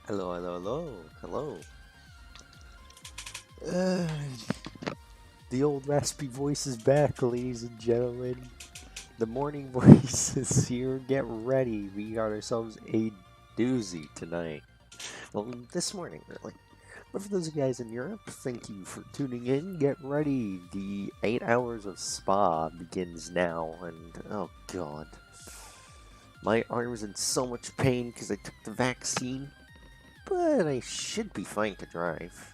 Hello, hello, hello, hello. The old raspy voice is back, ladies and gentlemen. The morning voice is here. Get ready. We got ourselves a doozy tonight. Well, this morning, really. But for those of you guys in Europe, thank you for tuning in. Get ready. The 8 hours of spa begins now, and oh god. My arm's in so much pain because I took the vaccine, but I should be fine to drive.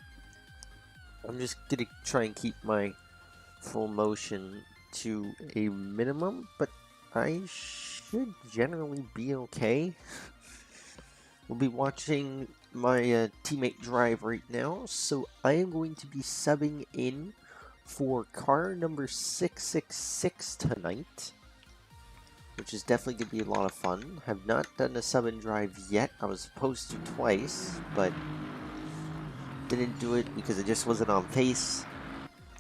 I'm just gonna try and keep my full motion to a minimum, but I should generally be okay. We'll be watching my teammate drive right now, so I am going to be subbing in for car number 666 tonight, which is definitely going to be a lot of fun. Have not done a sub and drive yet. I was supposed to twice, but didn't do it because it just wasn't on pace.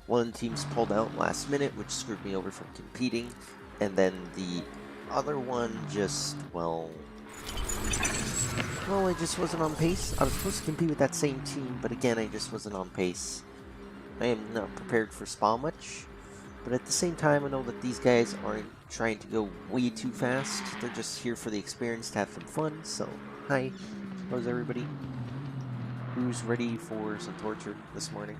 One of the teams pulled out last minute, which screwed me over from competing, and then the other one just, well, I just wasn't on pace. I was supposed to compete with that same team, but again, I just wasn't on pace. I am not prepared for spa much, but at the same time, I know that these guys aren't trying to go way too fast. They're just here for the experience to have some fun, so hi, how's everybody? Who's ready for some torture this morning?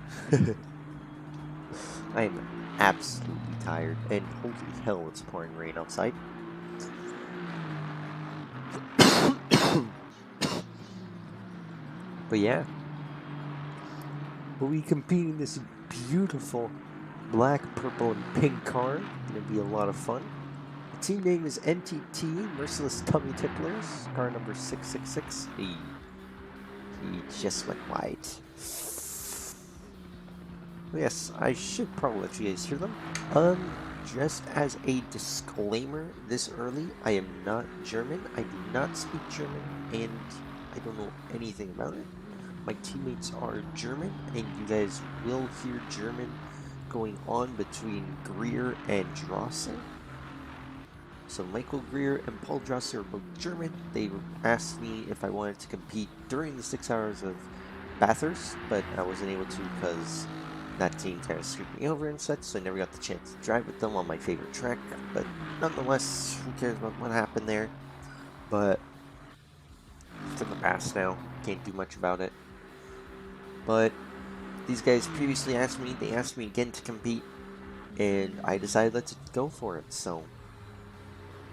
I am absolutely tired, and holy hell, it's pouring rain outside. But yeah, we'll be competing this beautiful black, purple, and pink car. Gonna be a lot of fun. The team name is NTT, Merciless Tummy Ticklers, car number 666. He just went wide. Yes, I should probably let you guys hear them. Just as a disclaimer this early, I am not German. I do not speak German, and I don't know anything about it. My teammates are German, and you guys will hear German going on between Greer and Drosser. So Michael Greer and Paul Drosser are both German. They asked me if I wanted to compete during the 6 hours of Bathurst, but I wasn't able to because that team kind of screwed me over and such, so I never got the chance to drive with them on my favorite track. But nonetheless, who cares about what happened there? But it's in the past now. Can't do much about it. But these guys previously asked me, they asked me again to compete, and I decided let's go for it. So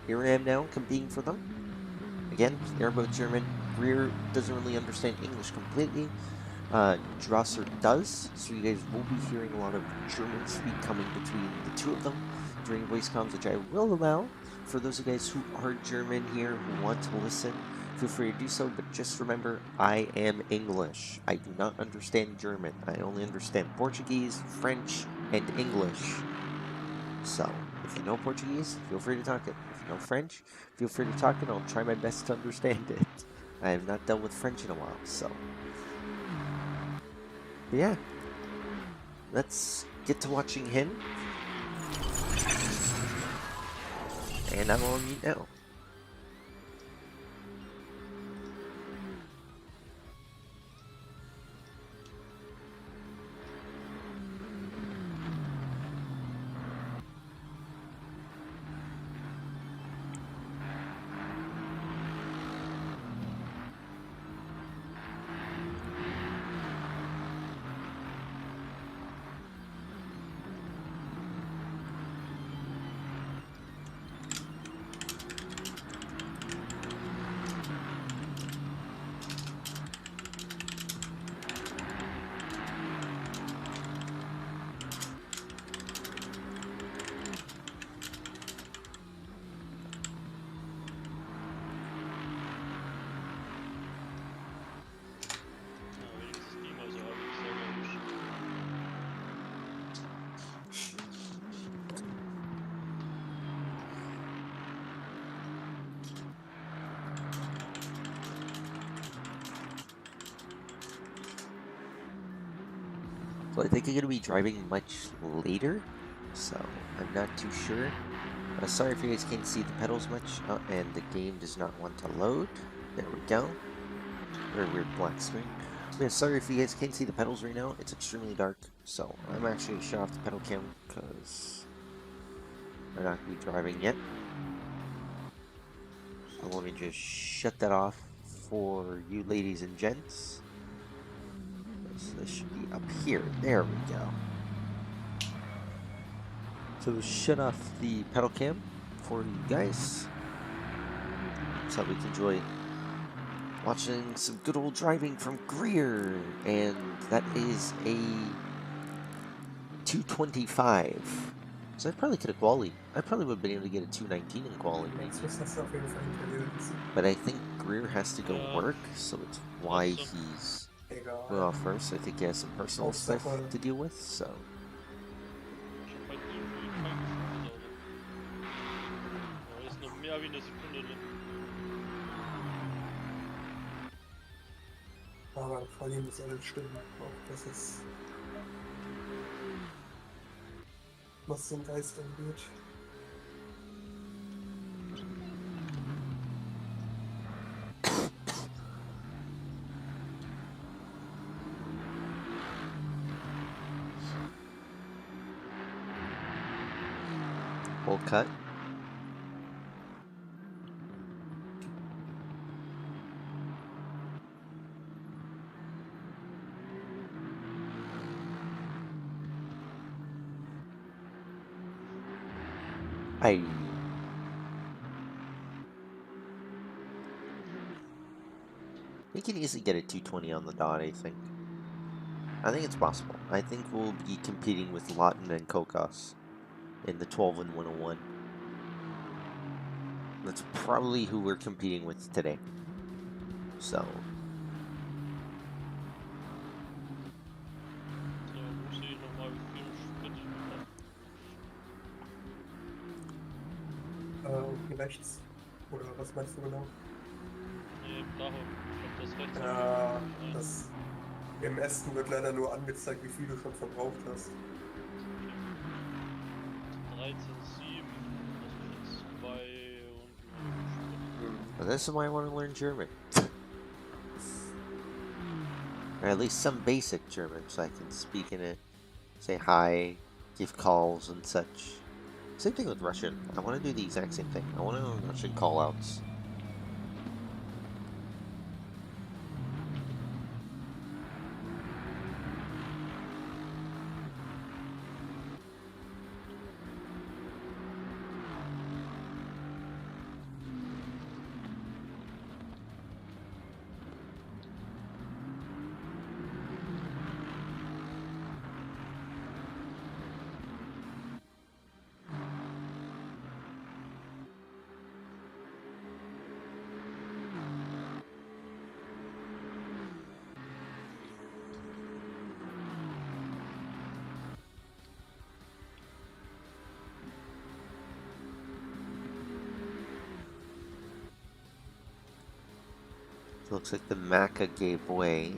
here I am now competing for them. Again, they're both German. Greer doesn't really understand English completely. Drosser does, so you guys will be hearing a lot of German speak coming between the two of them during voice comms, which I will allow. For those of you guys who are German here, who want to listen, feel free to do so, but just remember, I am English. I do not understand German. I only understand Portuguese, French, and English. So, if you know Portuguese, feel free to talk it. If you know French, feel free to talk it. I'll try my best to understand it. I have not dealt with French in a while, so. But yeah, let's get to watching him. And I'm on mute now. So I think I'm going to be driving much later, so I'm not too sure. Sorry if you guys can't see the pedals much, and the game does not want to load. There we go. Very weird black screen. Man, sorry if you guys can't see the pedals right now. It's extremely dark, so I'm actually going to shut off the pedal cam because I'm not going to be driving yet. So let me just shut that off for you ladies and gents. So this should be up here. There we go. So shut off the pedal cam for you guys so we can enjoy watching some good old driving from Greer, and that is a 225. So I probably could have qualified. I probably would have been able to get a 219 in quality. But I think Greer has to go work, so it's why he's going off first. I think he has some personal stuff to deal with, so. Ich hab halt irgendwie kein Gefühl, oder? Ist noch mehr wie eine Sekunde drin. Aber vor allem muss alles stimmen. Auch das ist, was den Geist angeht. Full cut. We can easily get a 220 on the dot, I think. I think it's possible. I think we'll be competing with Lawton and Kokos in the 12 and 101. That's probably who we're competing with today. So. So, muss ich nochmal wie viel Sprit Unten rechts. Oder was meinst du genau? Nee, Blache. Ich hab das rechts. Das im Ästen wird leider nur angezeigt, wie viel du schon verbraucht hast. 13,7, das ist 2 und Well, this is why I want to learn German. Or at least some basic German, so I can speak in it, say hi, give calls and such. Same thing with Russian. I want to do the exact same thing. I want to know Russian callouts. Looks like the Maca gave way.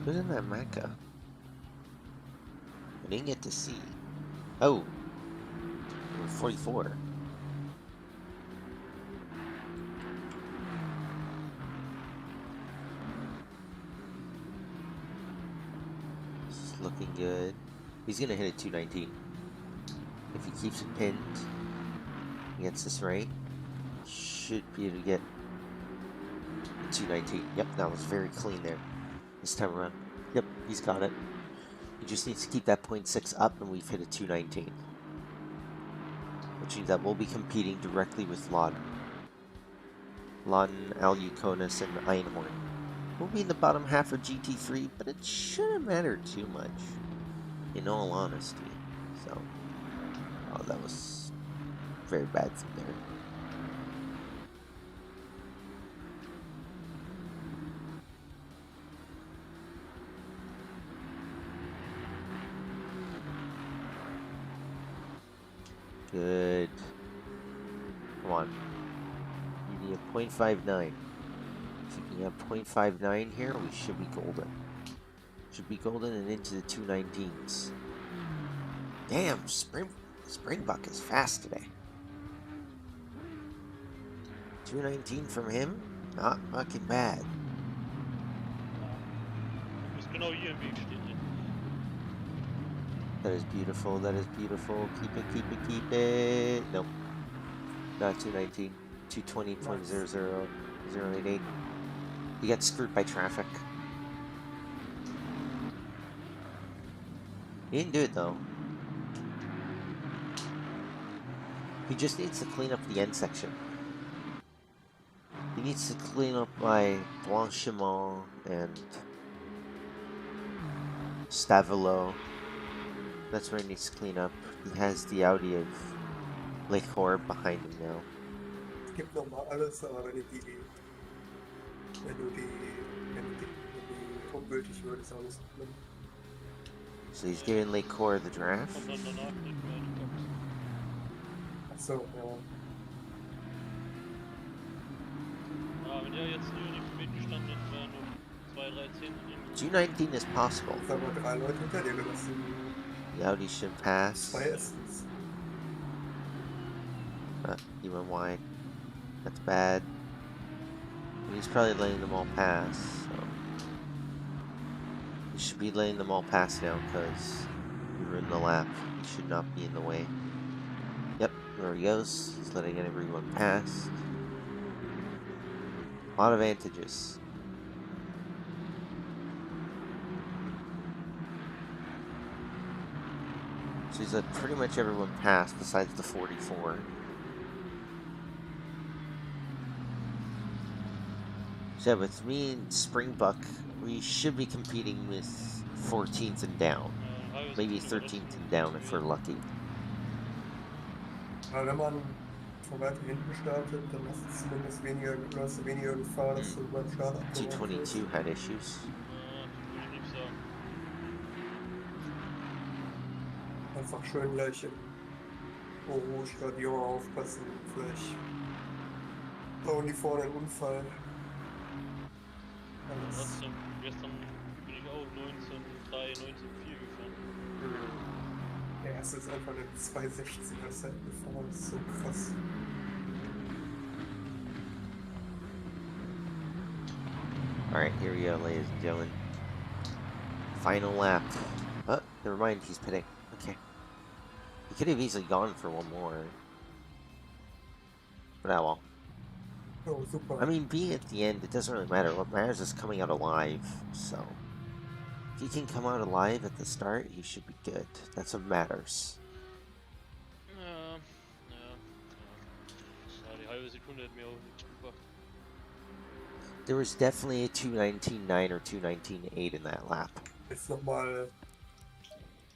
Who's in that Maca? I didn't get to see. Oh, 44. This is looking good. He's gonna hit a 219. If he keeps it pinned, he gets this right, should be able to get 219. Yep, that was very clean there this time around. Yep, he's got it. He just needs to keep that 0.6 up, and we've hit a 219. Which means that we'll be competing directly with Lawton, Aluconis, and Einhorn. We'll be in the bottom half of GT3, but it shouldn't matter too much, in all honesty. So, oh, that was very bad from there. Good. Come on. You need a 0.59. If you can have 0.59 here, we should be golden. Should be golden and into the 219s. Damn, Springbuck is fast today. 219 from him. Not fucking bad. Du musst genau hier im Weg stehen. Ne? That is beautiful. That is beautiful. Keep it, keep it, keep it. Nope. Not 219. 220.00088. He got screwed by traffic. He didn't do it though. He just needs to clean up the end section. He needs to clean up by Blanchiment and Stavelo. That's where he needs to clean up. He has the Audi of Lake Horeb behind him now. Es gibt nochmal alles, aber wenn du die ungültig würdest, ist auch nicht so schlimm. So he's giving Lake Horeb the draft. Kommt dann danach nicht mehr die Box. Achso, ja. Ja, wenn der jetzt nur nicht mitgestanden hätte, wären noch 2, 3 Zehntel drin. 219 is possible. Jetzt haben wir 3 Leute hinter dir gelassen. The Audi should pass. 2 Essens. He went wide. That's bad. And he's probably letting them all pass. So. He should be letting them all pass now because we were in the lap. He should not be in the way. Yep, there he goes. He's letting everyone pass. A lot of advantages. So he's let pretty much everyone pass besides the 44. So with me and Springbuck, we should be competing with 14th and down. Maybe 13th and down if we're lucky. Aber wenn man von weiter hinten startet, dann hast du zumindest weniger Gefahr, dass du beim Start abgeholt 222 had issues. Würde ich nicht sagen. Einfach schön gleich im Rouge Radion aufpassen. Vielleicht bauen die vorne einen Unfall. Alles. Trotzdem, gestern bin ich auch 19,3, 19,4 gefahren. Der erste ist einfach eine 260er Set gefahren. Das ist so krass. Alright, here we go, ladies and gentlemen. Final lap. Oh, never mind, he's pitting. Okay. He could have easily gone for one more. But oh well. Oh, super. I mean, being at the end, it doesn't really matter. What matters is coming out alive, so... If he can come out alive at the start, he should be good. That's what matters. Ja. Die halbe Sekunde hat mir auch nichts gebracht. There was definitely a 219.9 or 219.8 in that lap. Jetzt nochmal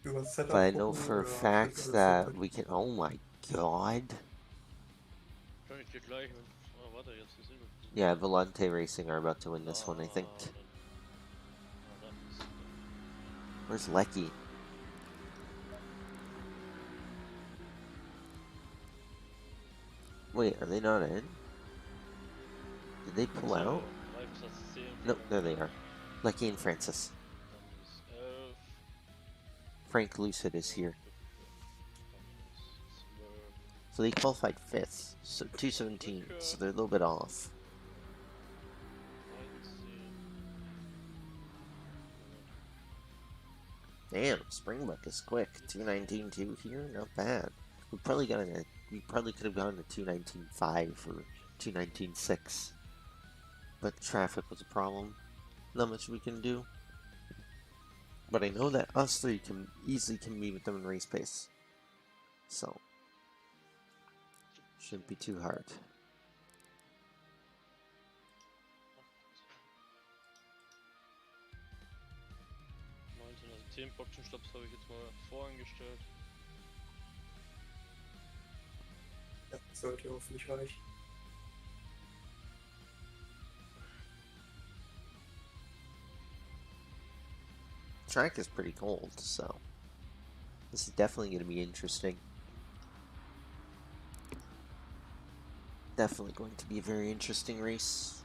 über das Setup But I know gucken, for a oder fact steht alles that super? we can... Oh my god. Wahrscheinlich geht gleich. Oh, warte, jetzt ist Silber. Yeah, Volante Racing are about to win this one, I think. Where's Lecky? Wait, are they not in? Did they pull out? Nope, there they are. Lecky and Francis. Frank Lucid is here. So they qualified 5th, so 217, so they're a little bit off. Damn, Springbuck is quick. 219.2 here, not bad. We probably could have gone to 219.5 or 219.6, but traffic was a problem. Not much we can do. But I know that us three can easily compete with them in race pace, so shouldn't be too hard. Also 10 Boxenstopps habe ich jetzt mal vorangestellt. Ja, sollte hoffentlich reichen. Track is pretty cold, so this is definitely going to be interesting. Definitely going to be a very interesting race.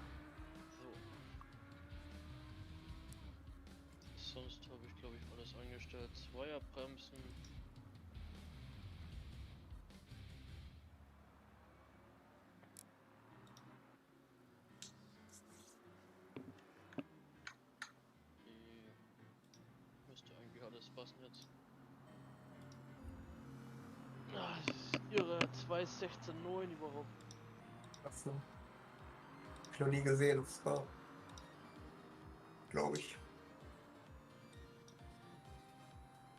So. Sonst habe ich, glaube ich, alles eingestellt. Zweierbremsen. passen jetzt. Ah, das ist irre. 2,16,9 überhaupt. Achso. Hab ich noch nie gesehen, das war. Glaube ich.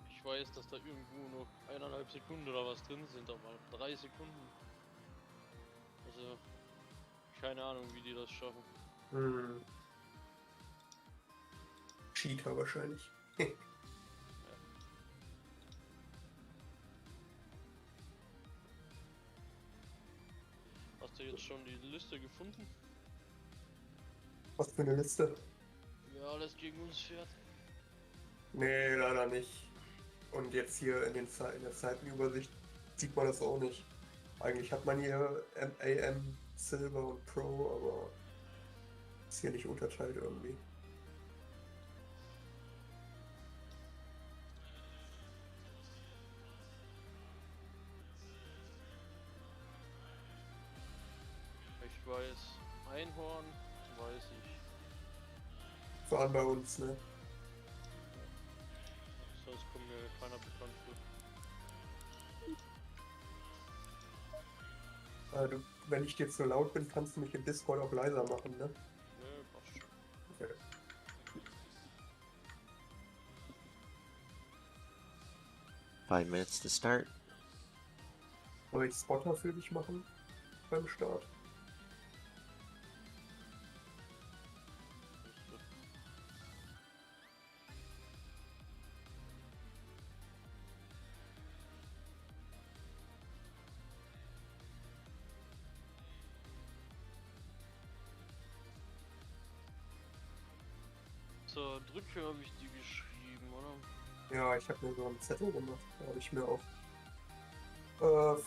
Ich weiß, dass da irgendwo noch 1,5 Sekunden oder was drin sind, aber 3 Sekunden. Also, keine Ahnung, wie die das schaffen. Hm. Cheater wahrscheinlich. Hast du jetzt schon die Liste gefunden? Was für eine Liste? Wer alles gegen uns fährt? Nee, leider nicht. Und jetzt hier in der Seitenübersicht sieht man das auch nicht. Eigentlich hat man hier AM, Silver und Pro, aber ist hier nicht unterteilt irgendwie. Ich weiß, Einhorn, weiß ich. Vor allem bei uns, ne? Sonst kommt mir keiner bekannt vor. Wenn ich dir zu laut bin, kannst du mich im Discord auch leiser machen, ne? Ne, passt schon. Okay. 5 minutes to start. Soll ich Spotter für dich machen beim Start? Zur Drücke habe ich die geschrieben, oder? Ja, ich habe mir so einen Zettel gemacht. Da habe ich mir auch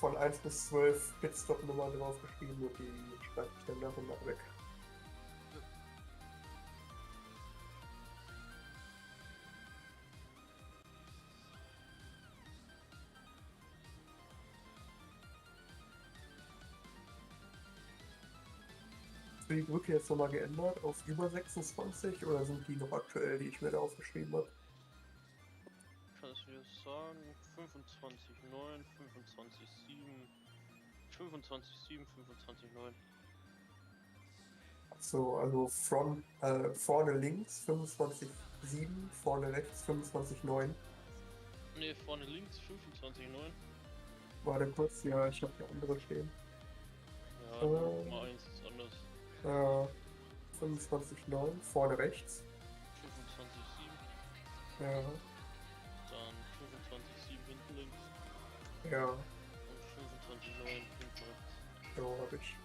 von 1 bis 12 Pitstop-Nummern draufgeschrieben und die schreibe ich dann nach und nach weg. Ist die Brücke jetzt nochmal geändert auf über 26 oder sind die noch aktuell, die ich mir da aufgeschrieben habe? Kannst du dir sagen? 25,9, 25,7, 25,7, 25,9. So, also vorne links 25,7, vorne rechts 25,9. Ne, vorne links 25,9. Warte kurz, ja, ich habe hier andere stehen. Ja, 0,1 ist anders. 25,9, vorne rechts. 25,7, Ja, dann 25,7 hinten links ja, und 25,9 hinten rechts. so habe ich.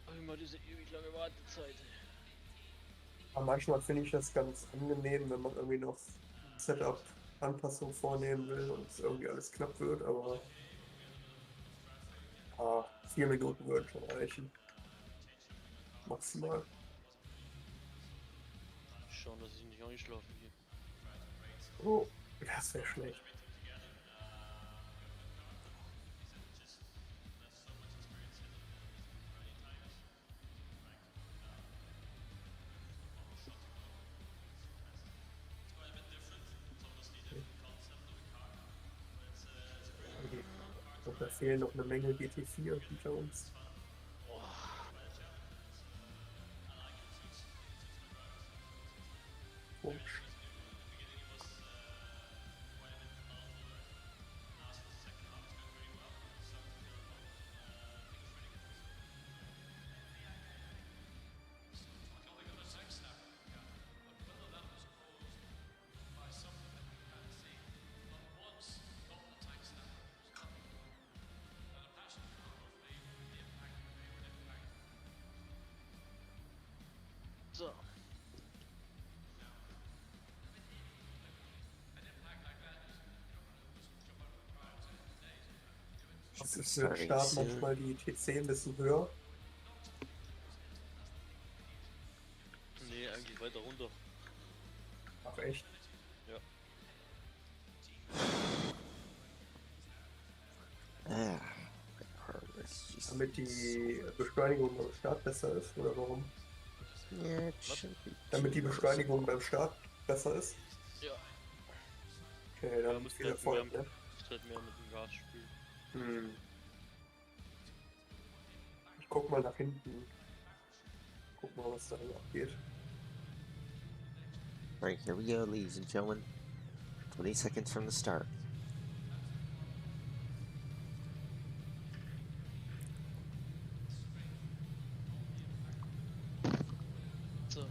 Aber immer diese ewig lange Wartezeit. Aber manchmal finde ich das ganz angenehm, wenn man irgendwie noch Setup-Anpassungen vornehmen will und es irgendwie alles knapp wird, aber 4 Minuten würden schon reichen. Maximal. Schauen, dass ich nicht einschlafe hier. Oh, das wäre schlecht. Und da fehlen noch eine Menge GT4 hinter uns. Komisch. So. Das ist für den Start manchmal die TC ein bisschen höher. Damit die Beschleunigung beim Start besser ist, oder warum? Yeah, it Was? shouldn't be Damit too die Beschleunigung noticeable. beim Start besser ist? Ja. Okay, Ja, dann viel Erfolg, ne? müsst halt mehr mit dem Gas spielen. Hm. Ich guck mal nach hinten. Guck mal, was da so abgeht. Right, here we go, ladies and gentlemen. 20 seconds from the start. So.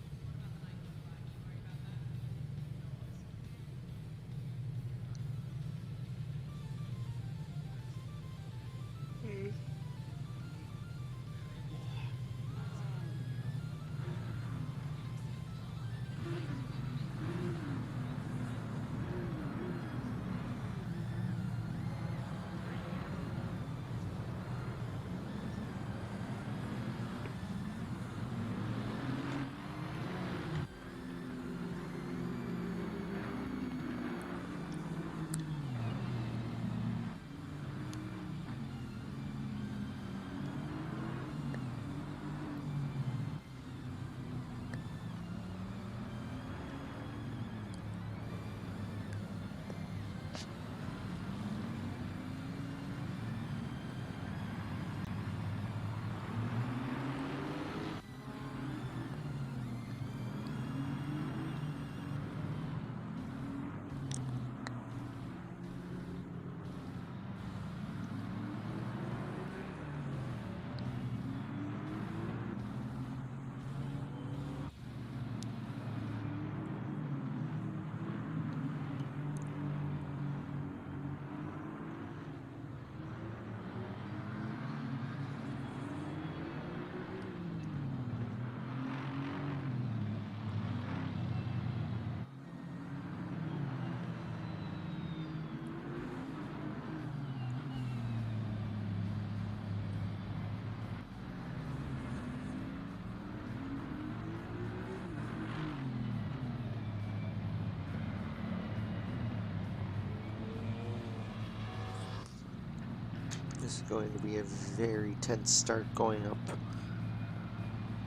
This is going to be a very tense start going up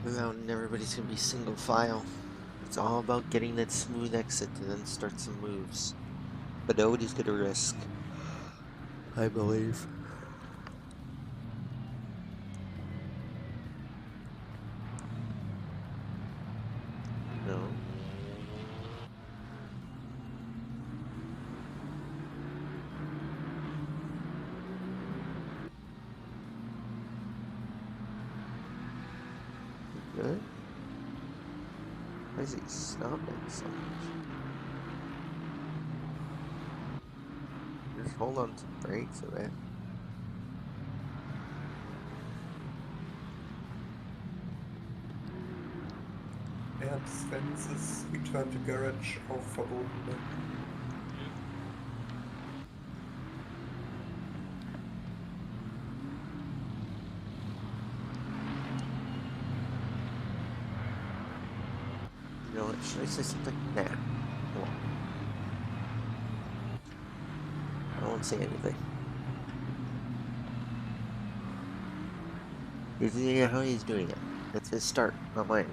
the mountain. Everybody's going to be single file. It's all about getting that smooth exit and then start some moves. But nobody's going to risk, I believe. No. Good. Why is he stopping so much? Just hold on to the brakes a bit. Während des Rennens ist Return to Garage auch verboten, ne? You know what? Should I say something? Nah. I won't. I won't say anything. He's doing it how he's doing it. That's his start, not mine.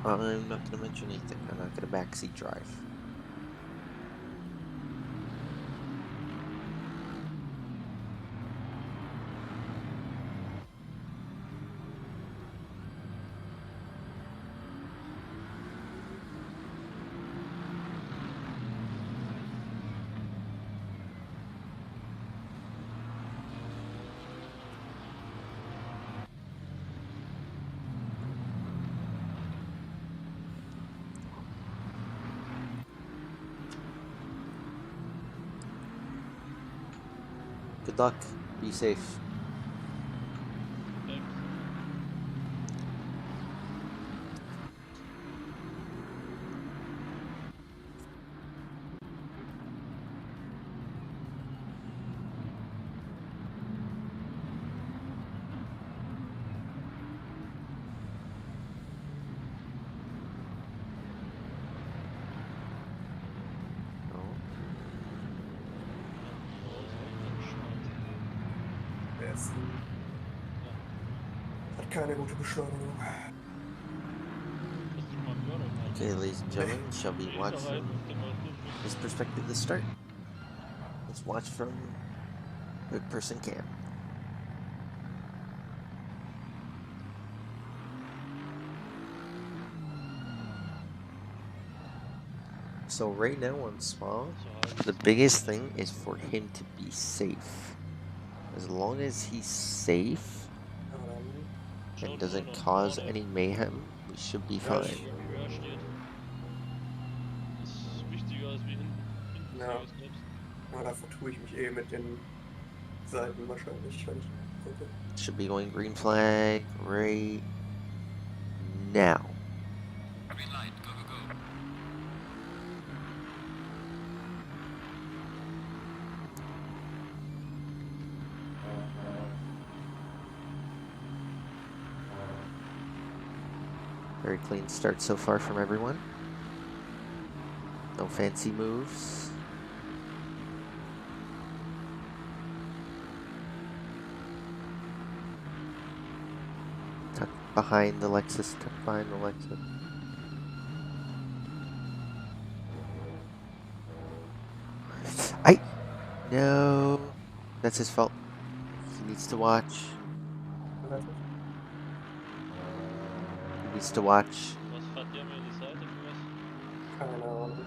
I'm not going to mention anything. I'm not going to backseat drive. Good luck. Be safe. Thanks. No. Der ist Ja. keine gute Beschleunigung. Hast du schon mal gehört? Okay, ladies and gentlemen, shall we Nee, watch ist rein, from ist immer durchschnittlich. his perspective the start? Let's watch from third person cam. So right now on Spa, the biggest thing is for him to be safe. As long as he's safe Ja, dann. Schau and nur doesn't nach cause vorne, any mayhem, we should be Ja, fine. wie quer steht. Ist wichtiger als wie hinten. Hinten Ja. sage ich selbst. Ja, da vertue ich mich eh mit den Seiten wahrscheinlich, wenn ich gucke. Should be going green flag right now. Green light, go, go, go. Very clean start so far from everyone. No fancy moves. Tuck behind the Lexus, tuck behind the Lexus. No. That's his fault. He needs to watch. Relativ. He needs to watch. Was fährt der mir die Seite für was? Keine Ahnung.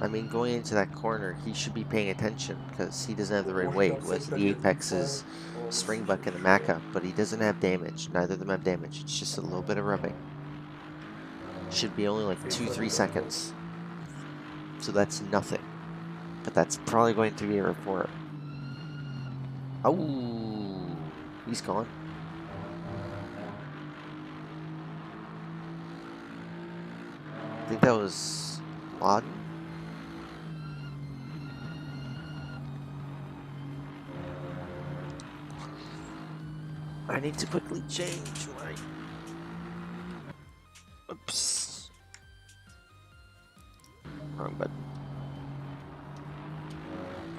I mean, going into that corner, he should be paying attention because he doesn't have the right Wo weight. steht auf Was Sinclair the hier Apex's und Springbuck and the Macca, but he doesn't have damage. Neither of them have damage. It's just a little bit of rubbing. Should be only like 2-3 seconds. So that's nothing. But that's probably going to be a report. Oh, he's gone. I think that was Laden. I need to quickly change my... Oops. Wrong button.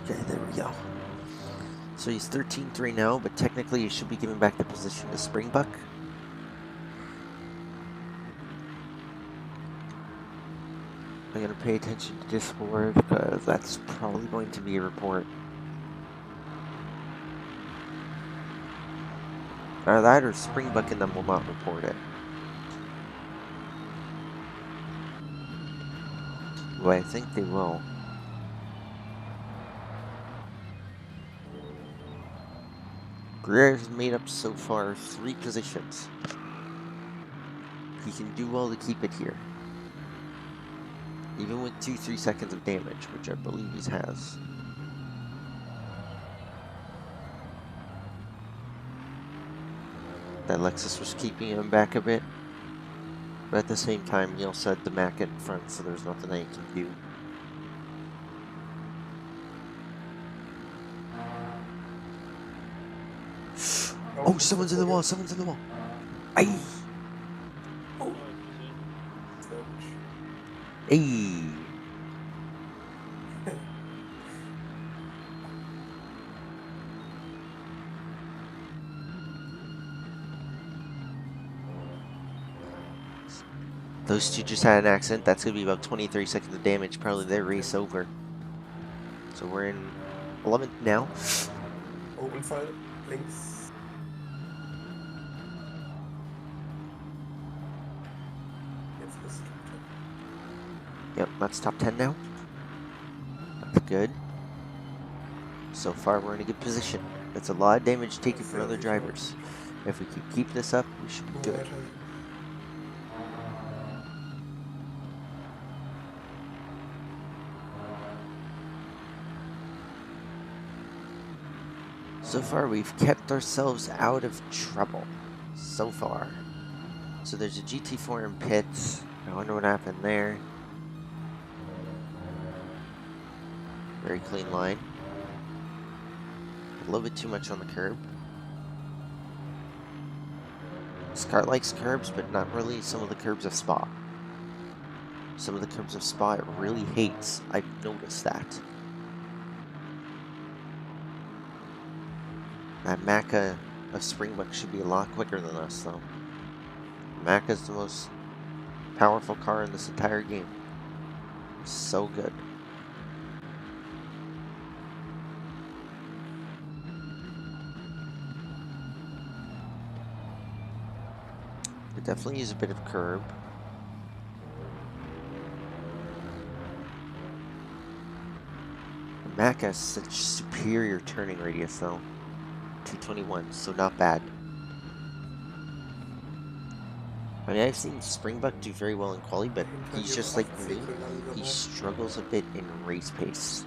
Okay, there we go. So he's 13-3 now, but technically he should be giving back the position to Springbuck. I'm going to pay attention to Discord because that's probably going to be a report. Either that or Springbuck and them will not report it. Well, I think they will. Greer has made up so far 3 positions. He can do well to keep it here. Even with 2-3 seconds of damage, which I believe he has. That Lexus was keeping him back a bit. But at the same time, he also had the Mac in front, so there's nothing that he can do. Oh, someone's in the wall, someone's in the wall. Aye! Oh, ich gesehen. Ayy! Those two just had an accident. That's going to be about 23 seconds of damage. Probably their race over. So we're in 11th now. Oh, Unfall links. Jetzt ist Yep, that's top 10 now. That's good. So far, we're in a good position. That's a lot of damage taken from other drivers. If we can keep this up, we should be good. So far, we've kept ourselves out of trouble. So far. So there's a GT4 in pits. I wonder what happened there. Very clean line. A little bit too much on the curb. This car likes curbs, but not really some of the curbs of Spa. Some of the curbs of Spa it really hates. I've noticed that. That Macca A Springbuck should be a lot quicker than us, though. Mac is the most powerful car in this entire game. So good. It definitely use a bit of curb. The Mac has such superior turning radius, though. 221, so not bad. I mean, I've seen Springbuck do very well in quali, but Hinter he's dir just um like 8 me. Zehntel He langsamer. struggles a bit in race pace.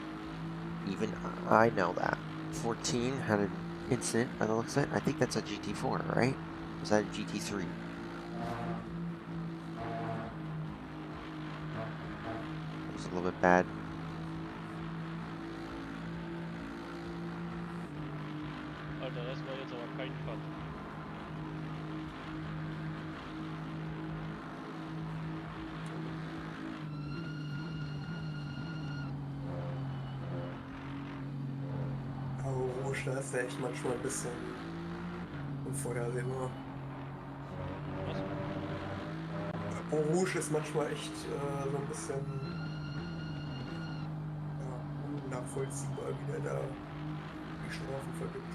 Even I know that. 14 had an incident by the looks of it. I think that's a GT4, right? Was that a GT3? It was a little bit bad. Alter, das war jetzt aber kein Cut. Aber Rouge, da ist der echt manchmal ein bisschen unvorhersehbar. Was? Rouge ist manchmal echt so ein bisschen ja, unnachvollziehbar, wie der da die Strafen vergibt.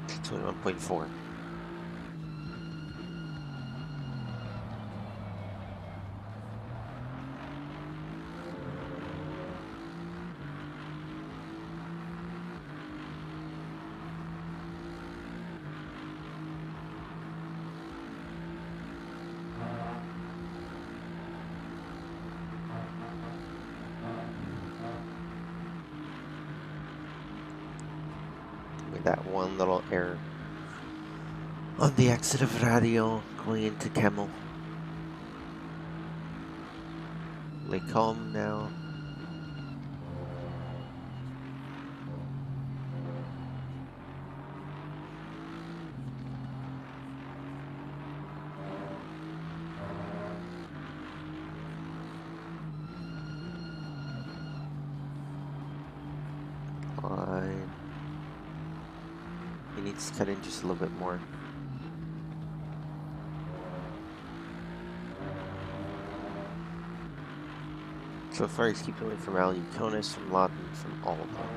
It's 21.4. With that one little error on the exit of Radio going into Camel. Les Calm now. Fine. He needs to cut in just a little bit more. So far, he's keeping away from Ali, Konis, from Lawton, from all of them.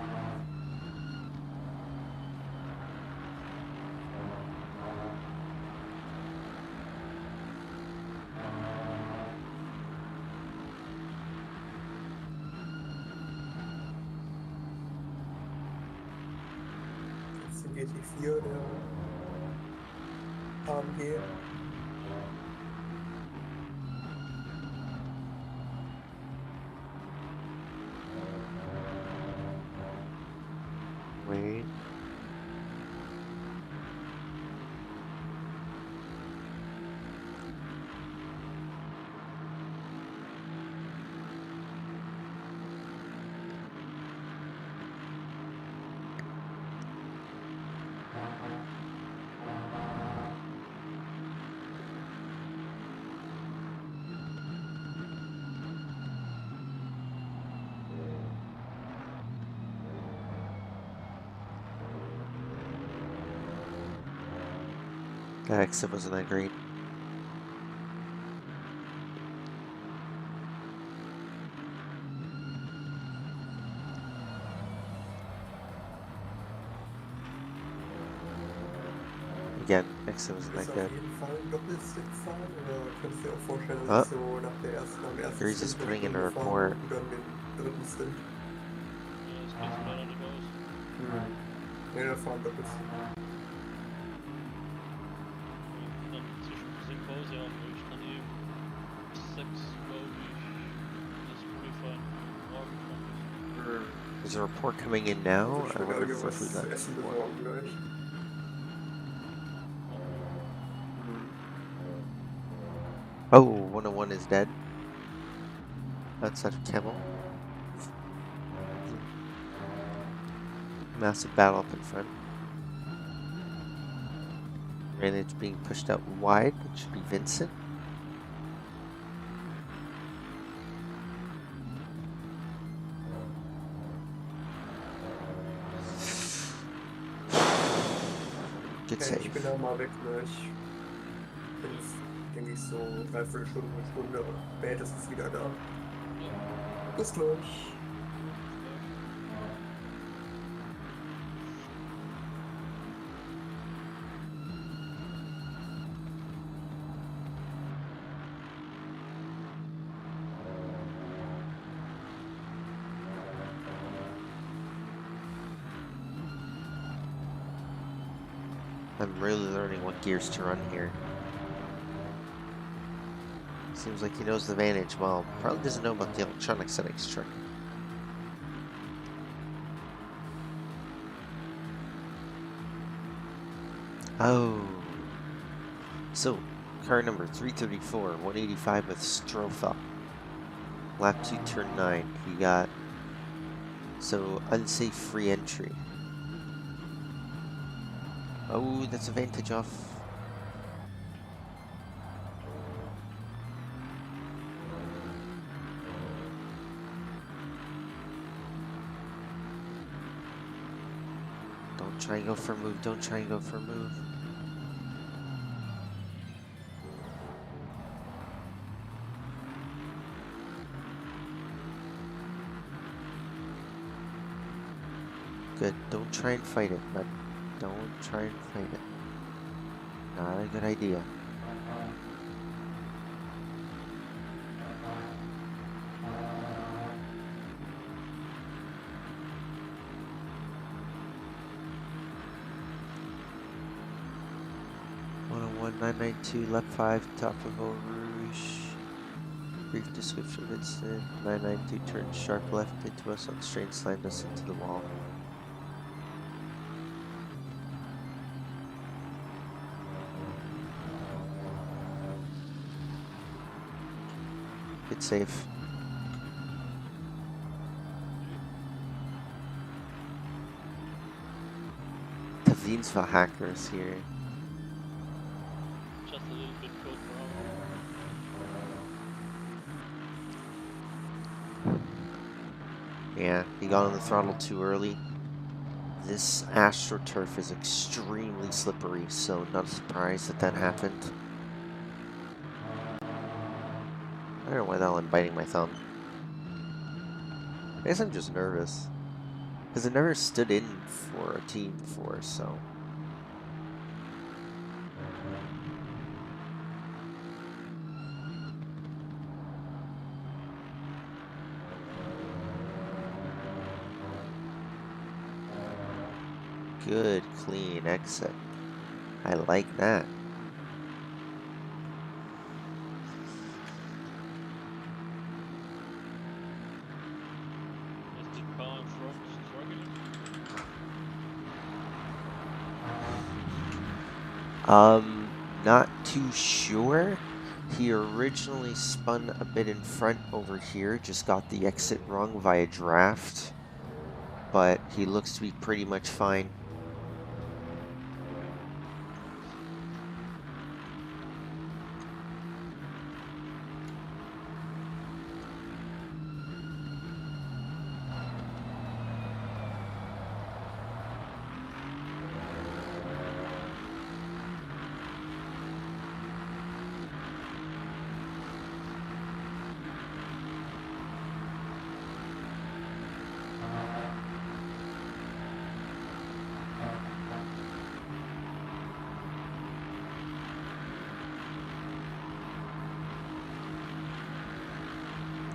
Jetzt den GT4, der AMG. Wait. That exit wasn't that great. Again, exit wasn't Ist that auf good. jeden Fall ein Doppelstint fahren oder könntest du dir auch vorstellen, dass Oh, ich so am ersten Grease is Stint eine putting in a Stunde fahre report. und du dann den dritten Stint? Ja, das geht so leider nicht aus. Ne, wir fahren Doppelstint. Und dann zwischen bisschen Pause haben, weil ich dann eben 6, glaube ich, das Qualifying morgen machen. There's a report coming in now. Also ich I will wonder mir if was we zu let essen before. besorgen gleich. Oh, 101 is dead. Outside of Camel. Massive battle up in front. Advantage being pushed out wide, which should be Vincent. Good Okay, ich save. bin da mal weg, ne? Ich bin, denke ich, so 3/4 Stunde, eine Stunde spätestens wieder da. Bis gleich. I'm really learning what gears to run here. Seems like he knows the advantage well. Probably doesn't know about the electronic settings trick. Oh. So, car number 334, 185 with Strofa. Lap 2, turn 9. He got, so, unsafe free entry. Oh, that's advantage off. Don't try and go for a move. Don't try and go for a move. Good. Don't try and fight it, but don't try and fight it. Not a good idea. Oh, 992, left 5, top of Eau Rouge. Brief description of incident. 992 turned sharp left into us on straight, slammed us into the wall. Good save. Tavines for hackers here. Just a little bit code brown. Yeah, he got on the throttle too early. This AstroTurf is extremely slippery, so not surprised that that happened. I don't know why the hell I'm biting my thumb. I guess I'm just nervous. Because I never stood in for a team before, so... Good, clean exit. I like that. Is the car in front struggling? Not too sure. He originally spun a bit in front over here, just got the exit wrong via draft. But he looks to be pretty much fine.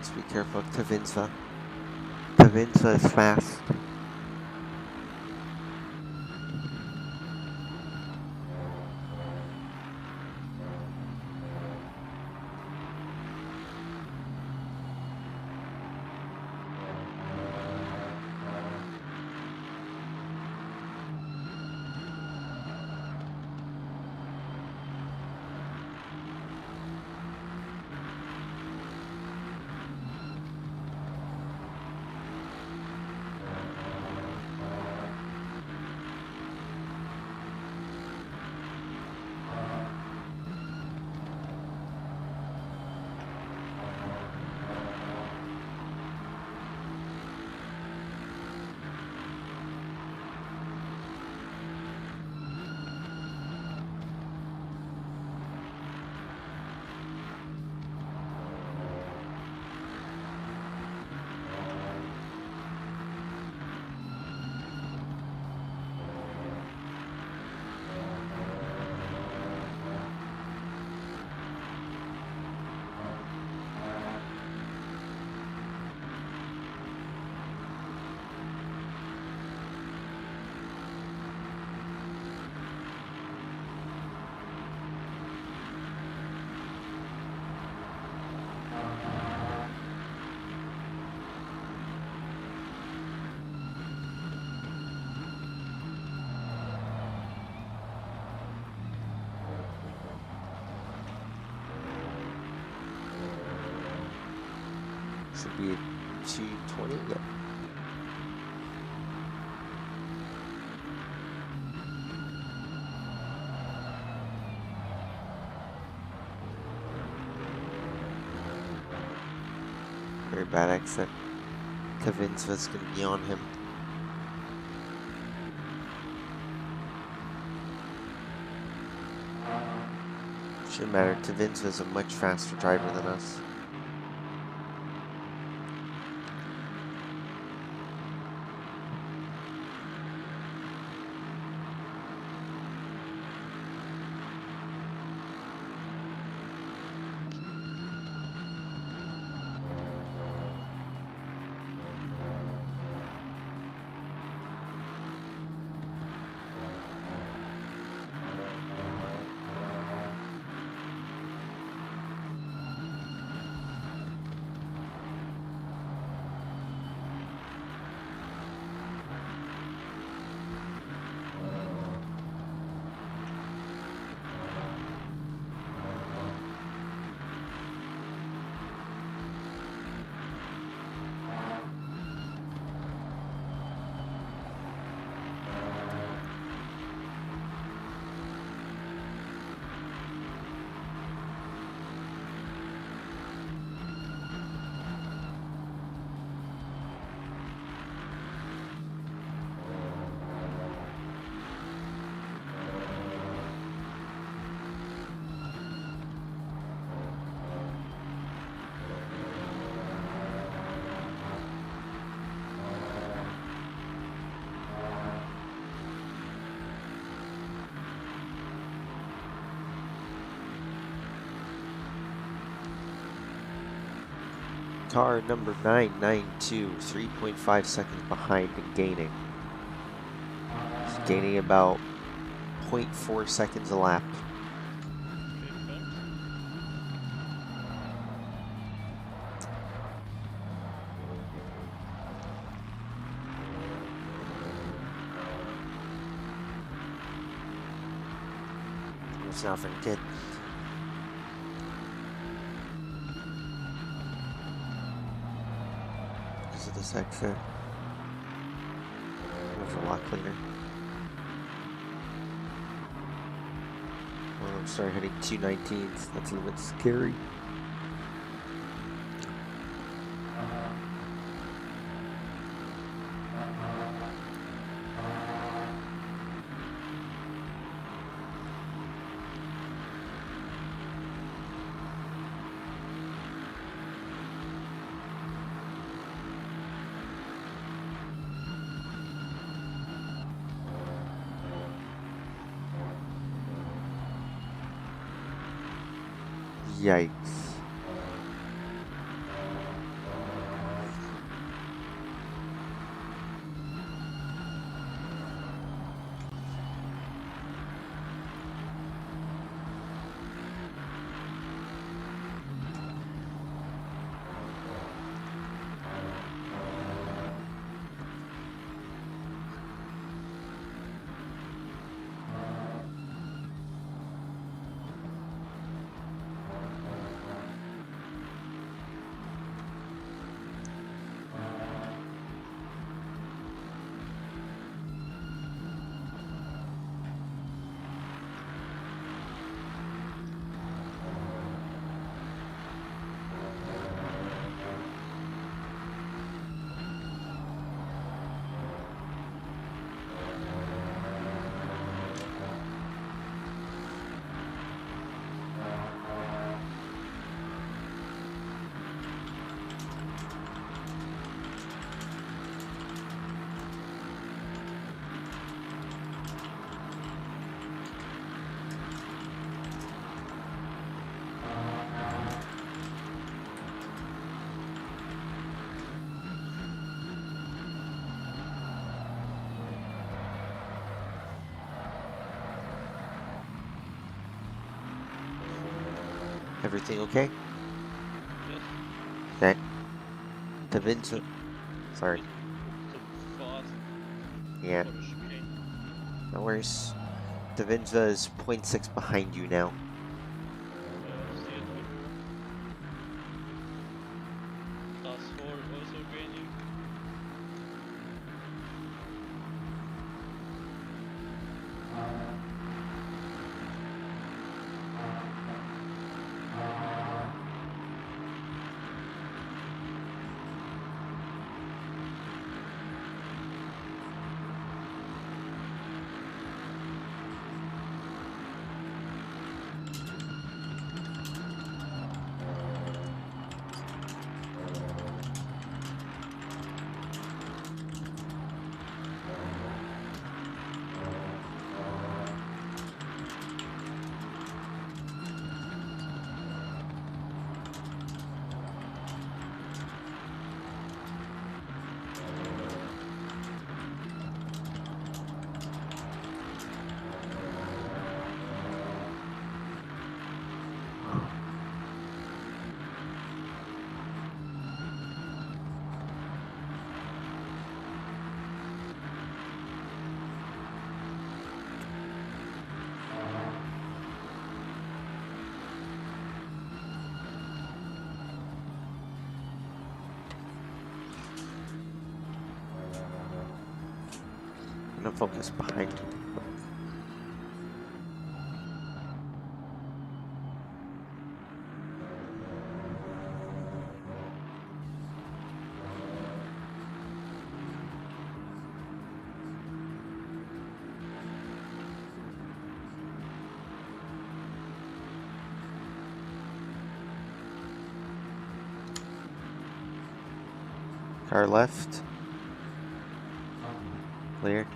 Just be careful, Kavinsva. Kavinsva is fast. Should be 220. Yep. Very bad exit. Kavinsva's going to be on him. Shouldn't matter. Kavinsva's a much faster driver than us. Car number 992, 3.5 seconds behind and gaining. He's gaining about 0.4 seconds a lap. It's not for the kid. Of this exit. It's a lot cleaner. Well, I'm starting hitting 219s. That's a little bit scary. Yikes. Everything okay? Yes. Okay. Davinci. Sorry. So fast Yeah, for the chicane. no worries. Davinza is 0.6 behind you now. See it video. Class 4 also gaining. I'm gonna focus behind you. Car left. Clear.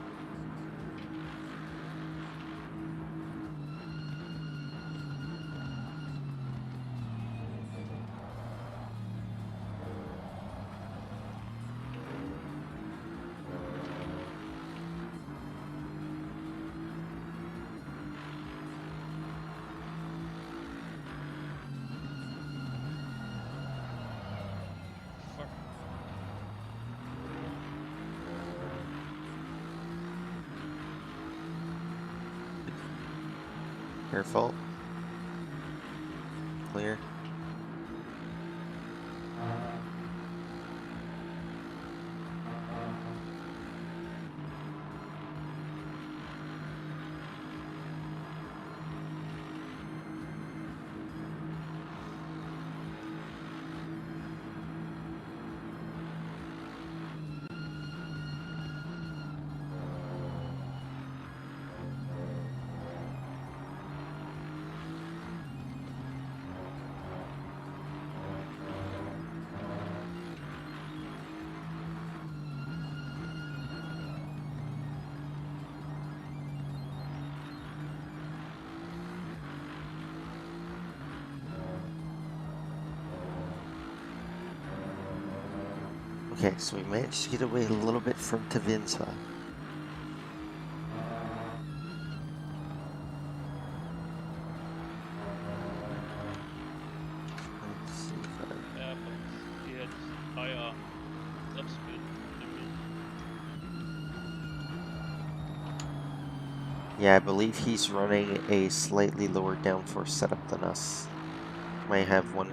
Fuck. Careful. Clear. Okay, so we managed to get away a little bit from Tavinza. Let's see if Yeah, but he had higher lap speed than me. Yeah, I believe he's running a slightly lower downforce setup than us. Might have one,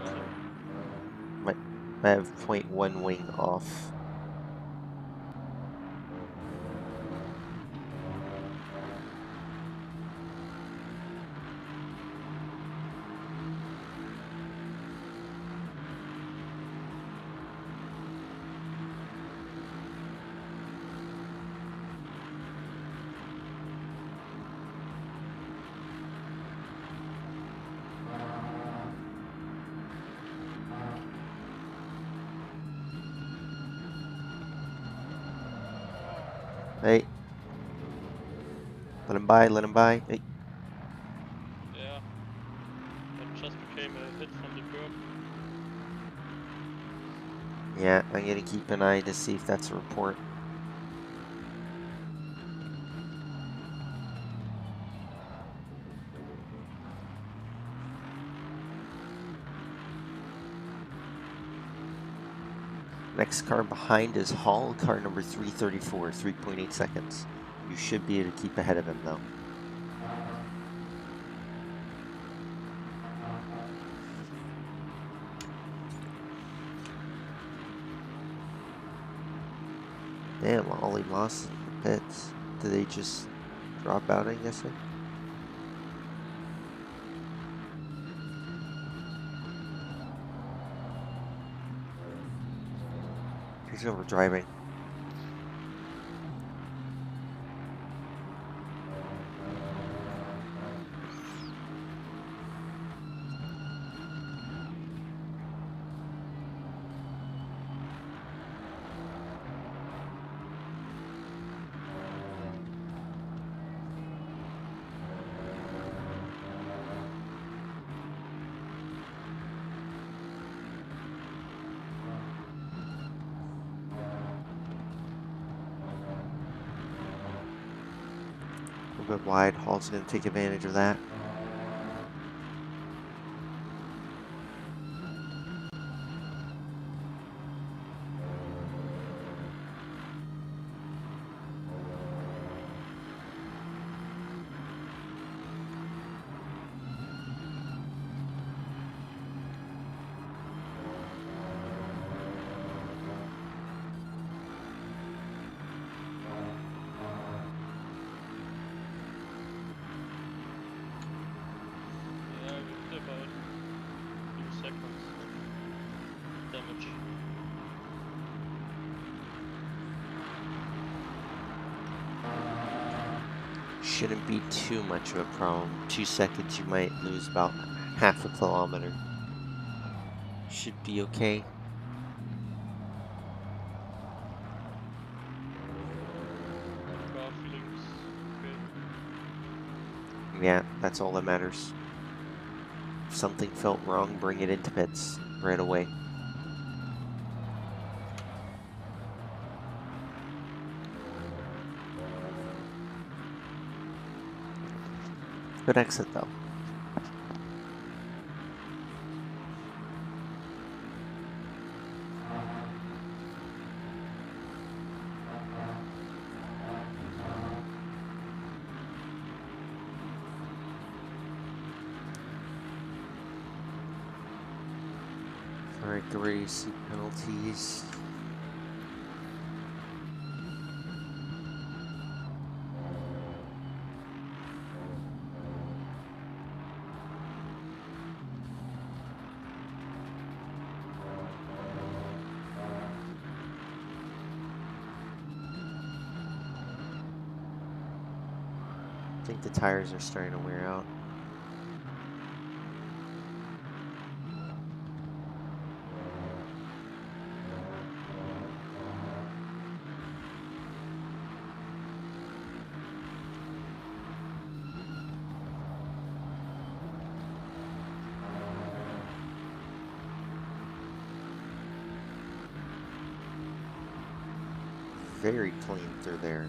might have 0.1 wing off. Hey. Let him by, let him by. Hey. Yeah. That just became a hit from the curb. Yeah, I'm gonna keep an eye to see if that's a report. Next car behind is Hall, car number 334, 3.8 seconds. You should be able to keep ahead of him though. Damn, Ollie lost the pits. Did they just drop out, I'm guessing? He's over driving. A little bit wide. Hall's going to take advantage of that. Yeah, we did about 2 seconds damage. Shouldn't be too much of a problem. 2 seconds, you might lose about half a kilometer. Should be okay. Car feelings okay. Yeah, that's all that matters. If something felt wrong, bring it into pits right away. Good exit though. Alright, the RDC penalties. I think the tires are starting to wear out. Very clean through there.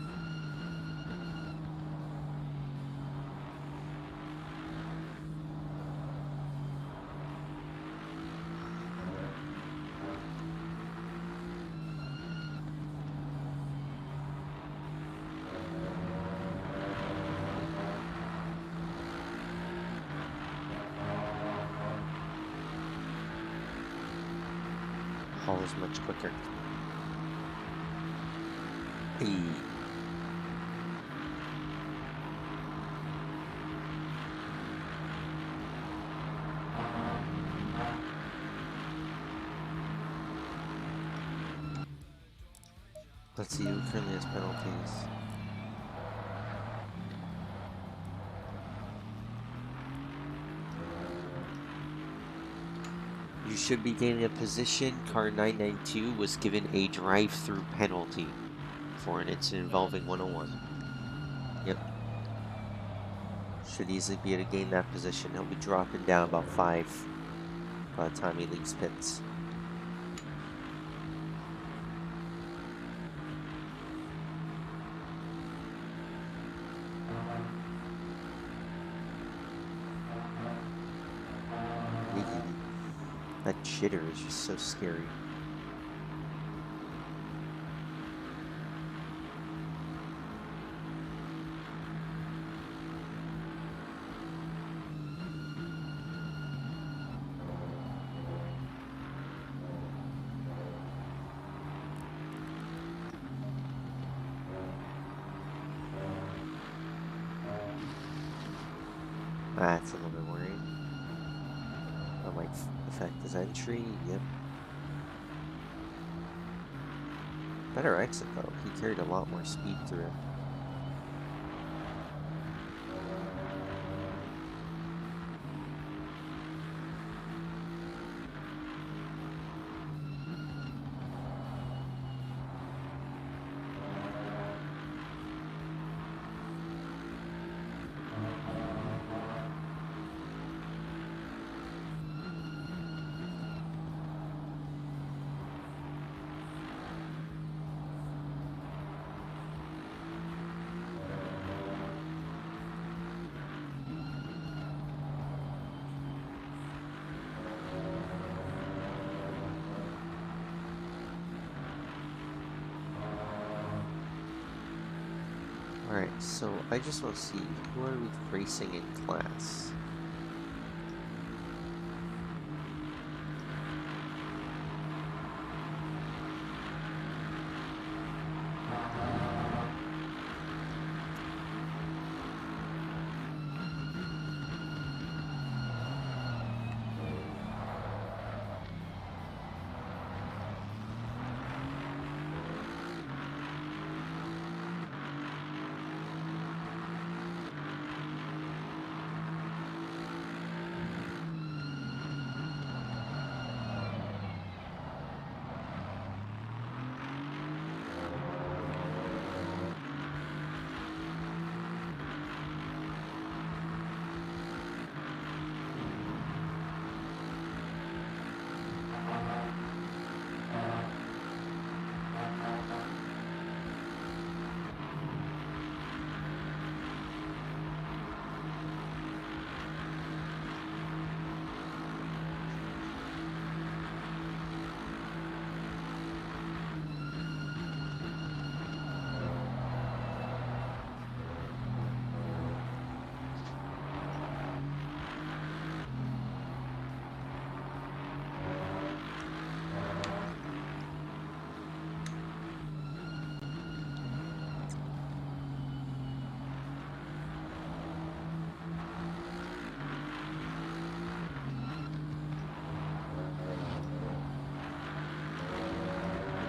Hall is much quicker. Hey. Let's see who currently has penalties. You should be gaining a position. Car 992 was given a drive-through penalty for an incident involving 101. Yep. Should easily be able to gain that position. He'll be dropping down about 5 by the time he leaves pits. That jitter is just so scary. That's a little bit worrying. That might affect his entry. Yep. Better exit though. He carried a lot more speed through. Alright, so I just want to see, who are we racing in class?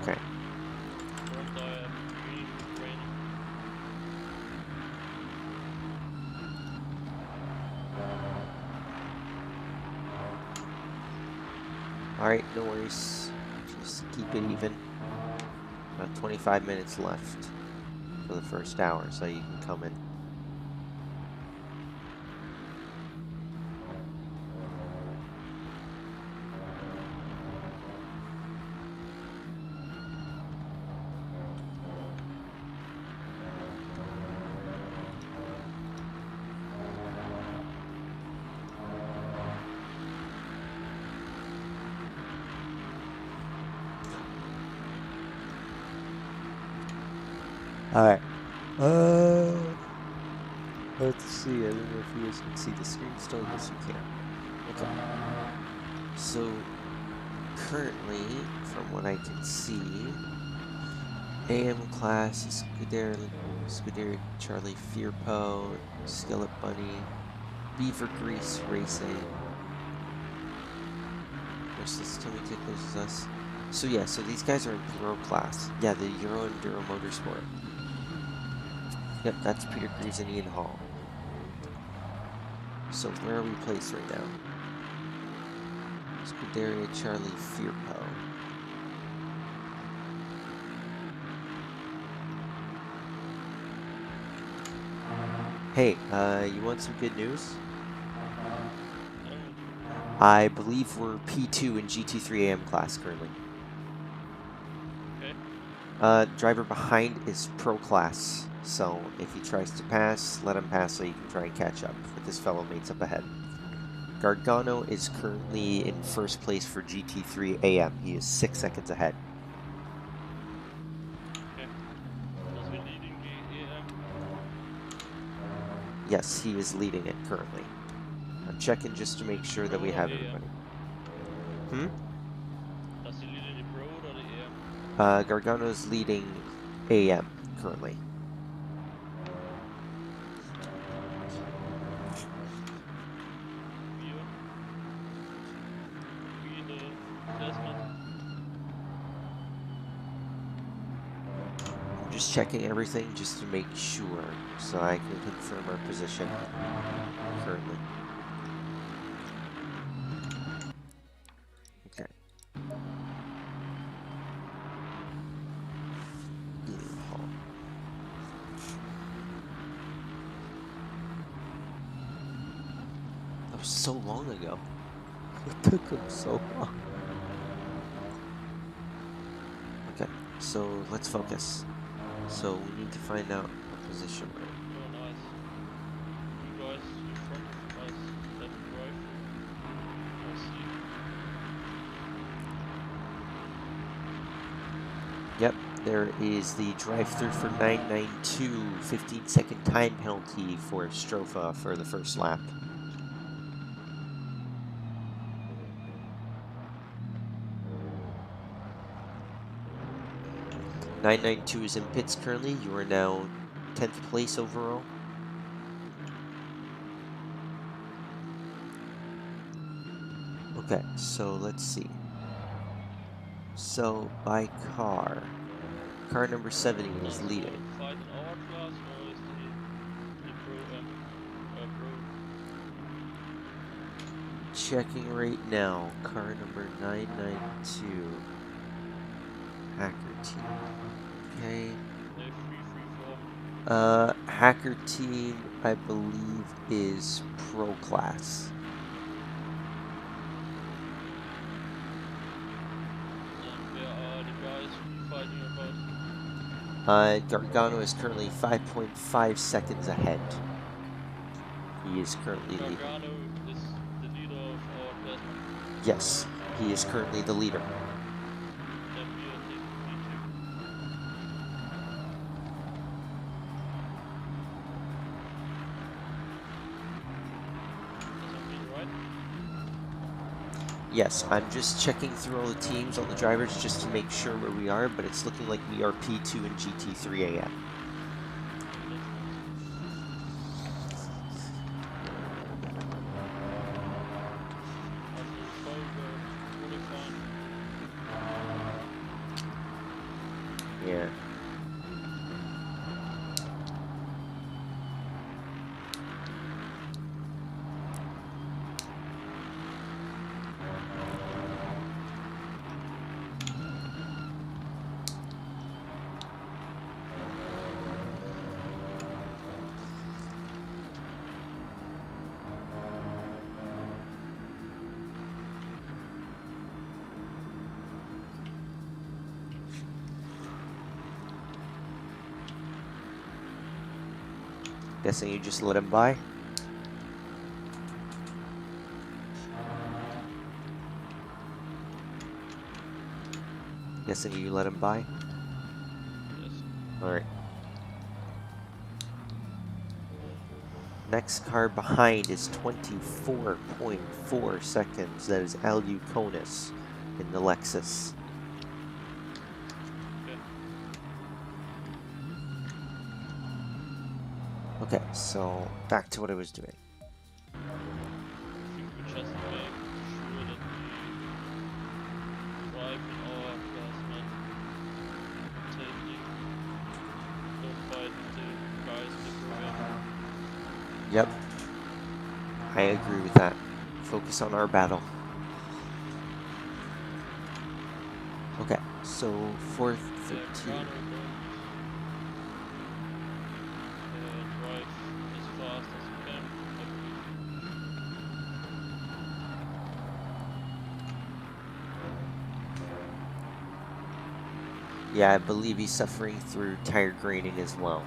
Okay. Front tire, green, raining. Alright, no worries. Just keep it even. About 25 minutes left for the first hour, so you can come in. Alright. Let's see. I don't know if you guys can see the screen still. Yes, you can. Okay. So, currently, from what I can see, AM class is Scuderia Charlie Firpo, Skillet Bunny, Beaver Grease Racing. Versus Tommy Tickles is us. So yeah, so these guys are in Pro class. Yeah, the Euro Enduro Motorsport. Yep, that's Peter Greaves and Ian Hall. So where are we placed right now? Scuderia Charlie Firpo. Hey, you want some good news? I believe we're P2 in GT3 AM class currently. Okay. Driver behind is Pro class. So if he tries to pass, let him pass so you can try and catch up with this fellow mates up ahead. Gargano is currently in first place for GT3 AM. He is 6 seconds ahead. Okay. Does we leading the AM? Yes, he is leading it currently. I'm checking just to make sure that we have everybody. Hmm? Does he lead in the Pro or the AM? Gargano's leading AM currently. Desmond. I'm just checking everything just to make sure, so I can confirm our position currently. Okay. That was so long ago. It took him so long. Okay, so let's focus. So we need to find out what position we're in. Oh, nice. You guys in front of us that drive. I see. Yep, there is the drive-through for 992, 15-second time penalty for Strofa for the first lap. .992 is in pits currently. You are now 10th place overall. Okay, so let's see. So by car number 70 is leading. Fight in our class or is the pro? Checking right now. Car number 992. Hacker team. Okay. Hacker team, I believe, is pro class. And where are the guys fighting about? Gargano is currently 5.5 seconds ahead. He is currently leading. Gargano is the leader of our class. Yes, he is currently the leader. Then we are taking P2. Right? Yes, I'm just checking through all the teams, all the drivers, just to make sure where we are, but it's looking like we are P2 and GT3 AM. Yeah. Guessing you just let him by? Guessing you let him by? Yes. Alright. Next car behind is 24.4 seconds. That is Aluconis in the Lexus. Okay, so back to what I was doing. I think we just make sure that we drive in our class, man. Taking, don't fight the guys in the program. Yep. I agree with that. Focus on our battle. Okay, so 4th, 13. Drive as fast as you can, I believe. Yeah, I believe he's suffering through tire graining as well.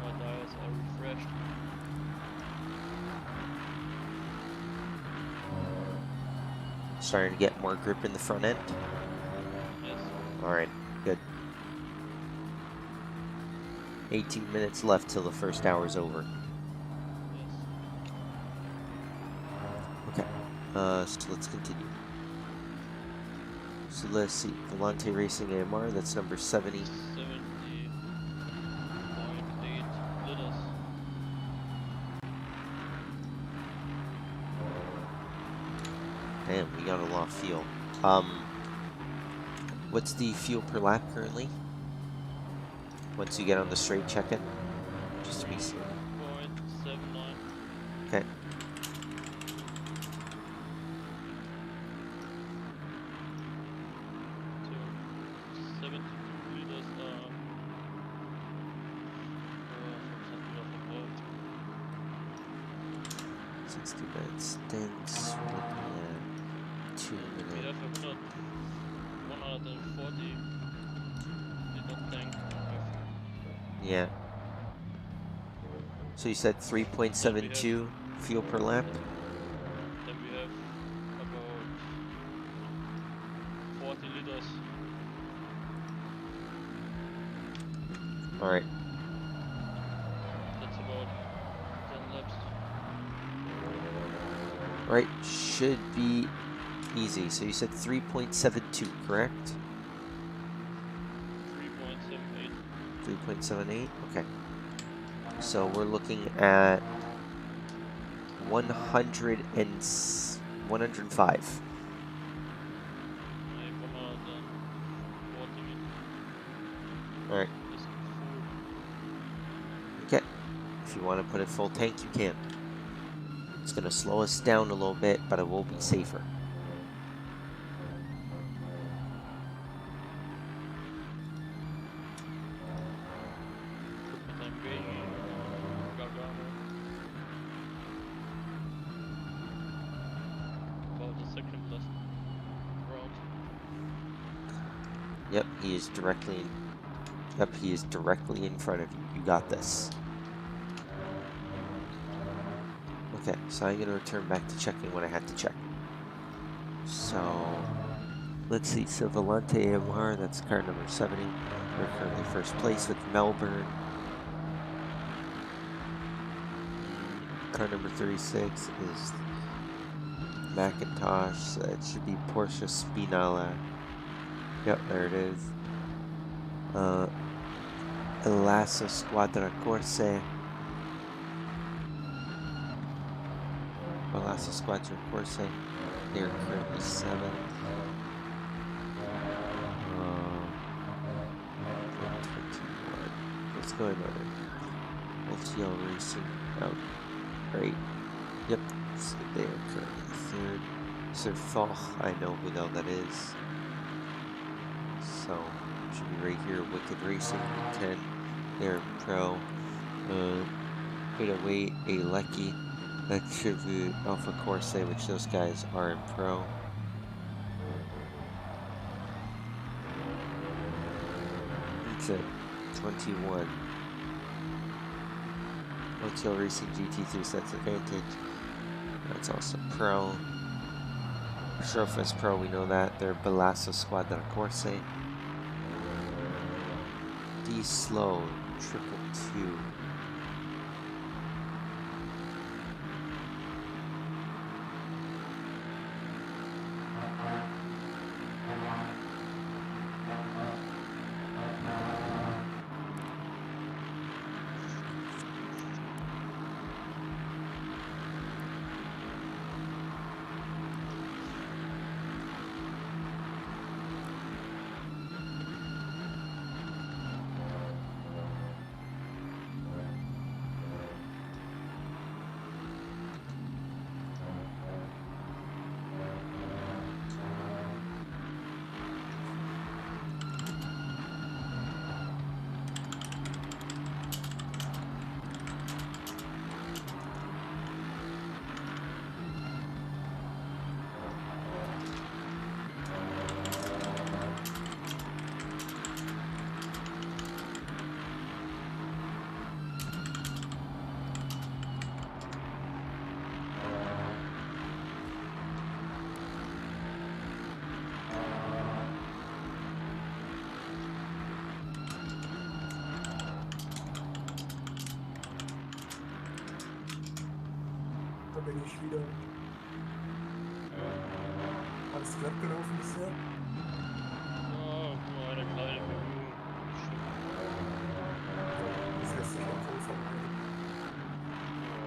My tires are refreshed. Starting to get more grip in the front end. Yes. Alright, good. 18 minutes left till the first hour's over. Yes. Okay, so let's continue. So let's see, Volante Racing AMR, that's number 70. 70.8 liters. Damn, we got a lot of fuel. What's the fuel per lap currently? Once you get on the straight, check it. Just to be safe. 3.79. Okay. So 72 liters are vom verbraucht. 60 minutes stints. We're looking at 2 We minutes. have a 140 liter tank with. Yeah. So you said 3.72 fuel per lap? Then we have about 40 liters. Alright. That's about 10 laps. Alright, should be easy. So you said 3.72, correct? 3.78. 3.78? Okay. So we're looking at 105. 140 Alright. is full. Okay. If you want to put it full tank, you can. It's going to slow us down a little bit, but it will be safer. But I'm waiting Gargano about the second last round. Yep, he is directly in. Yep, he is directly in front of you. You got this. Okay, so I'm going to return back to checking what I had to check. So, let's see. So, Volante AMR, that's car number 70. We're currently first place with Melbourne. Car number 36 is Macintosh. So it should be Porsche Spinella. Yep, there it is. Elasso Squadra Corse. Elasso Squadra Corse. They are currently 7th. What's going on there? LTL Racing out. Great. Yep. So they are currently 3rd. Sir Foch, I know who the hell that is. So, should be right here. Wicked Racing, 10. They're in pro. 808, a Lecky. That should be Alpha Corse, which those guys are in pro. That's it. 21. Hotel Racing GT3 sets advantage. That's also pro. Surface Pro, we know that. They're Balasso Squadra Corse. D Slow, 222. Da bin ich wieder. Alles glatt gelaufen bisher? Ja, nur eine kleine Berührung. Das lässt sich auch wohl vermeiden. Ja,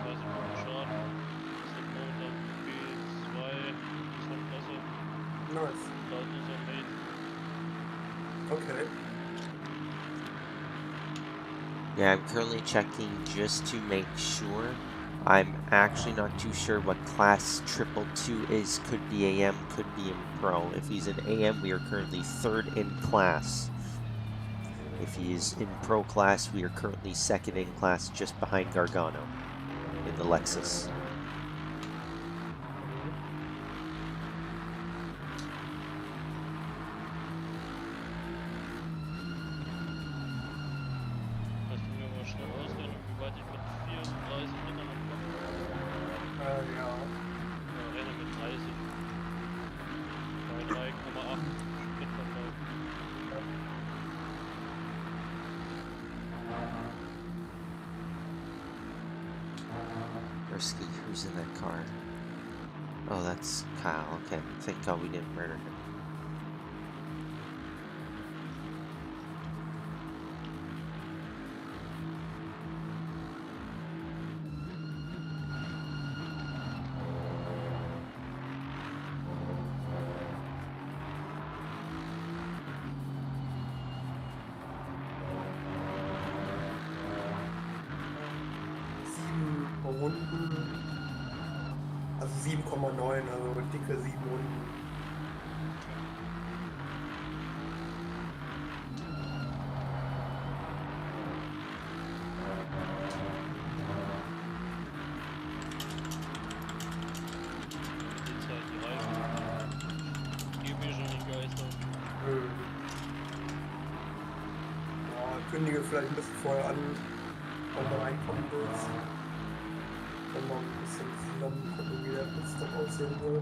26 Minuten Schaden. Das hat Motor P2. nice. Da ist unser Mate. Okay. Yeah, I'm currently checking just to make sure. I'm actually not too sure what class 222 is. Could be AM, could be in Pro. If he's in AM, we are currently 3rd in class. If he is in Pro class, we are currently 2nd in class, just behind Gargano in the Lexus. Kannst du mir mal schnell ausrechnen, wie weit ich mit 34 Metern noch komme? Ja. Ja, renne mit 30. Bei 3,8 Spritverbrauch. Risky, who's in that car? Oh, that's Kyle. Okay, thank God we didn't murder him. Runden. Also 7,9, also dicke 7 Runden. Die Zeit, die Reifen. Gib mir schon den Geister. Ja, kündige vielleicht ein bisschen vorher an, wenn du reinkommen willst. Dann mal ein bisschen zusammen gucken, wie der Bus dann aussehen will.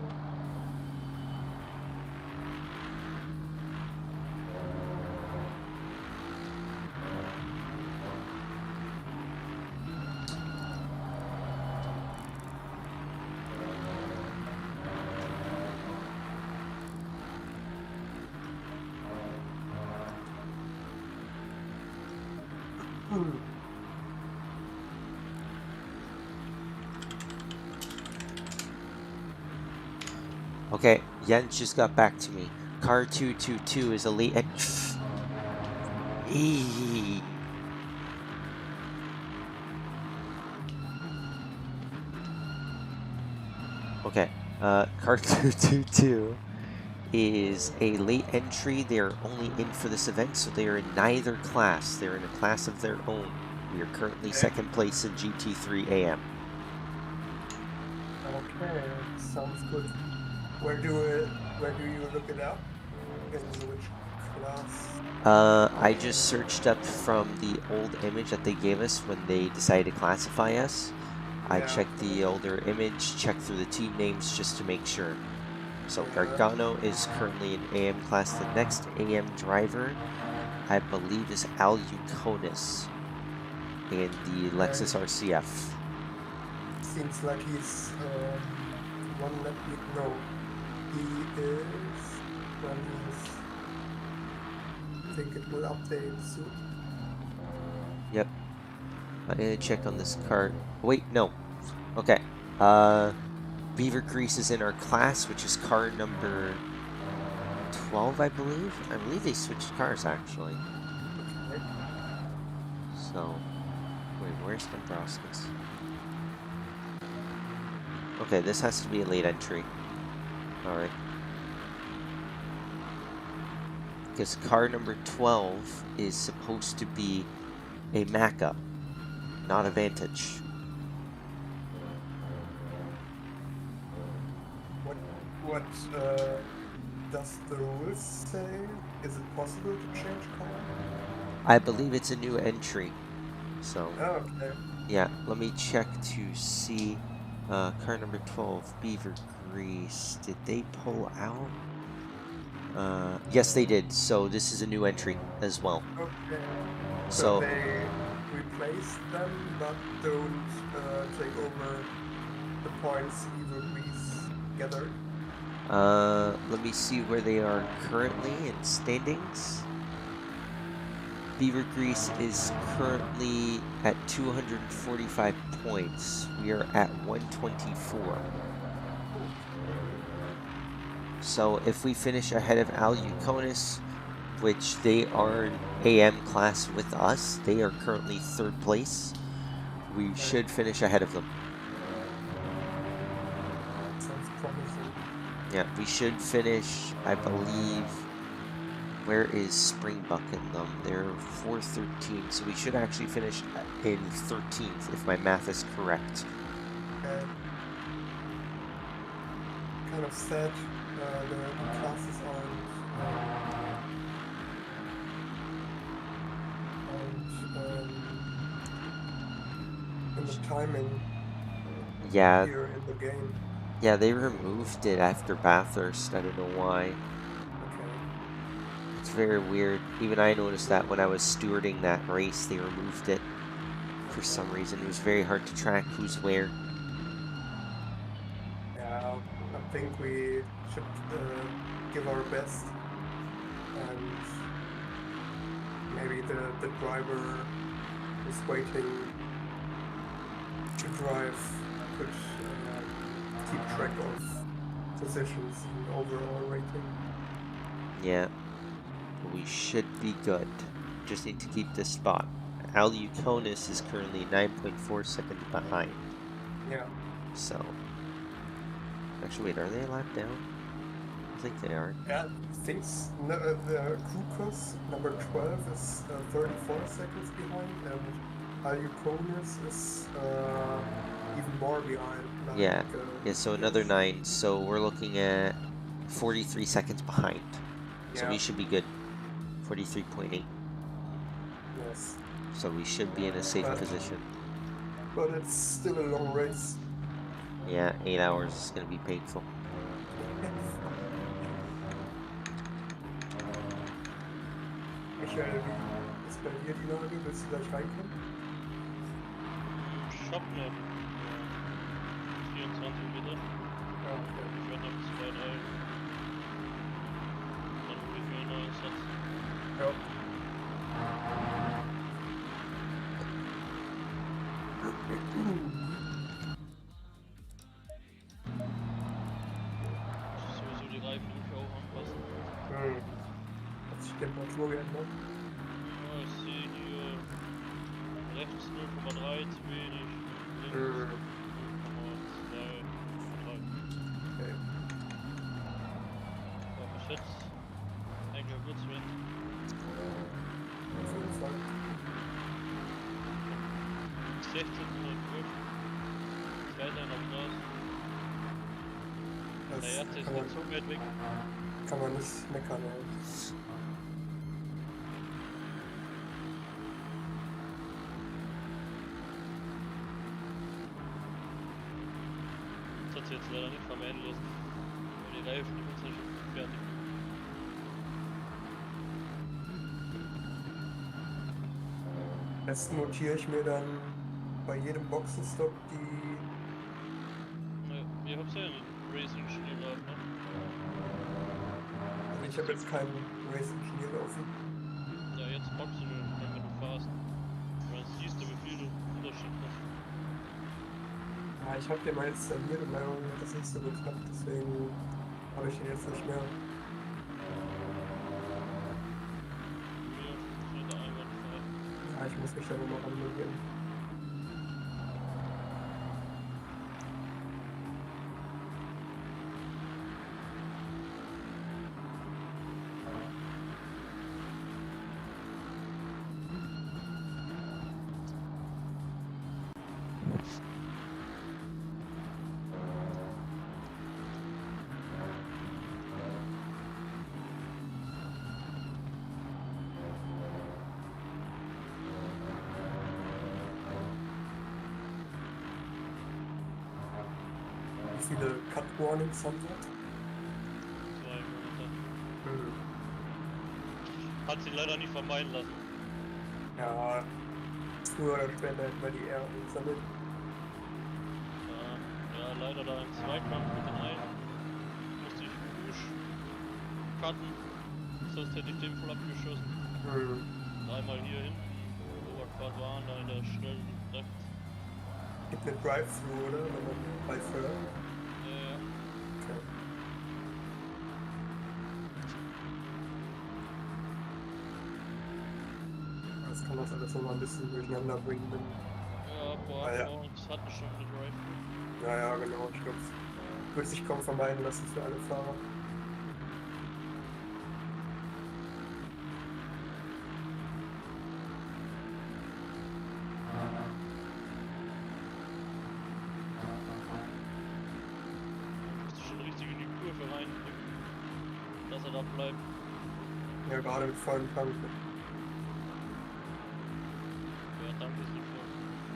Okay, Jens just got back to me. Car 222 is elite and... Eee. Okay, car 222 is a late entry. They're only in for this event, so they are in neither class. They're in a class of their own. We are currently second place in GT3 AM. Okay, sounds good. Where do you look it up? In which class? I just searched up from the old image that they gave us when they decided to classify us. I checked the older image, checked through the team names just to make sure. So Gargano is currently in AM class. The next AM driver, I believe, is Alcommands in the Lexus RCF. Seems like he's one that we know. He is when he's. I think it will update soon. Yep. I'm gonna check on this card. Wait, no. Okay. Beaver Grease is in our class, which is car number 12, I believe. I believe they switched cars, actually. Okay. So, wait, where's Dombrowski's? Okay, this has to be a late entry. Alright. Because car number 12 is supposed to be a Macca, not a Vantage. What does the rules say? Is it possible to change car? I believe it's a new entry. So, Oh, okay. yeah, let me check to see. Car number 12, Beaver Grease. Did they pull out? Yes, they did. So this is a new entry as well. Okay. So they replace them, but don't take over the points Beaver Grease gathered. let me see where they are currently in standings. Beaver Grease is currently at 245 points. We are at 124. So if we finish ahead of allcommands, which they are AM class with us, they are currently 3rd place. We should finish ahead of them. Sounds promising. Yeah, we should finish, I believe. Where is Springbuck in them? They're 413, so we should actually finish in 13th, if my math is correct. Kind of sad the classes aren't in the timing Yeah, here in the game. yeah, they removed it after Bathurst. I don't know why. Okay. It's very weird. Even I noticed that when I was stewarding that race, they removed it for some reason. It was very hard to track who's where. Yeah, I think we should give our best, and maybe the driver who's waiting to drive could keep track of positions and overall rating. Yeah, we should be good. Just need to keep this spot. Aluconis is currently 9.4 seconds behind. Yeah. So, actually, wait, are they a lap down? I think they are. Yeah, things. No, the Krukos, number 12, is 34 seconds behind, and Aluconis is even more behind. Like, Yeah. Yeah, so another 9. So we're looking at 43 seconds behind. So Yeah. we should be good. 43.8. Yes. So we should be in a safe position. But it's still a long race. Yeah, 8 hours is going to be painful. Michael, wie ist bei dir die Lage? Willst du gleich reinkommen? Ich hab noch 24 Meter. Ja, okay. Ich werde noch 2, 3. Dann hol ich mir einen neuen Satz. Ja. Ich muss sowieso die Reifen irgendwie auch anpassen. Hat sich die Temperatur geändert? Ja, ich sehe hier rechts 0,3 zu wenig, links 0,2, 3. Okay. Aber bis jetzt eigentlich gut zu Wind. Auf jeden Fall. 16 Uhr. Zweiter noch raus. Das Der erste ist kann nicht so weit weg. man nicht meckern. Ja. Das hat sie jetzt leider nicht vermeiden lassen. Weil die Reifen, die sind ja schon fertig. Besten notiere ich mir dann bei jedem Boxenstopp die. Ja, ihr habt ja einen Racing-Schnee gehabt, ne? Also ich habe jetzt keinen Racing-Schnee laufen. Ja, jetzt boxst du nur, wenn du fährst. Weil dann siehst du, wie viel du Unterschied hast. Ja, ich habe den mal installiert und leider hat das nicht so geklappt, deswegen habe ich den jetzt nicht mehr. Mir steht da einwandfrei. Ja, ich muss mich da nochmal anmelden. Wie viele Cut Warnings haben wir? 2 Monate. Hm. Hat sie leider nicht vermeiden lassen. Ja, früher oder später hätten wir die Ehre gesammelt. Ja, leider da im Zweikampf mit den einen musste ich Busch cutten, sonst hätte ich den voll abgeschossen. Einmal hier hinten, wo wir gerade waren, da in der schnellen rechts. Gibt eine Drive-Thru, oder? Wenn man bei Föhr. Ja, Okay. das nochmal ein bisschen durcheinander bringen. Ja, boah, Ah, ja. morgens hatten schon eine Drive-Thru. Ja, ja, genau. Ich glaube, es wird sich kaum vermeiden lassen für alle Fahrer. Musste schon richtig in die Kurve reindrücken, dass er da bleibt. Ja, gerade mit vollem Tank. Ja, danke ist nicht voll.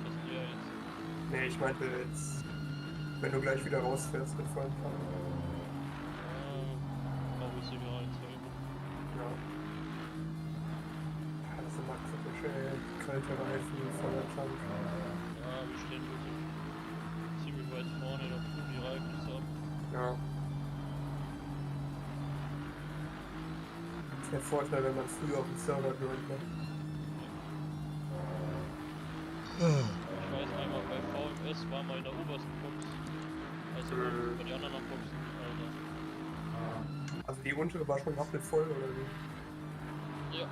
Das ist leer jetzt. Nee, ich meinte jetzt, wenn du gleich wieder rausfährst mit vollem Tank. Brauche ich sicherheitshalber. Ja. Ja, das ist immer kritisch, ey. Kalte Reifen, voller Tank. Ja, wir stehen hier so ziemlich weit vorne, da tun die Reifen nicht so ab. Ja. Das ist der Vorteil, wenn man früh auf dem Server drückt, ne? Ich weiß einmal bei VMS war mal in der obersten Box. Also bei den anderen Boxen, Alter. Also die untere war schon rappelvoll, oder wie? Ja. Ja.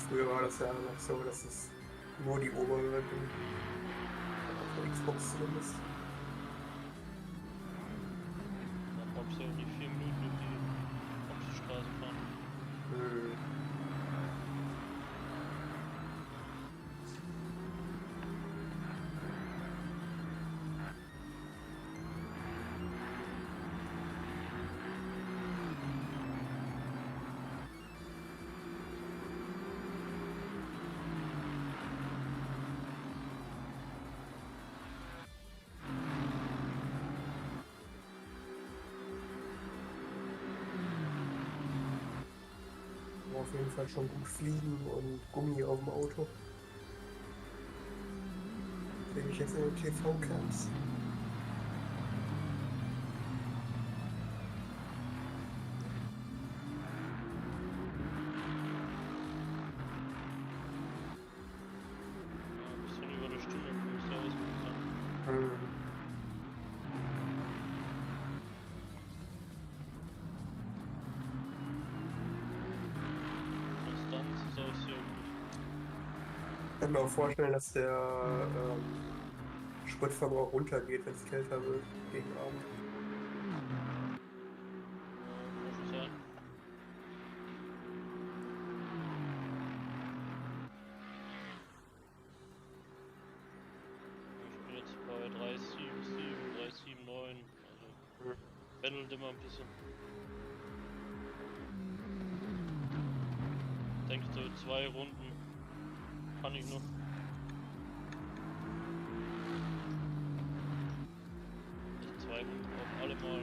Früher war das ja noch so, dass es nur die obere ging. Auf der Xbox zumindest. Dann brauchst du auch nicht 4 Minuten durch die Boxenstraße fahren. Auf jeden Fall schon gut fliegen und Gummi auf dem Auto. Sehe ich jetzt in den TV-Cams. Ja, ein bisschen über eine Stunde kommst du ausgefahren. Konstanz ist auch sehr gut. Ich kann mir auch vorstellen, dass der Spritverbrauch runtergeht, wenn es kälter wird gegen Abend. Ja, kann schon sein. Ich bin jetzt bei 377, 379, also pendelt immer ein bisschen. Ich denke, so 2 Runden kann ich noch. Also 2 Runden auf alle Mal.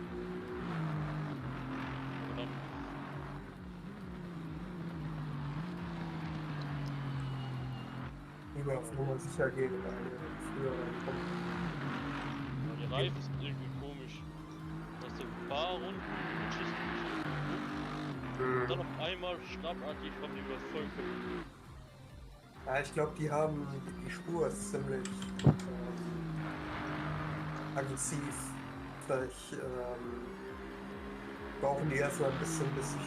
Aber dann Lieber auf Nummer sicher gehen und eine früher reinkommen. ja, die Reifen sind irgendwie komisch. Dass du ein paar Runden schießt und dann auf einmal schlagartig haben die wieder vollkommen. Ja, ich glaube, die Spur ist ziemlich aggressiv. Vielleicht brauchen die erstmal ein bisschen, bis sich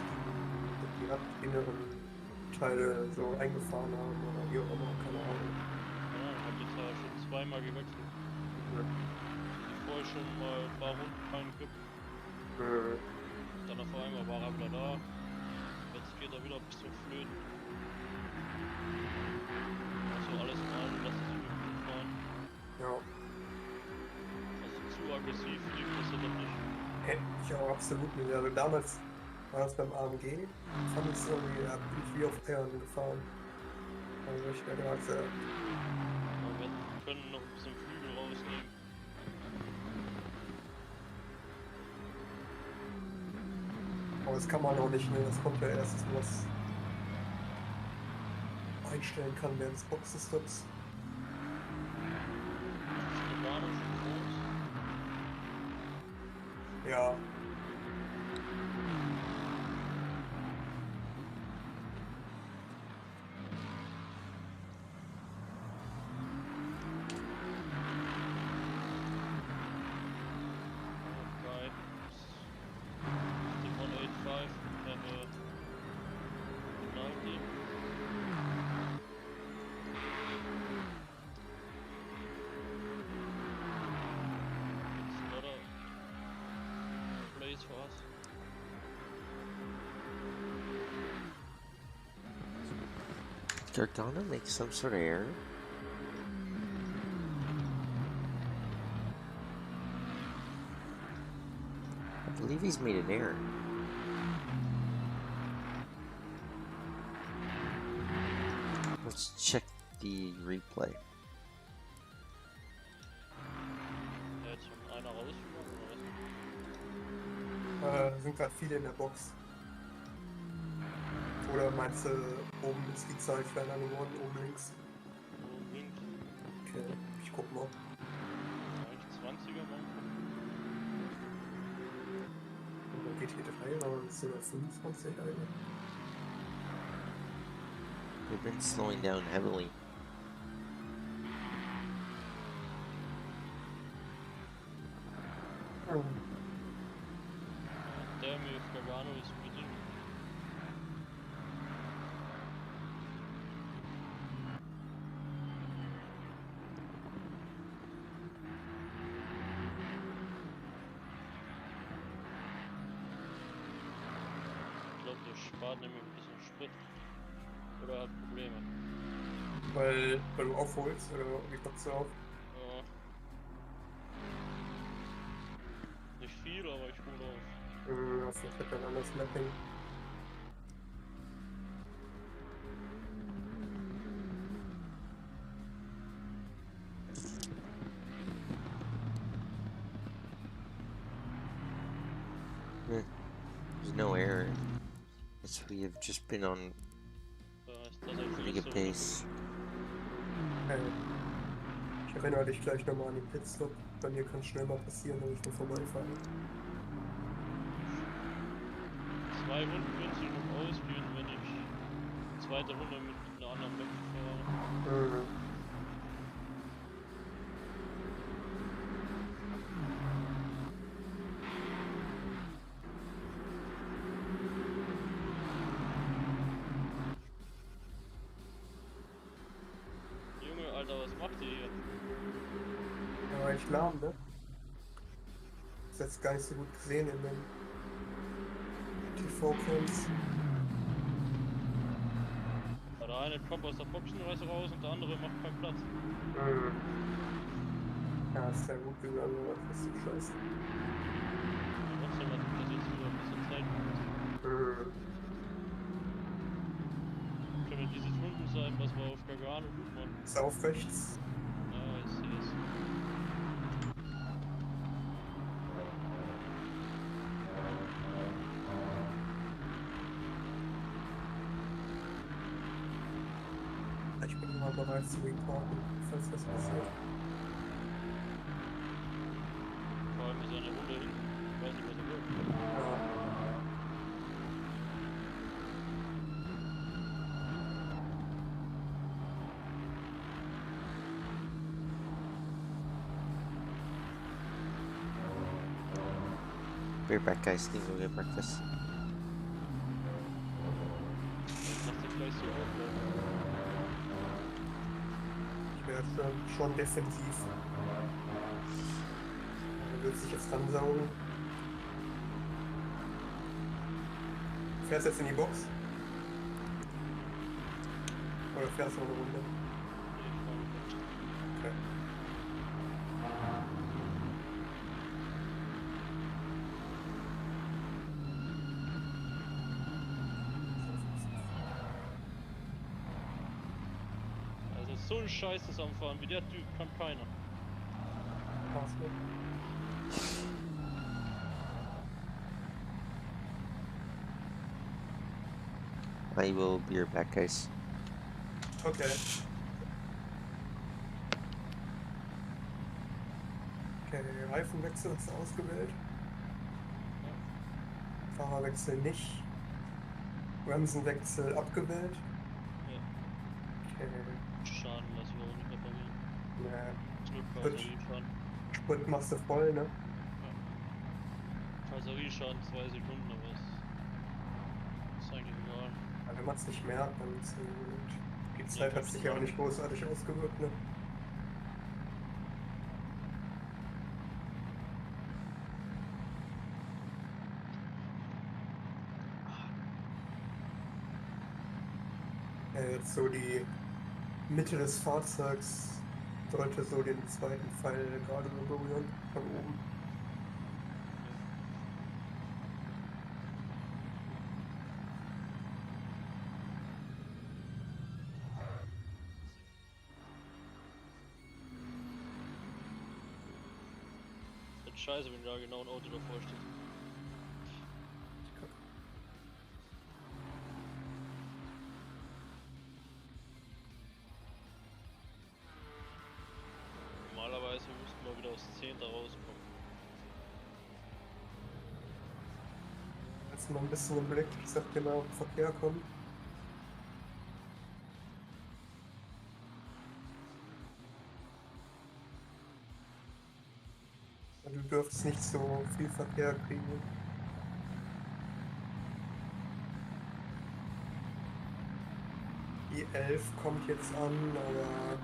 die radinneren Teile so eingefahren haben oder wie auch immer, keine Ahnung. Ja, ich hab jetzt ja schon 2-mal gewechselt. Die vorher schon mal ein paar Runden rein gibt. Dann auf einmal war er wieder da. Jetzt geht er wieder ein bisschen flöten. Also alles in allem lässt er sich gut fahren. Ja. Also zu aggressiv lief das ja dann nicht. Ich auch absolut nicht. Also damals war das beim AMG, fand ich es irgendwie, da bin ich wie auf Eiern gefahren. Also ich da gerade Aber wir können noch ein bisschen Flügel rausnehmen. aber das kann man auch nicht, ne? Das kommt ja erst, dass man das einstellen kann während des Boxenstops. Die Warnung schon groß. Ja. Right. The 185 have a penalty. race for us. Gargano make some sort of error? I believe he's made an error. Let's check the replay. Jetzt schon einer rausgegangen oder was? Sind gerade viele in der Box. Oder meinst du, oben ist die Zahl kleiner geworden, oben links? Oben links. Okay, ich guck mal. Eigentlich 20er machen. Und dann geht hier 3, aber es sind ja 25 eigentlich. We've been slowing down heavily. Der mir Gargano ist bedingt. Ich glaube, der spart nämlich ein bisschen Sprit. Oder hat Probleme. Weil du aufholst, oder wie kommst du auf? Ja. Nicht viel, aber ich hole auf. Vielleicht hat er ein anderes Mapping. There's no error. It's we have just been on Ist das jetzt pretty nicht good so pace. Ich erinnere dich gleich nochmal an den Pitstop. Bei mir kann es schnell mal passieren, wenn ich nur vorbeifahre. 2 Runden wird sich noch ausgehen, wenn ich zweite Runde mit einer anderen Map fahre. Junge, Alter, was macht ihr hier? Ja, echt lahm, ne? Ist jetzt gar nicht so gut gesehen in den TV-Cams. Ja, der eine kommt aus der Boxenreise raus und der andere macht keinen Platz. Ja, ist ja gut gegangen, aber das ist so scheiße. Trotzdem hat das jetzt wieder ein bisschen Zeit gemacht. Können diese Runden sein, was wir auf Gargano gut machen. Ist auf rechts. Ja, ich sehe es. Ich bin immer bereit zu reporten, falls was passiert. Vor allem ist eine Runde hin. Ich weiß nicht, was er will. Be right back, guys. Need to go get breakfast. Das macht er gleich so auf. Ich wäre schon defensiv. Er wird sich jetzt ransaugen. Fährst du jetzt in die Box? Oder fährst du noch eine Runde? Okay. Also so ein Scheiß ist am Fahren, wie der Typ kann keiner. Passt gut. I will be right back, guys. Okay. Okay, Reifenwechsel hast du ausgewählt. Fahrerwechsel nicht. Bremsenwechsel abgewählt. Ja. Okay. Schaden lassen wir auch nicht reparieren. Ja. Nur Gut. Karosserieschaden. Sprit machst du voll, ne? Karosserieschaden 2 Sekunden, aber es ist eigentlich egal. Aber wenn man es nicht merkt, dann ist es gut. Die Zeit hat sich ja auch nicht großartig ausgewirkt, ne? jetzt so die Mitte des Fahrzeugs sollte so den zweiten Pfeil gerade so berühren, von oben. Ist scheiße, wenn da genau ein Auto davor steht. Normalerweise müssten wir wieder aus 10 da rauskommen. Jetzt mal ein bisschen im Blick, ich sag dir mal, ob Verkehr kommt. Du dürftest nicht so viel Verkehr kriegen. Die 11 kommt jetzt an, aber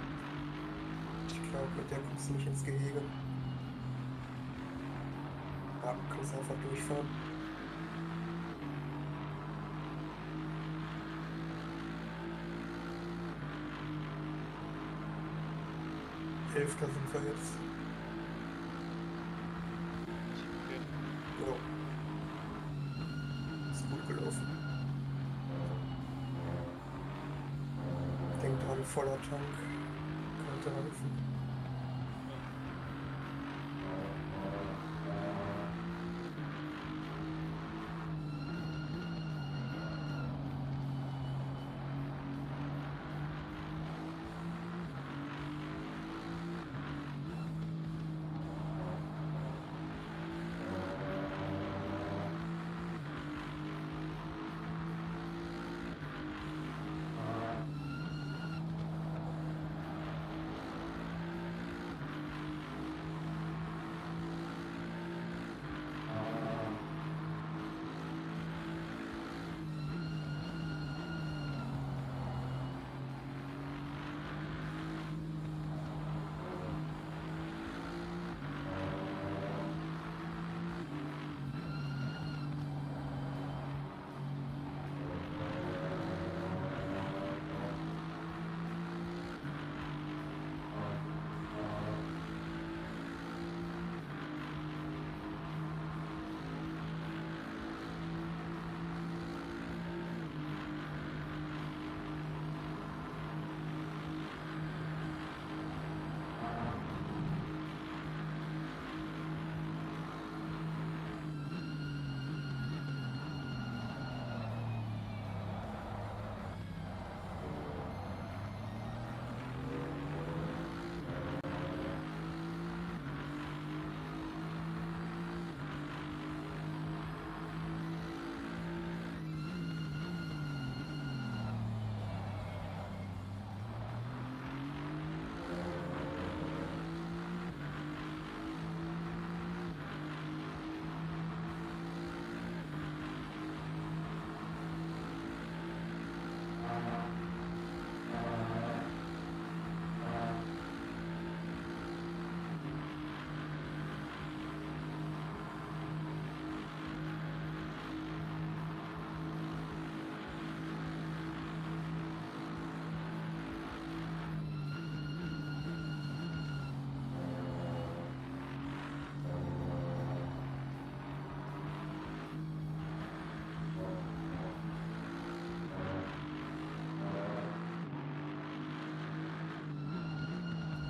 ich glaube, mit der kommst du nicht ins Gehege. Ja, du kannst einfach durchfahren. Elfter sind wir jetzt. Okay. Ja. Ist gut gelaufen. Denk dran, voller Tank. Kalte Reifen.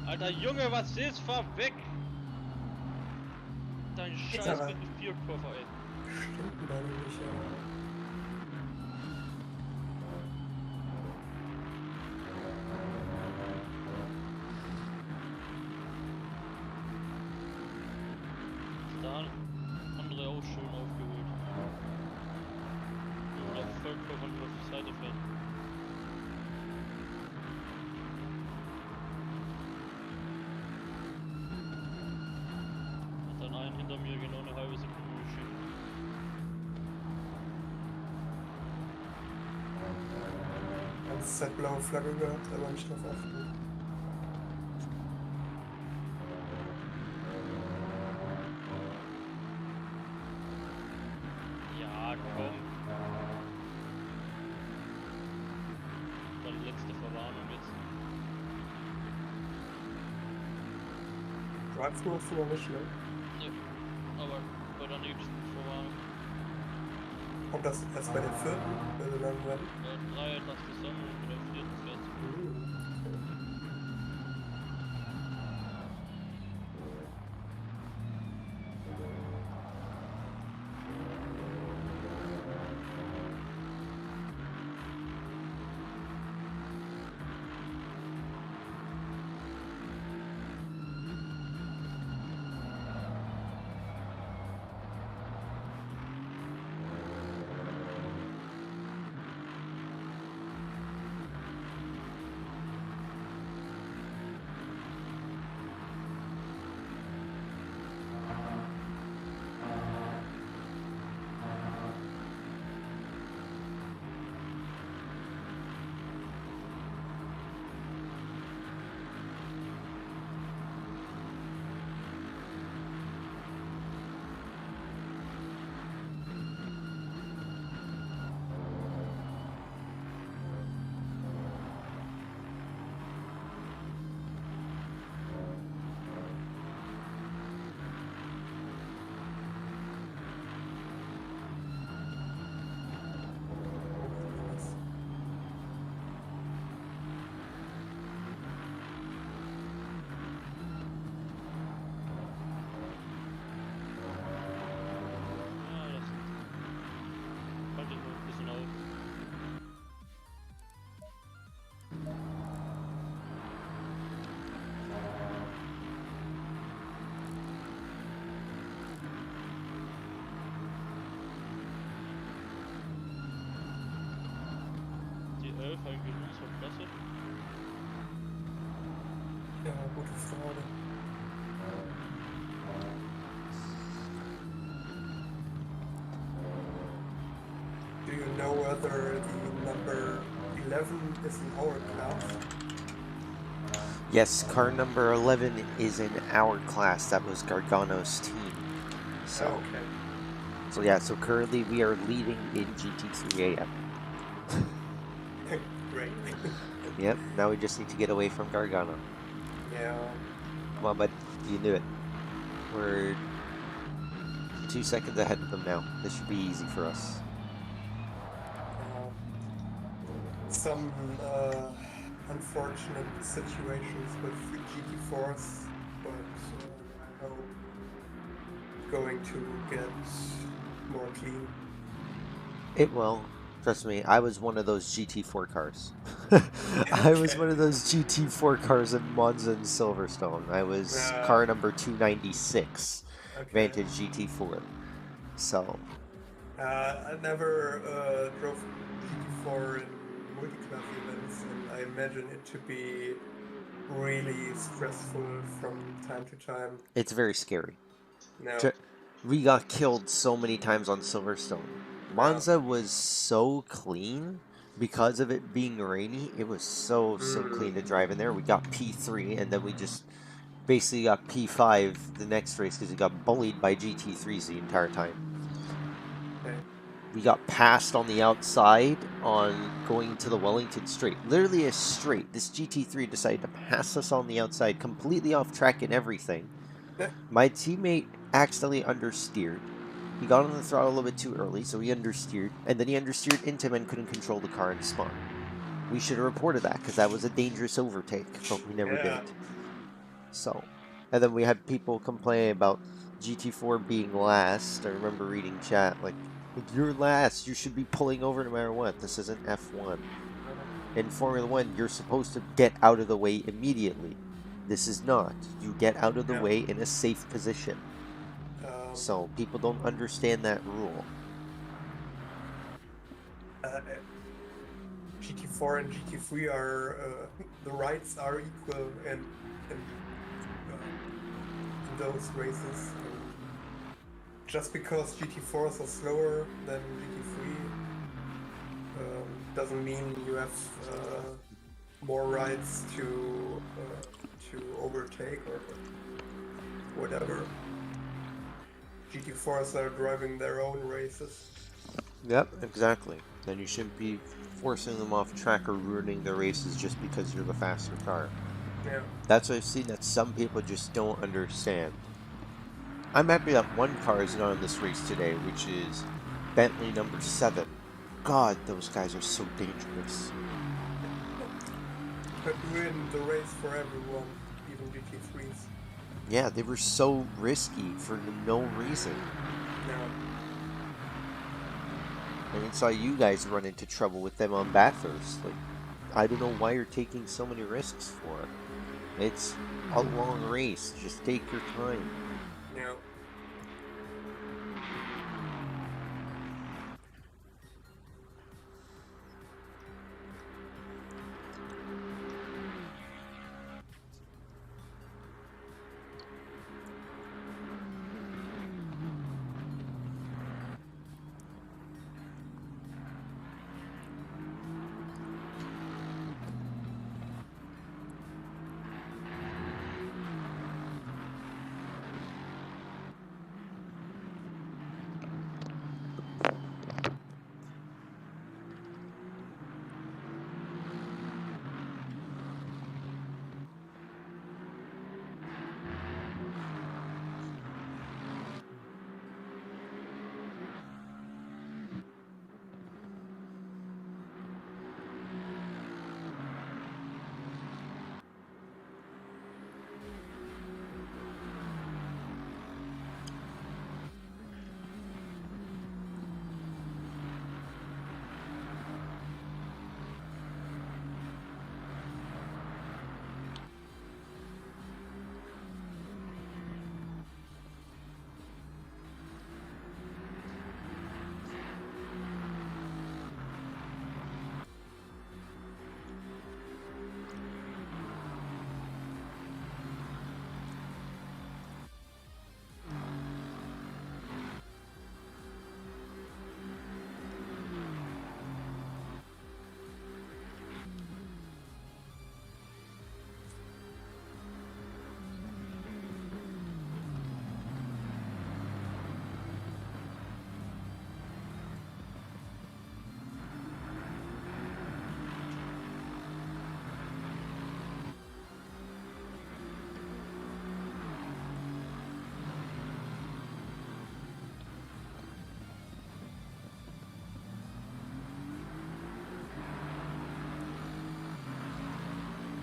Alter Junge, was ist? Fahr weg! Dein Scheiß aber- mit dem Vierkoffer, ey. Stimmt gar nicht, ja. Da andere auch schön aufgeholt. Und auf Vollkoffer nur auf die Seite fährt. Hat dann einen hinter mir genau eine halbe Sekunde geschickt. Ganze Zeit blaue Flagge gehabt, aber nicht drauf achten. Ja, komm. Dann Schwarzen hast du noch nicht, ne? Ne, aber bei der nächsten Vorwarnung. Kommt das erst bei der vierten? Also dann, wenn... 3 hast du Sonne und bei der 4. fährst du. Die 11 eigentlich unsere Klasse. Ja, gute Frage. Do you know whether the number 11 is in our class? Yes, car number 11 is in our class. That was Gargano's team. So, Okay. so yeah, so currently we are leading in GT3 AM. Great. Yep, now we just need to get away from Gargano. Yeah. Come on, bud, you knew it. We're 2 seconds ahead of them now. This should be easy for us. Some unfortunate situations with GT4s, but I hope going to get more clean. It will. Trust me, I was one of those GT4 cars. I was one of those GT4 cars in Monza and Silverstone. I was car number 296, Vantage GT4. So. I never drove GT4 in multi-class events, and I imagine it to be really stressful from time to time. It's very scary. No. We got killed so many times on Silverstone. Monza was so clean because of it being rainy. It was so clean to drive in there. We got P3 and then we just basically got P5 the next race because we got bullied by GT3s the entire time. Okay. We got passed on the outside on going to the Wellington straight. Literally a straight. This GT3 decided to pass us on the outside, completely off track and everything. My teammate accidentally understeered. He got on the throttle a little bit too early, so he understeered, and then he understeered into him and couldn't control the car and spun. We should have reported that, because that was a dangerous overtake, but we never did. So, and then we had people complain about GT4 being last. I remember reading chat, like, you're last, you should be pulling over no matter what. This isn't F1. In Formula 1, you're supposed to get out of the way immediately. This is not. You get out of the way in a safe position. So people don't understand that rule. GT4 and GT3 are the rights are equal in those races. Just because GT4s are slower than GT3 doesn't mean you have more rights to overtake or whatever. GT4s are driving their own races. Yep, exactly. Then you shouldn't be forcing them off track or ruining their races just because you're the faster car. Yeah. That's what I've seen that some people just don't understand. I'm happy that one car is not in this race today, which is Bentley number 7. God, those guys are so dangerous. Could ruin the race for everyone, even GT3s. Yeah, they were so risky for no reason. Yeah. And I saw you guys run into trouble with them on Bathurst. Like, I don't know why you're taking so many risks for. It's a long race. Just take your time. Yeah.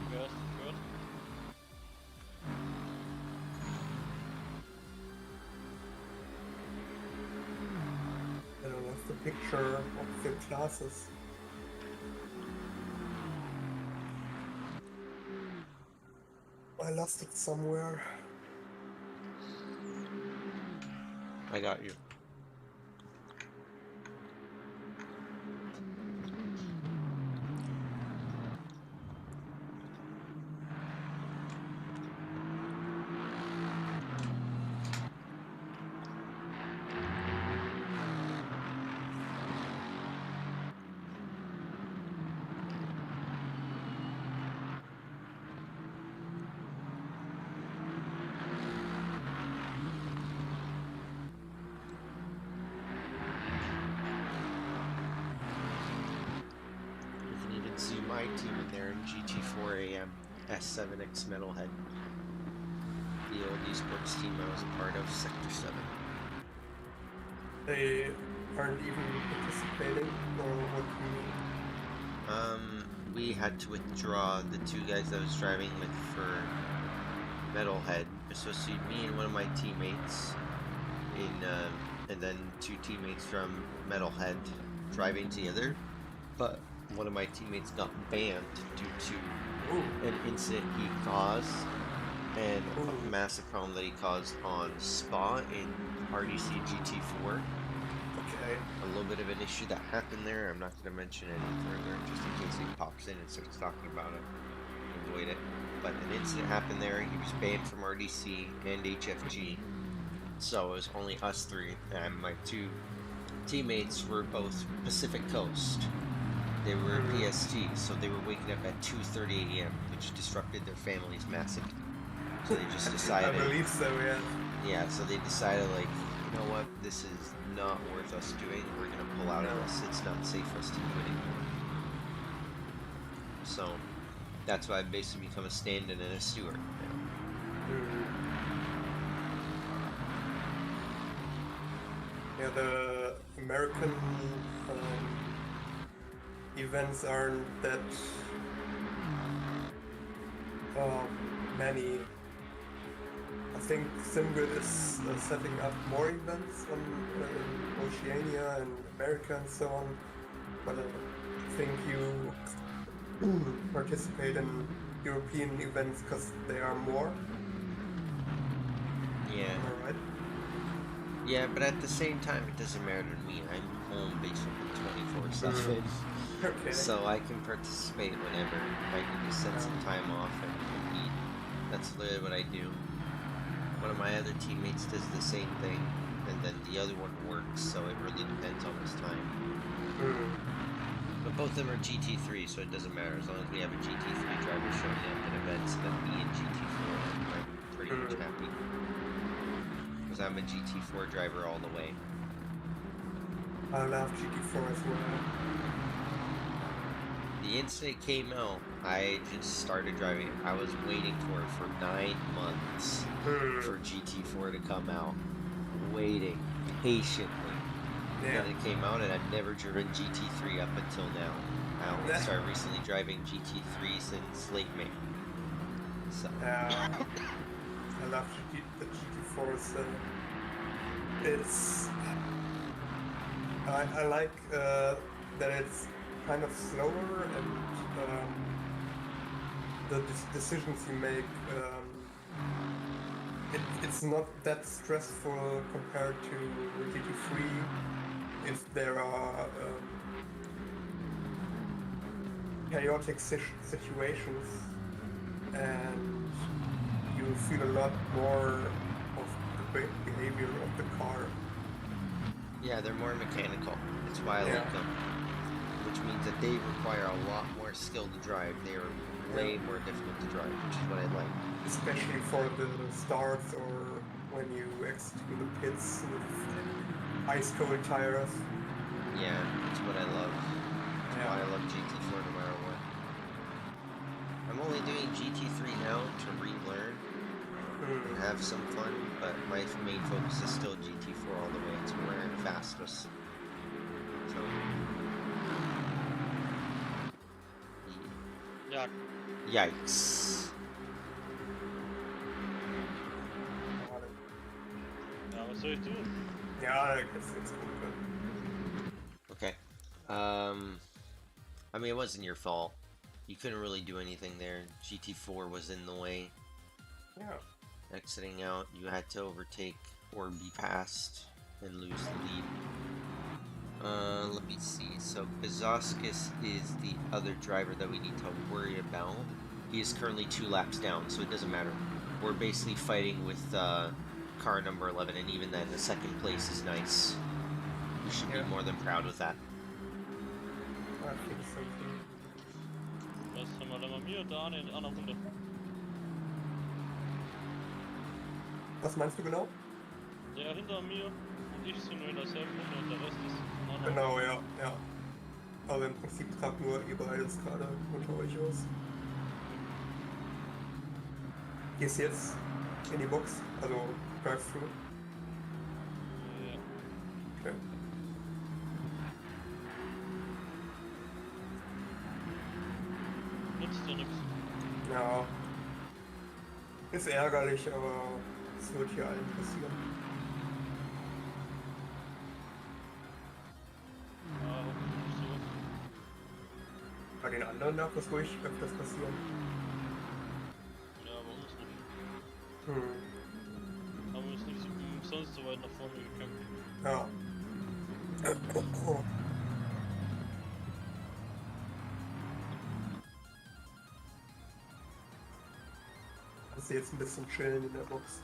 Wer ist geführt? I don't have the picture of the classes. I lost it somewhere. I got you. You can even see my team in there in GT4 AM, S7X Metalhead. The old esports team I was a part of, Sector 7. They aren't even participating, or what do you mean? We had to withdraw the two guys I was driving with for Metalhead. It's supposed to be me and one of my teammates and then two teammates from Metalhead driving together. But one of my teammates got banned due to Ooh. an incident he caused and a Ooh. massive problem that he caused on Spa in RDC GT4. Okay. A little bit of an issue that happened there. I'm not going to mention any further, just in case he pops in and starts talking about it. Avoid it. But an incident happened there. He was banned from RDC and HFG. So it was only us three, and my two teammates were both Pacific Coast. They were PST, so they were waking up at 2:30 a.m., which disrupted their families massively. So they just decided. I believe so, yeah. Yeah, so they decided, like, you know what, this is not worth us doing. We're gonna pull out of this. It's not safe for us to do anymore. So That's why I've basically become a stand-in and a steward now. Yeah, the American events aren't that many. I think SimGrid is setting up more events on in Oceania and America and so on, but I think you participate in European events because they are more. Yeah. Am I right? Yeah, but at the same time, it doesn't matter to me. I'm home basically 24/7. Okay. So I can participate whenever. I can just set some time off and compete. That's literally what I do. One of my other teammates does the same thing, and then the other one works, so it really depends on his time. But both of them are GT3, so it doesn't matter. As long as we have a GT3 driver showing up at events and then me in GT4, I'm pretty much happy. Because I'm a GT4 driver all the way. I love GT4 as well. The instant it came out, I just started driving. I was waiting for it for 9 months for GT4 to come out. Waiting patiently. Yeah. And it came out, and I've never driven GT3 up until now. I only started recently driving GT3 since late May. So. I love the GT4s. It's I like that it's kind of slower and the decisions you make. It's not that stressful compared to GT3 if there are chaotic situations, and you feel a lot more of the behavior of the car. Yeah, they're more mechanical. That's why I like them. Which means that they require a lot more skill to drive. They are way more difficult to drive, which is what I like. Especially for the starts or when you exit the pits with ice cold tires. Yeah, that's what I love. That's why I love GT4 no matter what. I'm only doing GT3 now to relearn and have some fun, but my main focus is still GT4 all the way. It's where I'm fastest. So. Ja. Yikes. Ja, was soll ich tun? Ja, jetzt gut. Okay. I mean, it wasn't your fault. You couldn't really do anything there. GT4 was in the way. Yeah. Exiting out, you had to overtake or be passed and lose the lead. Let me see. So Kazaskis is the other driver that we need to worry about. He is currently 2 laps down, so it doesn't matter. We're basically fighting with car number 11, and even then, the second place is nice. We should be more than proud with that. I think so too. Was haben wir da bei mir und da in der anderen Runde? Was meinst du genau? Der hinter mir und ich sind nur in derselben Runde und der Rest ist in einer Genau, ja. Aber im Prinzip tragt nur ihr beides gerade unter euch aus. Gehst jetzt in die Box, also Drive-Thru? Ja. Okay. Nützt ja nichts. Ja. Ist ärgerlich, aber es wird hier allen passieren. Ja, hoffentlich so. Bei den anderen darf das ruhig öfters passieren. Ja, bei uns nicht. Hm. Haben wir uns nicht so umsonst so weit nach vorne gekämpft. Ja. Kannst du jetzt ein bisschen chillen in der Box?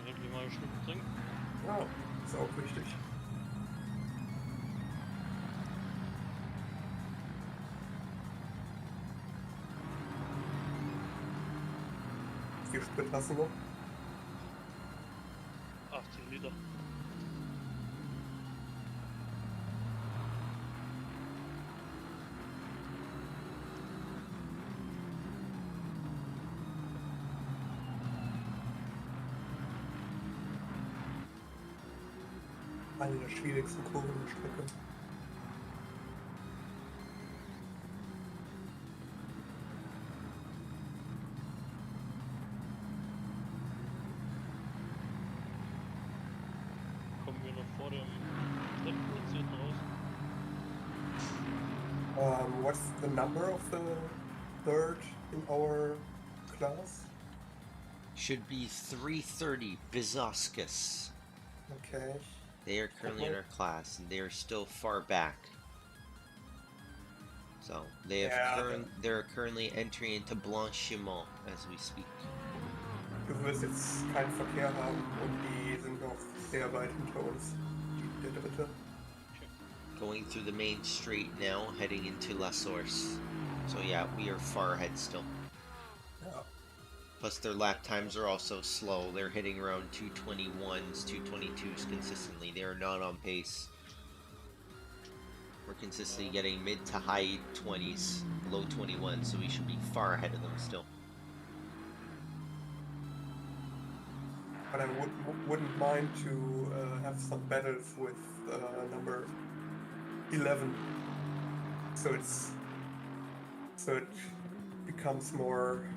Endlich mal ein Stück trinken. Ja, ist auch wichtig. Wie viel Sprit hast du noch? 18 Liter. Eine der schwierigsten Kurven der Strecke. Kommen wir noch vor dem Drittplatzierten raus? What's the number of the third in our class? Should be 330 Bizoscus. Okay. They are currently in our class, and they are still far back. So they have Yeah, they're currently entering into Blanchiment as we speak. du wirst jetzt keinen Verkehr haben und die sind noch sehr weit hinter uns, der dritte. Going through the main street now, heading into La Source. So yeah, we are far ahead still. Ja. Plus their lap times are also slow. They're hitting around 221s, 222s consistently. They are not on pace. We're consistently getting mid to high 20s, low 21s, so we should be far ahead of them still. But I wouldn't mind to have some battles with number 11. So it becomes more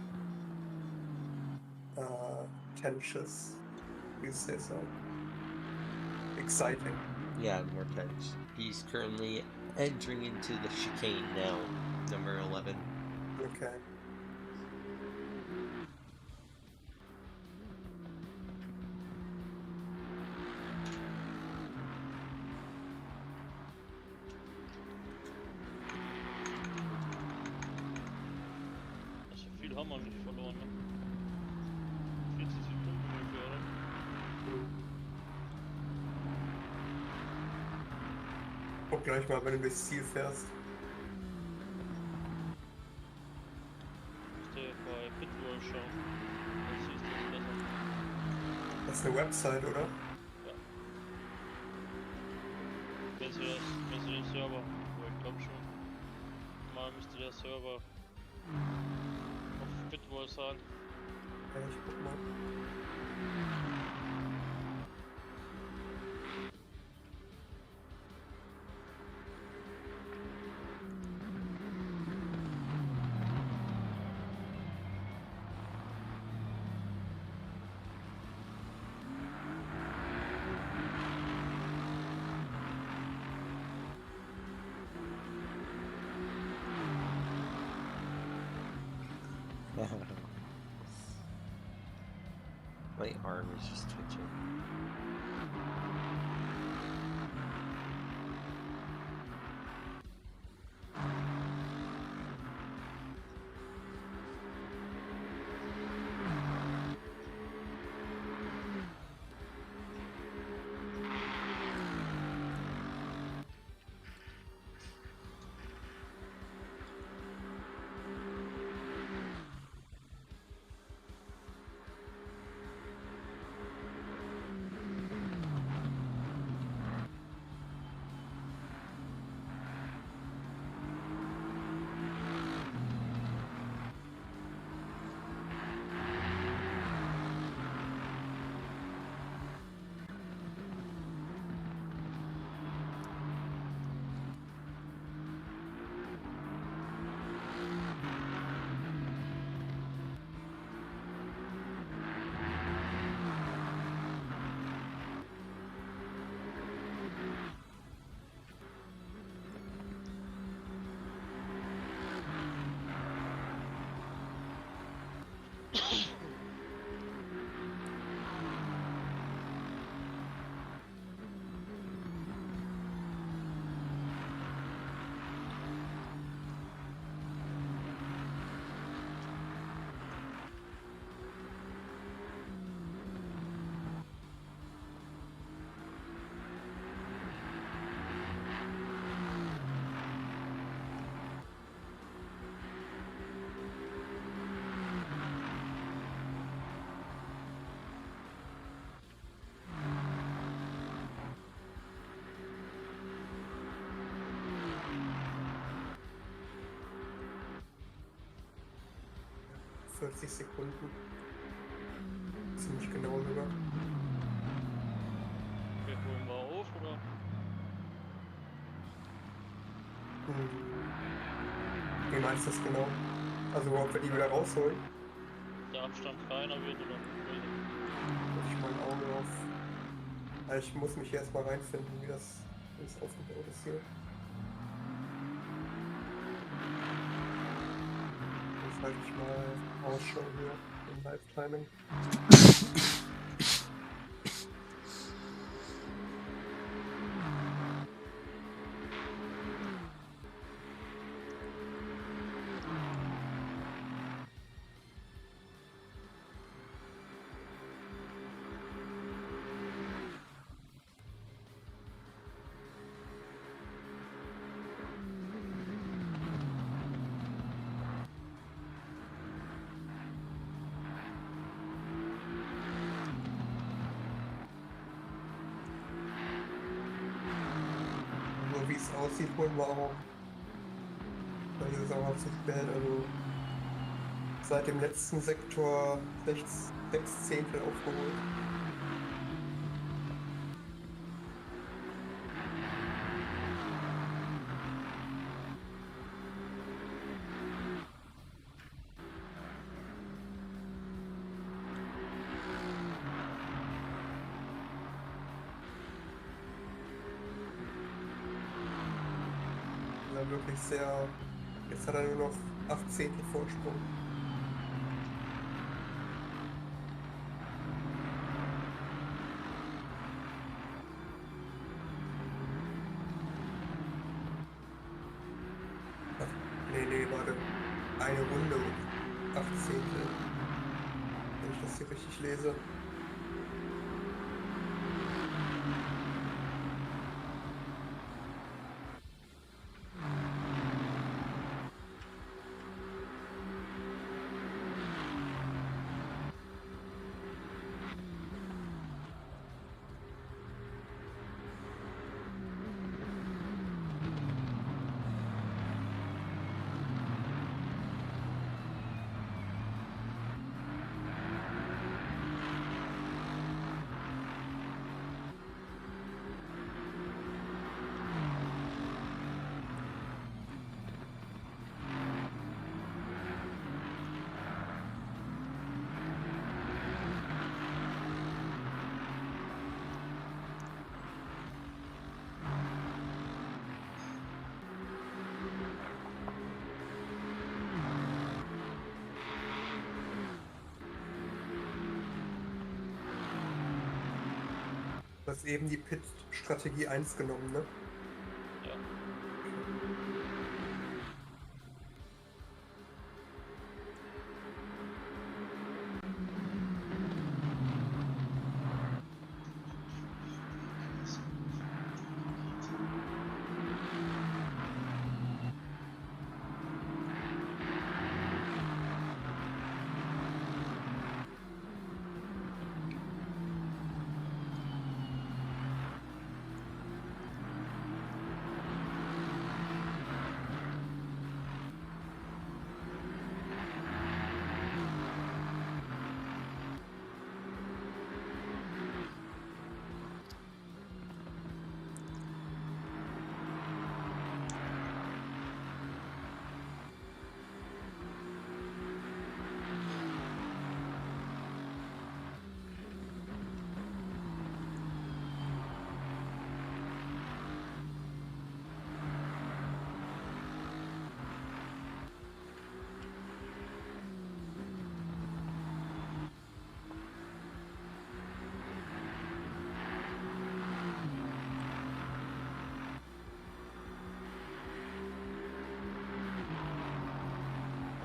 tense, you say so. Exciting. Yeah, more tense. He's currently entering into the chicane now, number 11. Okay. Also viel haben wir nicht verloren, ne? 40 Sekunden ungefähr, oder? Guck gleich mal, wenn du durchs Ziel fährst. Müsste bei Pitbull schauen. Das ist das besser. Das ist eine Website, oder? Ja. Wenn sie den Server, ich glaube schon. Mal müsste der Server auf Pitbull sein. Ja, ich guck mal. My arm is just twitching. Ja, 40 Sekunden. Ziemlich genau sogar. Wir holen wir auf, oder? Wie meinst du das genau? Also ob wir die wieder rausholen? Der Abstand kleiner wird oder Muss ich mal ein Auge auf. Also ich muss mich erstmal reinfinden, wie das aufgebaut ist hier. Jetzt halte ich mal Ausschau hier im Live-Timing. So wie es aussieht, holen wir auch bei dieser Saison zu spät. Also seit dem letzten Sektor 6 Zehntel aufgeholt. Also wirklich sehr. Jetzt hat er nur noch 8 Zehntel Vorsprung. Nee, warte. Eine Runde und 8 Zehntel. Wenn ich das hier richtig lese. Du hast eben die Pit-Strategie 1 genommen, ne? ja.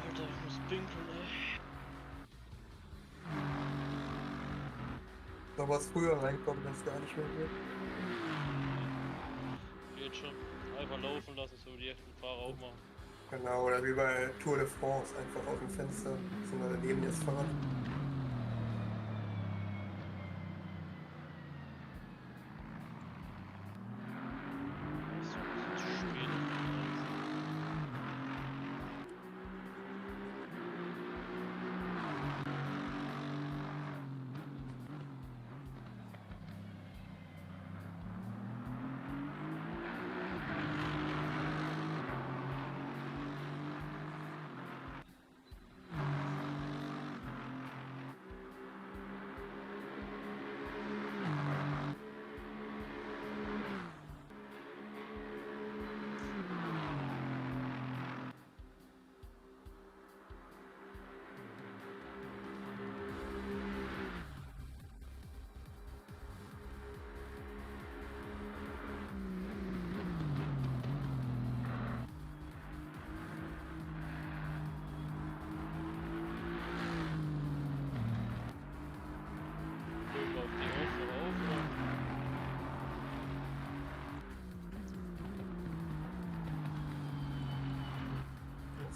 Alter, ich muss pinkeln, ey. Da was früher reinkommen, wenn es gar nicht mehr geht. Geht schon. Einfach laufen lassen, so wie die echten Fahrer auch machen. Genau, oder wie bei Tour de France, einfach aus dem Fenster, so daneben das Fahrrad. So, zu spät.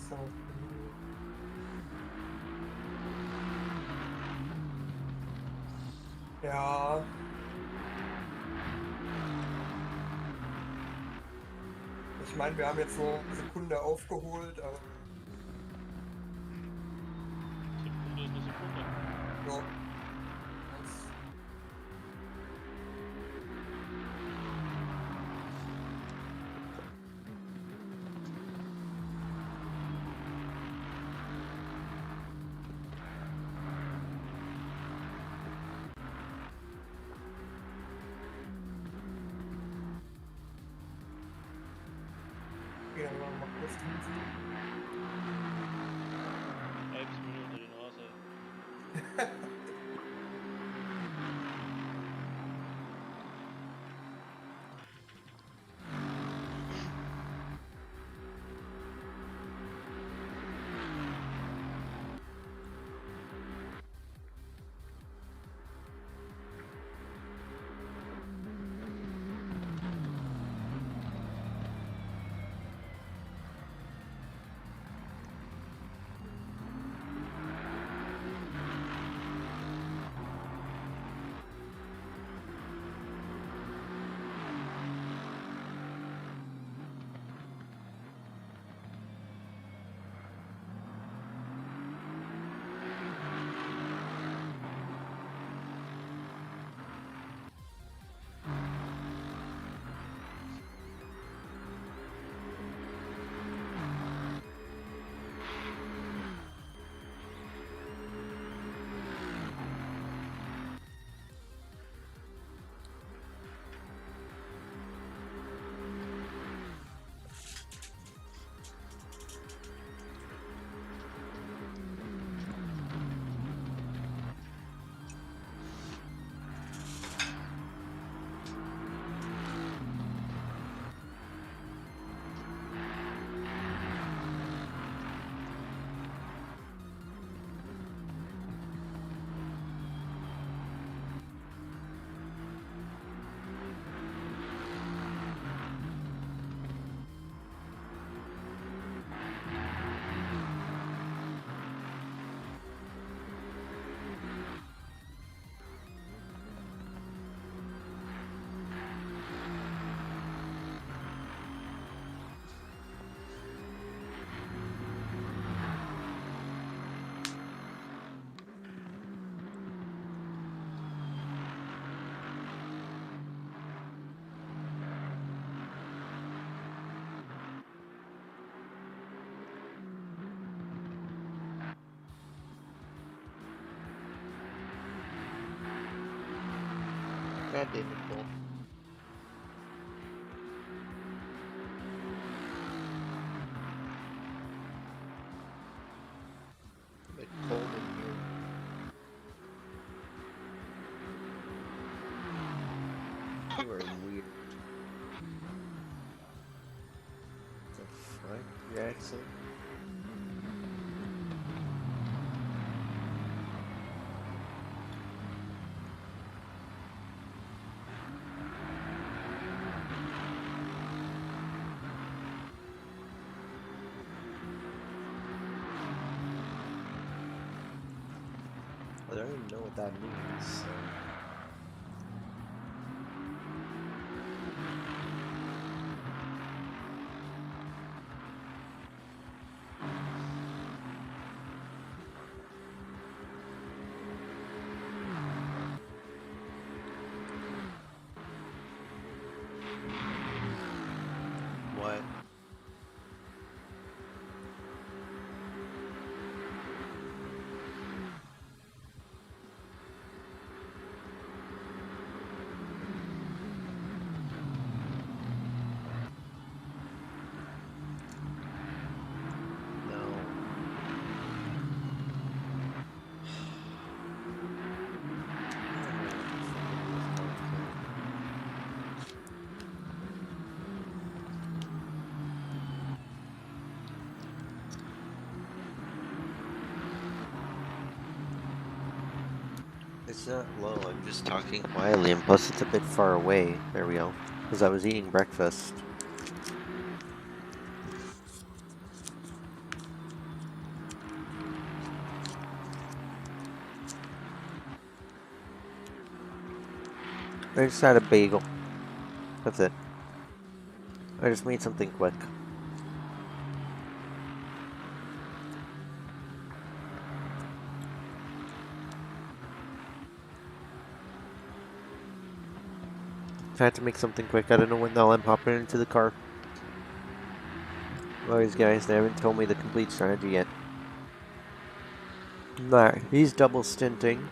So. Ja. Ich meine, wir haben jetzt nur eine Sekunde aufgeholt, aber. Sekunde ist eine Sekunde. Ja. Das, okay, dann machen wir mal kurz Dienst. Reib's mir unter die Nase. God damn it, Cole. A bit cold in here. You are weird. The fuck, Jackson? I don't even know what that means, so. What? No. It's not low, I'm just talking quietly, and plus it's a bit far away. There we go. Because I was eating breakfast. I just had a bagel. That's it. I just made something quick. I had to make something quick. I don't know when the hell I'm hopping into the car. Well, these guys, they haven't told me the complete strategy yet. Nah, he's double stinting.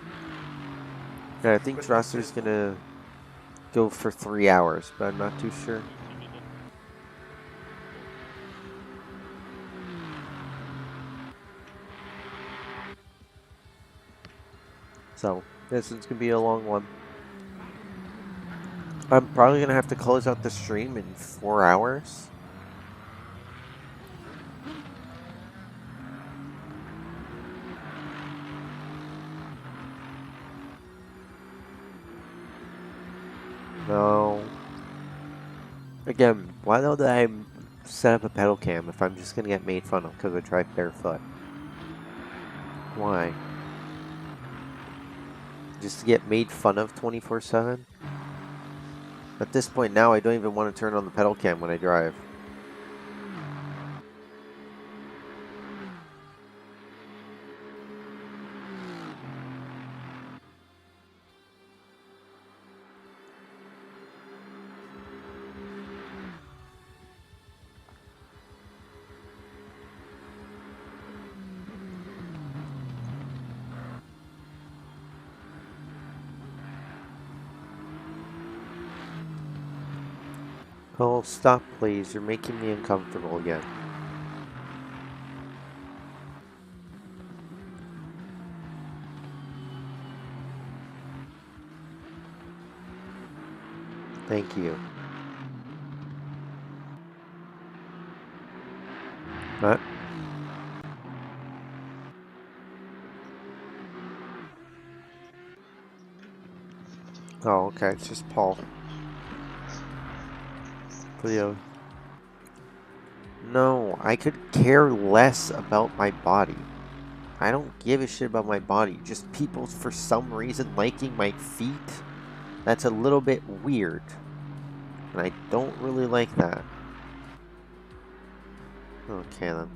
Yeah, I think Drosser's gonna go for 3 hours, but I'm not too sure. 50 Minuten. So, this is gonna be a long one. I'm probably gonna have to close out the stream in 4 hours. No. Again, why don't I set up a pedal cam if I'm just gonna get made fun of because I drive barefoot? Why? Just to get made fun of 24/7? At this point now, I don't even want to turn on the pedal cam when I drive. Oh, stop please, you're making me uncomfortable again. Thank you. What? Oh, okay, it's just Paul. Leo. No, I could care less about my body. I don't give a shit about my body. Just people for some reason liking my feet. That's a little bit weird. And I don't really like that. Okay then.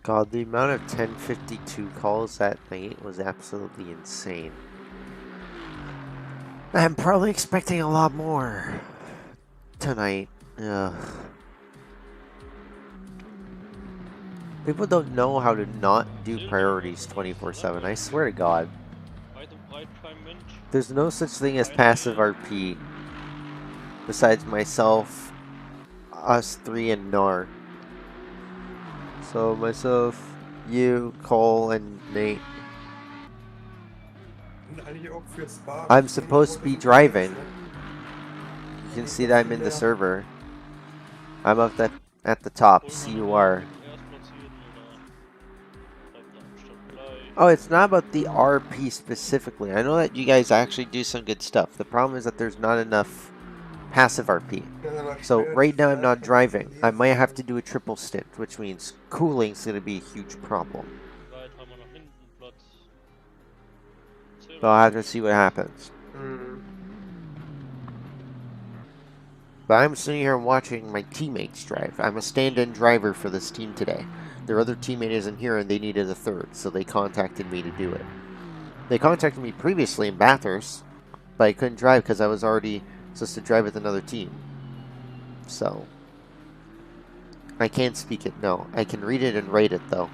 God, the amount of 1052 calls that night was absolutely insane. I'm probably expecting a lot more tonight. Ugh. People don't know how to not do priorities 24/7. I swear to God. There's no such thing as passive RP. Besides myself, us three, and Nar. So myself, you, Cole, and Nate. I'm supposed to be driving. You can see that I'm in the server. I'm up at the top, CUR. Oh, it's not about the RP specifically. I know that you guys actually do some good stuff. The problem is that there's not enough passive RP. So right now I'm not driving. I might have to do a triple stint, which means cooling's going to be a huge problem. So I'll have to see what happens. But I'm sitting here watching my teammates drive. I'm a stand-in driver for this team today. Their other teammate isn't here and they needed a third, so they contacted me to do it. They contacted me previously in Bathurst, but I couldn't drive because I was already supposed to drive with another team. So, I can't speak it, no. I can read it and write it, though.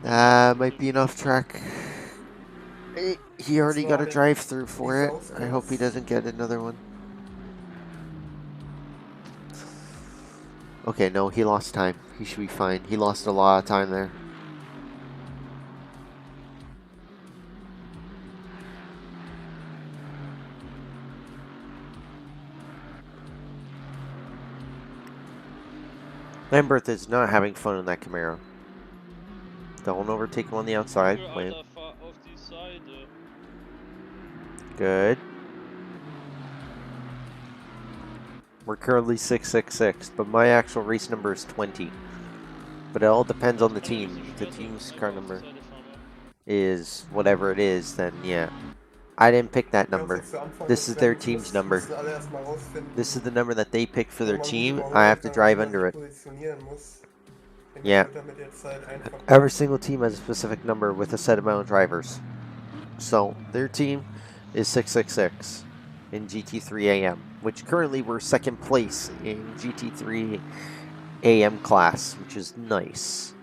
Might be an off track. He already got a drive-through for it. I hope he doesn't get another one. Okay, no, he lost time. He should be fine. He lost a lot of time there. Lambert is not having fun in that Camaro. Don't overtake him on the outside. Für, Wait. Alter, fahr auf die Seite. Good. We're currently 666, but my actual race number is 20. But it all depends on the Kann ja team. nicht so If schwer the sein, team's einfach car auf die number Seite fahren, wa? is whatever it is, then yeah. I didn't pick that Ganz number. nicht zu Anfang This ist, is their dann team's number. müssen alle erstmal rausfinden, This is the number that they picked for wo their man gut team. I have überholen to kann und wie drive man under sich it. positionieren muss. Denn Yeah. das wird dann mit der Zeit einfacher. Every single team has a specific number with a set amount of drivers. So their team is 666 in GT3 AM, which currently we're second place in GT3 AM class, which is nice.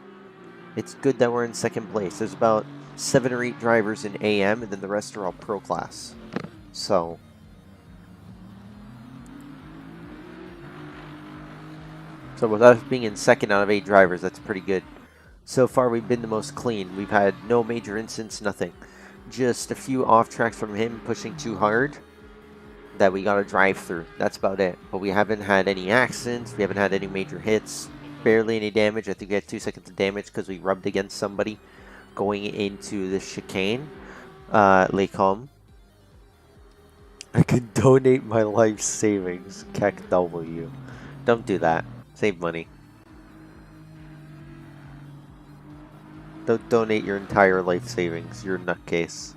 It's good that we're in second place. There's about 7 or 8 drivers in AM, and then the rest are all pro class. So with us being in second out of 8 drivers, that's pretty good. So far, we've been the most clean. We've had no major incidents, nothing. Just a few off tracks from him pushing too hard that we got to drive through. That's about it. But we haven't had any accidents. We haven't had any major hits. Barely any damage. I think we had 2 seconds of damage because we rubbed against somebody going into the chicane. Laycom. I could donate my life savings. Keck W. Don't do that. Save money. Don't donate your entire life savings. You're a nutcase.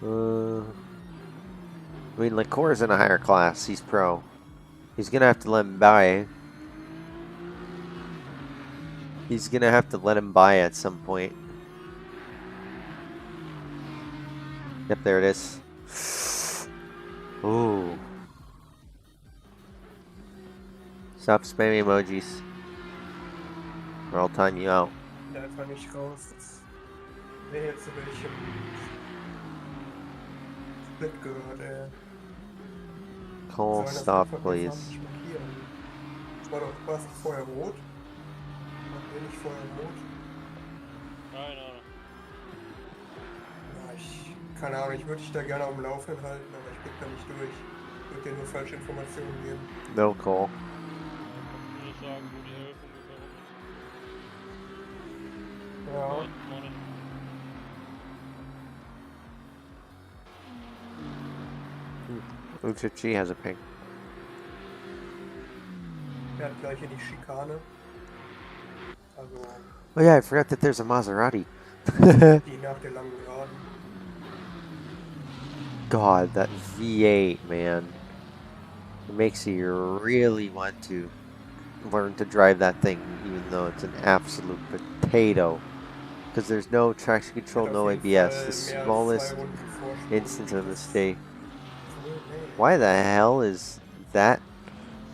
I mean, Licor's in a higher class. He's pro. He's gonna have to let him buy. He's gonna have to let him buy at some point. Yep, there it is. Ooh. Stop spamming emojis. Or I'll time you out. Ja, einfach nicht raus. Das wäre jetzt zu welchem Split gehört, ey. Cole, Sollen das stop, einfach please. jetzt nicht markieren. War es vorher rot? War der nicht vorher rot? Keine Ahnung. Ja, keine Ahnung, ich würde dich da gerne am Laufenden halten, aber ich blick da nicht durch. Ich würde dir nur falsche Informationen geben. No, Cole. Ich würde sagen, wo die Hälfte ungefähr rum ist. Ja. Morning. Looks like she has a ping. Er hat gleich in die Schikane. Also, Oh yeah, I forgot that there's a Maserati. die nach der langen Geraden. God, that V8, man. It makes you really want to learn to drive that thing, even though it's an absolute potato. Because there's no traction control, no ABS. The smallest instance of a mistake. Why the hell is that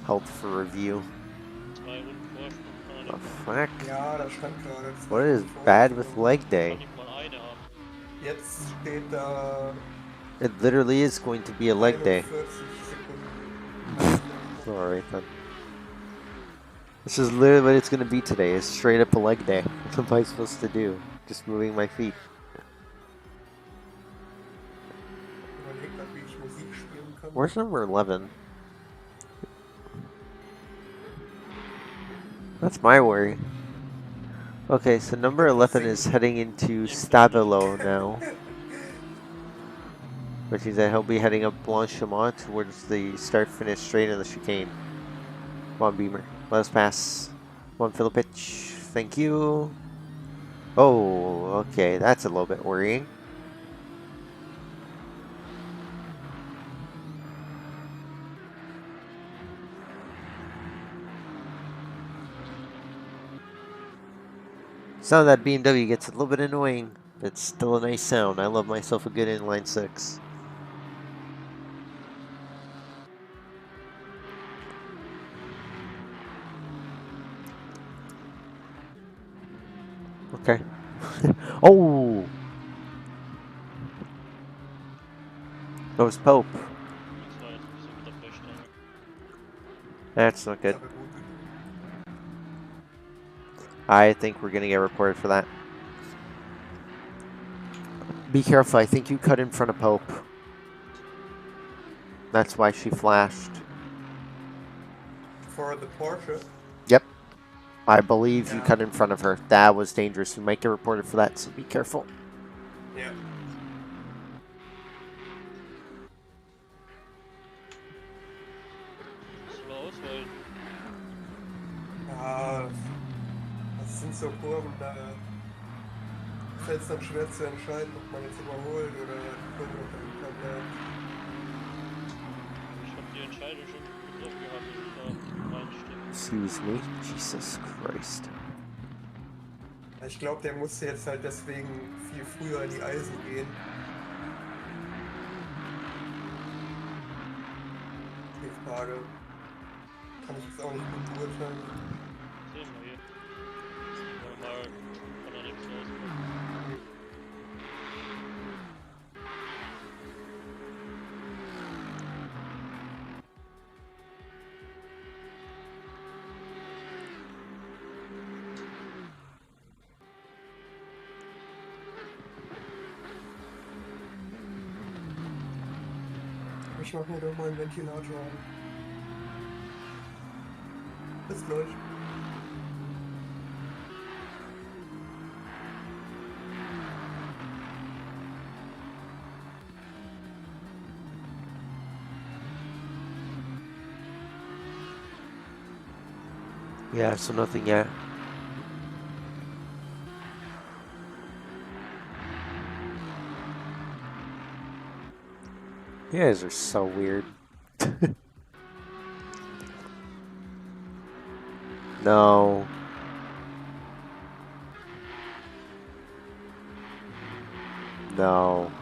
held for review? 2 Runden Vorsprung kann The er fuck? Ja, da stand gerade. What is bad with leg day? kann nicht mal eine haben. Jetzt steht da It literally is going to be a leg day. 41 Sekunden. Alright then. This is literally what it's going to be today. It's straight up a leg day. What am I supposed to do? Just moving my feet. Überlegt grad, wie ich Musik spielen kann. Where's number 11? That's my worry. Okay, so number 11 is heading into Stabilo now. Which means that he'll be heading up Blanchimont towards the start-finish straight in the chicane. Come on, Beamer. Let us pass. Come on, Filipich. Thank you. Oh, okay. That's a little bit worrying. Sound of that BMW gets a little bit annoying. It's still a nice sound. I love myself a good inline 6. Okay. Oh! That was Pope. Das war jetzt ein bisschen mit der Brechstange. That's not good. Aber gut. I think we're gonna get reported for that. Be careful, I think you cut in front of Pope. That's why she flashed. for the Porsche. Yep. I believe you Yeah. cut in front of her. That was dangerous. You might get reported for that, so be careful. Ja. Soll er ausweichen? Ja, das sind so Kurven, da fällt es dann schwer zu entscheiden, ob man jetzt überholt oder die Kurve noch dahinter bleibt. Ich hab die Entscheidung schon getroffen gehabt, dass ich da reinstecke. Excuse me. Jesus Christ. Ich glaube, der musste jetzt halt deswegen viel früher in die Eisen gehen. Die Frage kann ich jetzt auch nicht gut beurteilen. Sehen wir hier. Wollen wir mal von der links rauskommen. Ich mache mir doch mal einen Ventilator an. Bis gleich. Yeah, so nothing yet. You guys are so weird. No. No.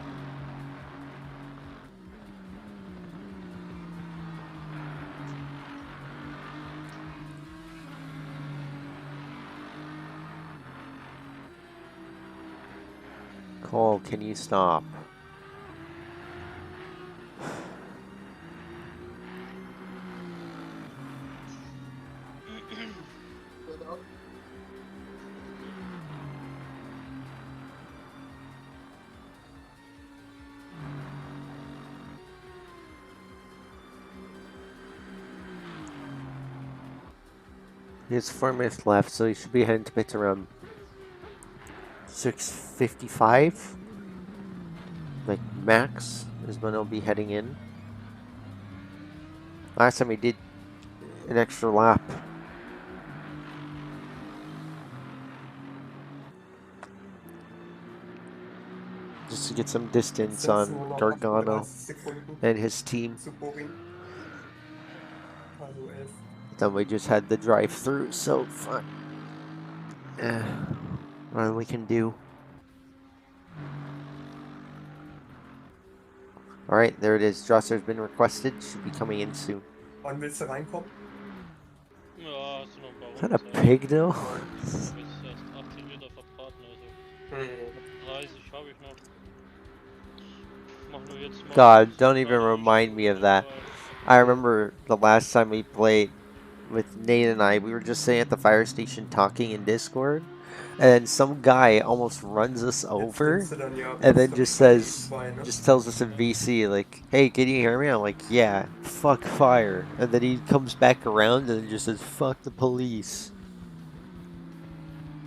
Cole, can you stop? He has 4 minutes left, so he should be heading to pits around 6:55. Like, max is when he'll be heading in. Last time he did an extra lap. Just to get some distance Jetzt on sind's nur noch Gargano 38 Sekunden and his team. zu Boring. Also 11. Then we just had the drive-through, so fine. What we can do. Alright, there it is. Drosser's been requested. Should be coming in soon. Wann willst du reinkommen? Ja, hast du noch ein paar Is that a Runden Zeit. pig, though? Ich hab jetzt erst 18 Liter verbraten, also 30 habe ich noch. Mach nur jetzt mal. God, don't even remind me of that. I remember the last time we played with Nate and I, we were just sitting at the fire station talking in Discord, and then some guy almost runs us over, and then just says, just tells us in VC, like, hey, can you hear me? I'm like, yeah, fuck fire. And then he comes back around and just says, fuck the police.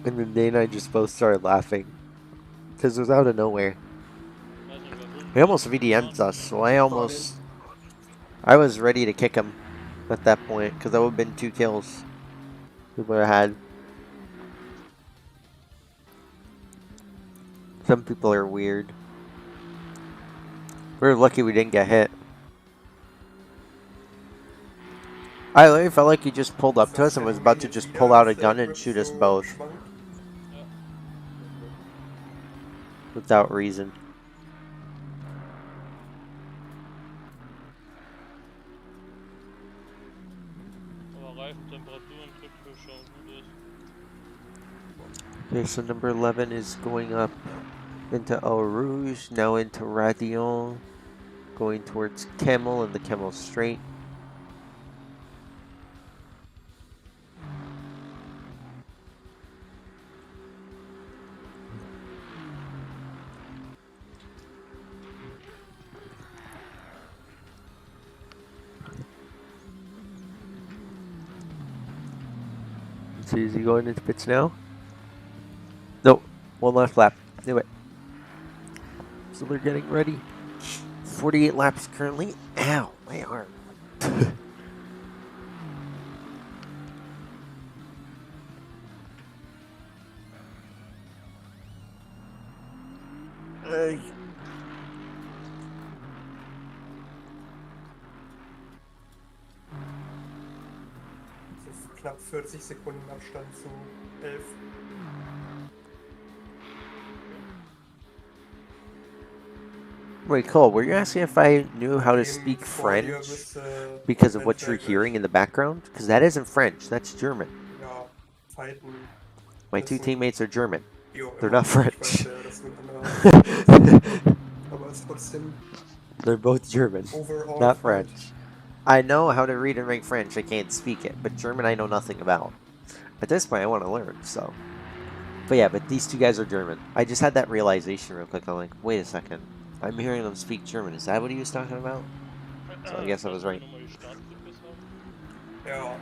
And then Nate and I just both started laughing, because it was out of nowhere. He almost VDM'd us, so I was ready to kick him at that point, because that would have been 2 kills we would have had. Some people are weird. We're lucky we didn't get hit. I literally felt like he just pulled up to us and was about to just pull out a gun and shoot us both. Without reason. Okay, so number 11 is going up into Eau Rouge, now into Radion, going towards Camel and the Camel Straight. Let's see, is he going into pits now? Nope. One last lap. Do it. So they're getting ready. 48 laps currently. Ow, my arm. Hey. Das ist knapp 40 Sekunden Abstand zu 11. Wait, Cole, were you asking if I knew how to Dem speak vor dir French müsste because of what you're eventuell hearing in the background? Because that isn't French, that's German. Ja, fighten My two müssen, teammates are German. wie auch They're immer. not Ich weiß, French. das ist ein anderer. Aber es ist trotzdem They're both German, overall not fight. French. I know how to read and write French, I can't speak it, but German I know nothing about. At this point, I want to learn, so. But yeah, but these two guys are German. I just had that realization real quick. I'm like, wait a second. I'm hearing them speak German. Is that what he was talking about? So I guess I was right. Kannst du mir nochmal die Startfrequenz haben? Ja.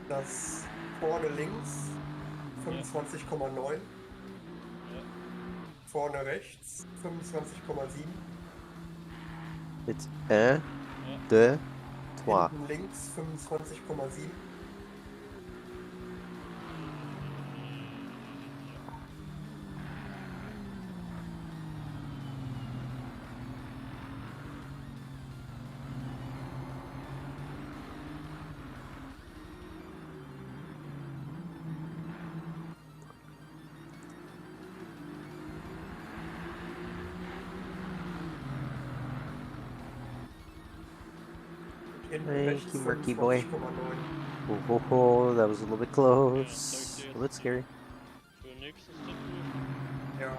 Das vorne links 25,9. Ja. Vorne rechts 25,7. It's 1, 2, 3. Hinten links 25,7. Hinten Thank rechts you, Murky boy. 25,9. Oh, ho, ho, that was a little bit close. A little bit scary. Für nächstes Tempo Ja,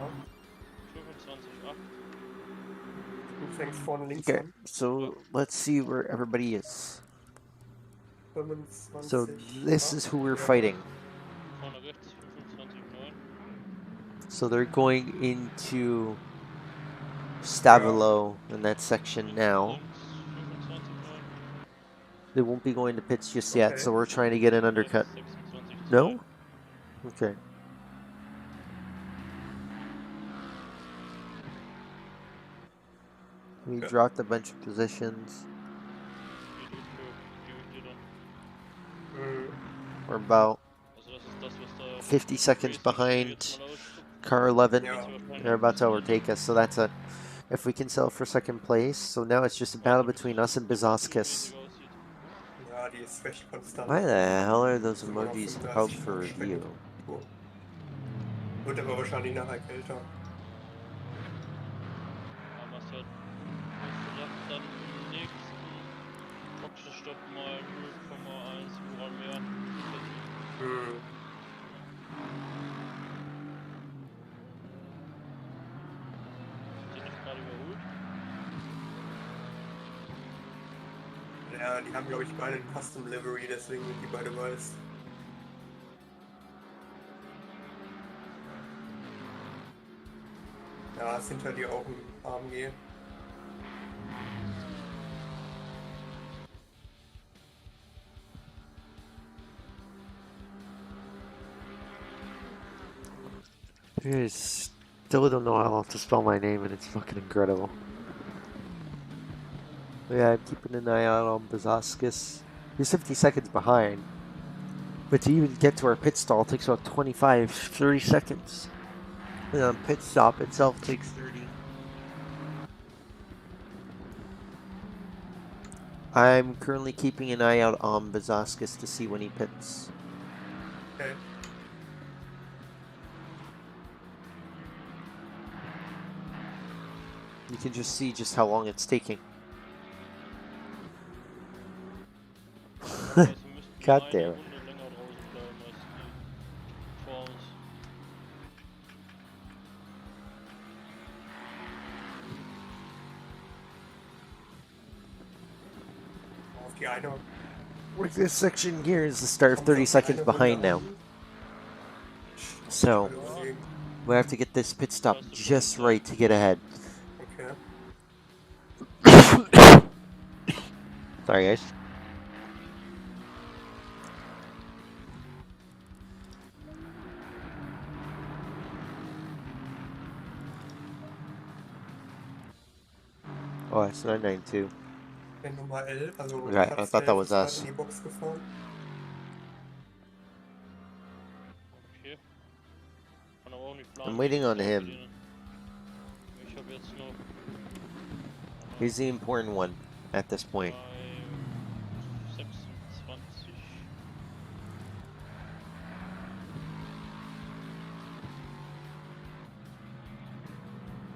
25,8. du fängst vorne links Okay, an. so let's see where everybody is. 25. So this is who we're fighting. Vorne rechts 25,9. So they're going into Stavilo in that section now. Links 25,9. They won't be going to pits just yet, Okay. so we're trying to get an undercut. Rechts 26,2. No? Okay. We Yeah. dropped a bunch of positions. Wie du dann. Mhm. We're about Also das ist das, was da 50 seconds Trace, das steht behind jetzt mal aus. car 11. Ja. They're about to overtake us, so that's a... If we can sell for second place, so now it's just a battle between us and Bizauskas. Ja, die ist recht konstant. Why the hell are those Sind immer noch emojis 35 held for Strecke. review? Oh. Wird aber wahrscheinlich nachher kälter. Aber es hat vielleicht dann im nächsten Boxenstopp mal 0,1 Uhr mehr. Mhm. Sind nicht gerade überholt? Ja, die haben glaube ich beide ein Custom Livery, deswegen sind die beide weiß. Ja, ist hinter dir auch ein AMG. You guys still don't know how to spell my name, and it's fucking incredible. But yeah, I'm keeping an eye out on Bizauskas. He's 50 seconds behind. But to even get to our pit stall takes about 25, 30 seconds. And the pit stop itself takes 30. I'm currently keeping an eye out on Bizauskas to see when he pits. Okay. You can just see just how long it's taking. Also müssten God eine damn it. Runde länger draußen bleiben als die vor uns. Auf die eine. Like this section here is the start of Kommt 30 auf die seconds eine behind Runde now. an. So, Überlegen. we have to get this pit stop just right to get ahead. Okay. Sorry, guys. Oh, it's 992. Wenn Nummer 11, also Okay, I Platz thought that 11 was ist gerade us. in die Box gefahren. Okay. Kann aber auch nicht I'm planen. waiting on Ich him. bedienen. Ich habe jetzt noch He's the important one at this point. 26.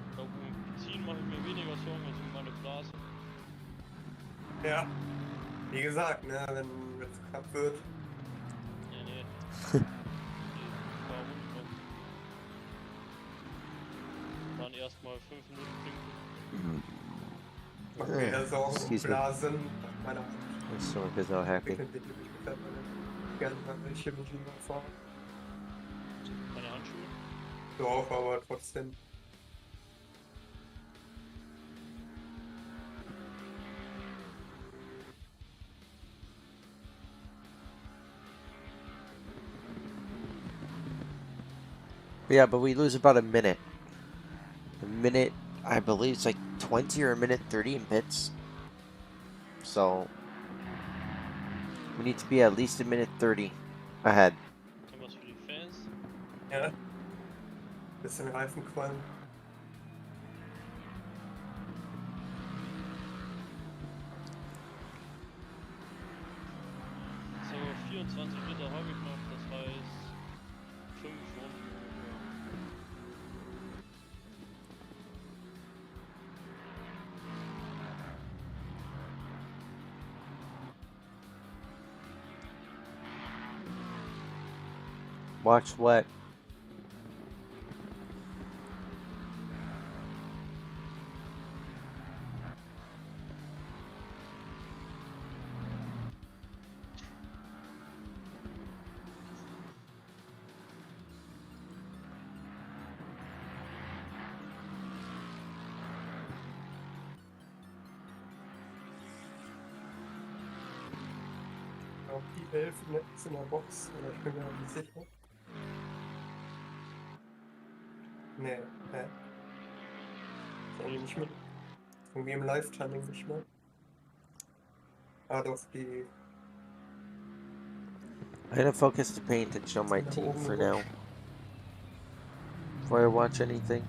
Ich glaube, um Benzin mache ich mir weniger Sorgen als um meine Blase. Ja. Wie gesagt, ne, wenn es knapp wird. Nee, nee. Die paar Runden noch. Dann erstmal 5 Minuten trinken. Mach mir eher Sorgen um Excuse me. Blasen auf meiner Hand. My stomach is not happy. Entwickeln sich wirklich mittlerweile gerne mal welche Maschinen fahren. Meine Handschuhe. Doch, aber trotzdem. Yeah, but we lose about a minute. A minute, I believe it's like 20 or a minute 30 in pits. So, we need to be at least a minute 30 ahead. Haben wir was für die Fans? Ja. Bisschen Reifenqualm. So, 24 Liter habe ich noch, das heißt 5 Runden. Watch what? Auch die 11 ist in der Box, oder ich bin mir nicht sicher. Nee, hä? Irgendwie nicht mehr. Irgendwie im Live-Timing nicht mehr. Ah, doch, die I'm gonna focus the pay attention on my nach team oben for now. gerutscht. Before I watch anything.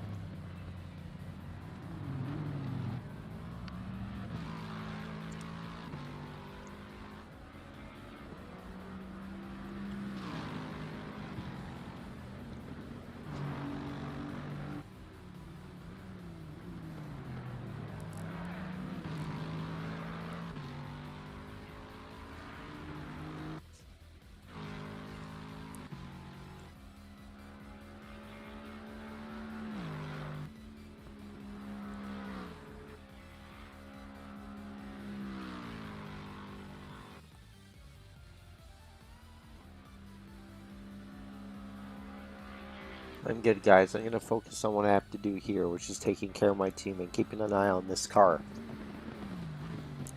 I'm good, guys. I'm going to focus on what I have to do here, which is taking care of my team and keeping an eye on this car.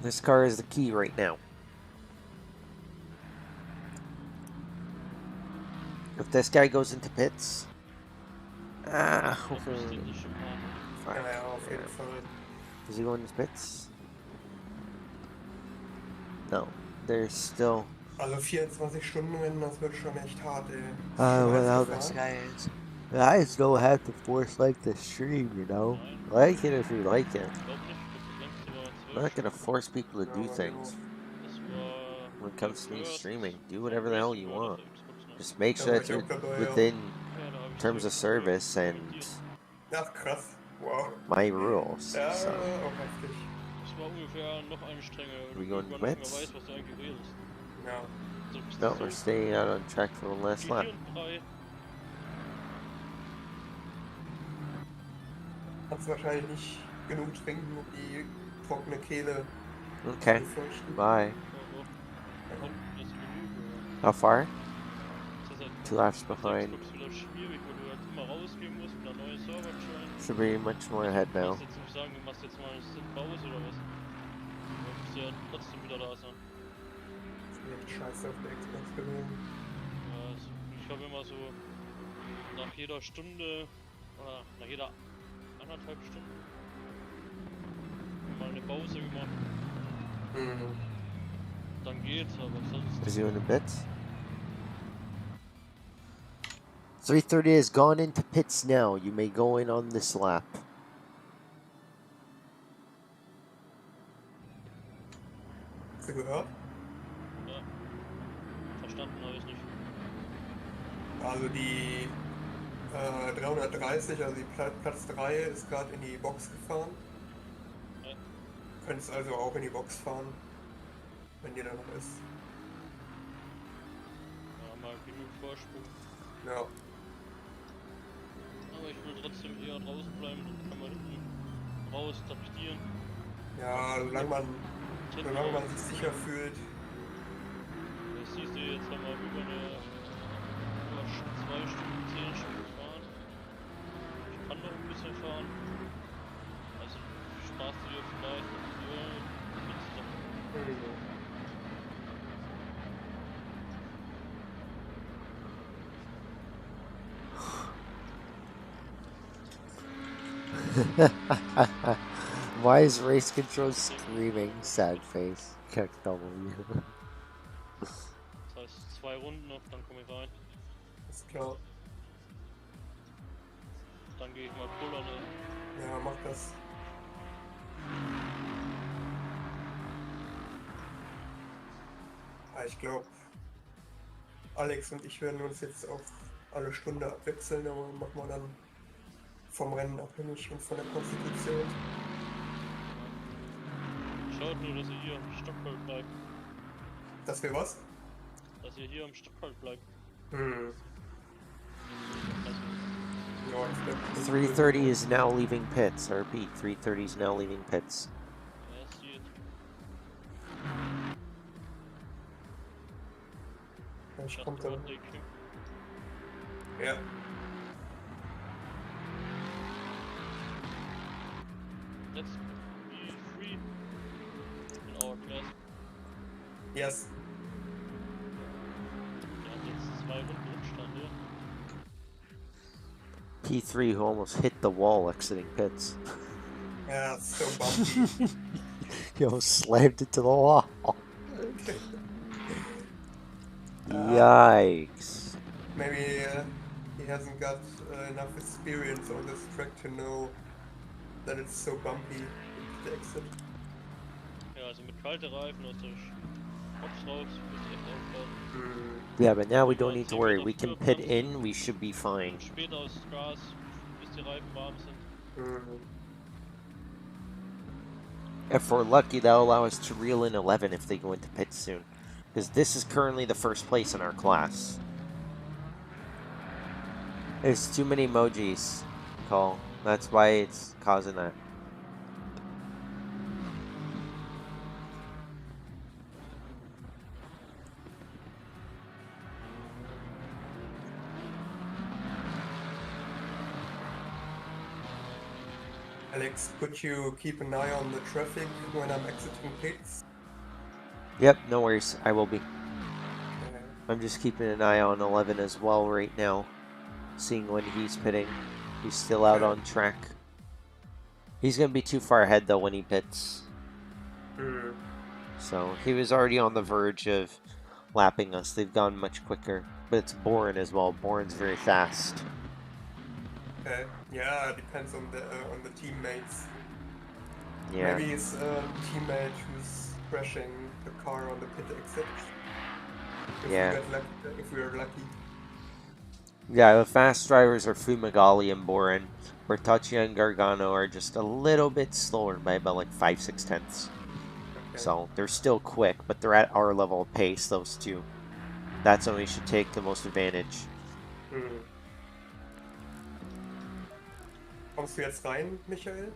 This car is the key right now. If this guy goes into pits... hopefully... Fine. Ja, ja, auf jeden Yeah. Fall. Is he going into pits? No. There's still... Also 24 Stunden Rennen, das wird schon echt hart, ey. well, Scheiße, this fahren. guy is... I just don't have to force like the stream, you know? Like it if you like it. Ich glaube nicht, das längste war 12 I'm not gonna force people to do Ja, things. Das war When it comes to me first streaming, do whatever the hell you Racing World want. auf der Xbox noch. Just make Da sure war that ich you're auch dabei, ja. within Ja, da habe ich terms of service and Ach, krass. Wow. my rules. Ja, So, auch heftig. Das war ungefähr noch anstrengender, We weil du going irgendwann nicht mehr Mets? weißt, was du eigentlich redest. Ja. So bist no, du we're so staying out on track for the last wie lap. 4 und 3. Kannst wahrscheinlich nicht genug trinken, um die trockene Kehle Okay, zu befeuchten. bye. Da kommt das Menü. How far? Das ist halt 2 laps auf der behind. Xbox wieder schwierig, weil du halt immer rausgehen musst, wieder neue Server joinen. Should be much more ahead Du now. kannst jetzt nicht sagen, du machst jetzt mal eine Stint Pause oder was. Du musst ja trotzdem wieder da sein. Ich bin echt scheiße auf der Xbox gewesen. Ja, also ich habe immer so nach jeder Stunde oder nach jeder anderthalb Stunden mal eine Pause gemacht. Mhm. Dann geht's, aber sonst. Is he in the pits? 330 has gone into pits now. You may go in on this lap. Hast du gehört? Ja. Verstanden habe ich nicht. Also die 330, also die Platz 3 ist gerade in die Box gefahren. Ja. Könntest also auch in die Box fahren, wenn die da noch ist. Ja, mal genug Vorsprung. Ja. Aber ich will trotzdem eher draußen bleiben, dann kann man hinten raus taktieren. Ja, solange man sich sicher fühlt. Das siehst du, jetzt haben wir über 2 Stunden, 10 Stunden gefahren. Ich kann noch ein bisschen fahren. Also sparst du dir vielleicht noch Why is race control screaming? Sad face. Check W. Das heißt 2 Runden noch, dann komme ich rein. Ist klar. Dann gehe ich mal pullern. Ja, mach das. Ja, ich glaube, Alex und ich werden uns jetzt auf alle Stunde abwechseln, aber machen wir dann vom Rennen abhängig und von der Konstitution. Schaut nur, dass ihr hier am Stockholm bleibt. Dass wir was? Dass ihr hier am Stockholm bleibt. Hm. Also, Ja, ich glaub, 330 is now leaving pits. I repeat, 330 is now leaving pits. ja, es geht. ich Das komme dann. Overtaking. Ja. Let's be free in our class. Yes. Wir haben jetzt 2 Runden Rückstand, ja. P3 who almost hit the wall exiting pits. Ja, it's so bumpy. He almost slammed into the wall. Yikes. Maybe he hasn't got enough experience on this track to know that it's so bumpy at the exit. Ja, also mit kalten Reifen aus der Box raus, müsst ihr echt aufpassen. Yeah, but now we don't need to worry. We can pit in, we should be fine. Und später aus Gas, bis die Reifen warm sind. If we're lucky, that'll allow us to reel in 11 if they go into pit soon. Because this is currently the first place in our class. There's too many emojis, Cole. That's why it's causing that. Alex, could you keep an eye on the traffic when I'm exiting pits? Yep, no worries. I will be. I'm just keeping an eye on 11 as well right now. Seeing when he's pitting. He's still out on track. He's going to be too far ahead though when he pits. So he was already on the verge of lapping us. They've gone much quicker. But it's Boren as well. Boren's very fast. Okay. Yeah, it depends on the teammates. Yeah. Maybe it's a teammate who's crashing the car on the pit exit. If we are lucky. Yeah, the fast drivers are Fumagalli and Boren. Where Tachia and Gargano are just a little bit slower by about like 5-6 tenths. Okay. So they're still quick, but they're at our level of pace, those two. That's when we should take the most advantage. Kommst du jetzt rein, Michael?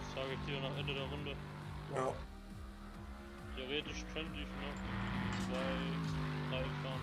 Das sage ich dir nach Ende der Runde. Ja. Theoretisch könnte ich noch 2, 3 fahren.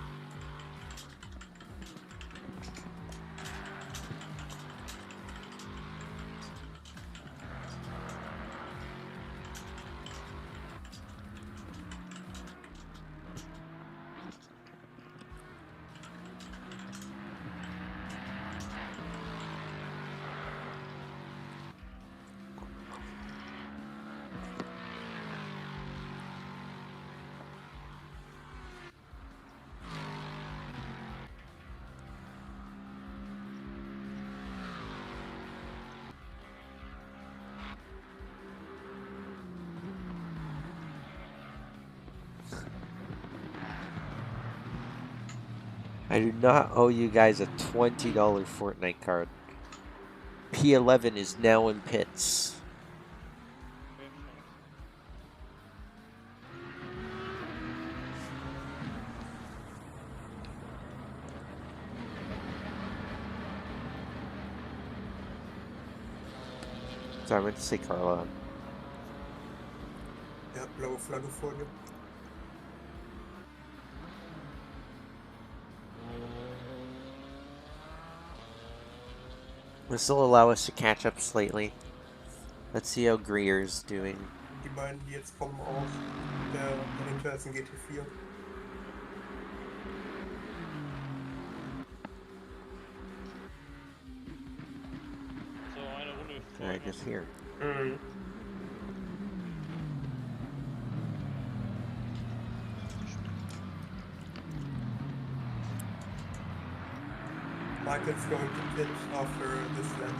I do not owe you guys a $20 Fortnite card. P11 is now in pits. Okay, thanks. Sorry, I meant to say Carla. Ja, blaue Flagge vor dir. This will allow us to catch up slightly. Let's see how Greer's doing. Die beiden, die jetzt kommen, auch. Der dahinter ist ein GT4. So, eine Runde Alright, vorne. just here. Mhm. Michael's going to pit after this lap.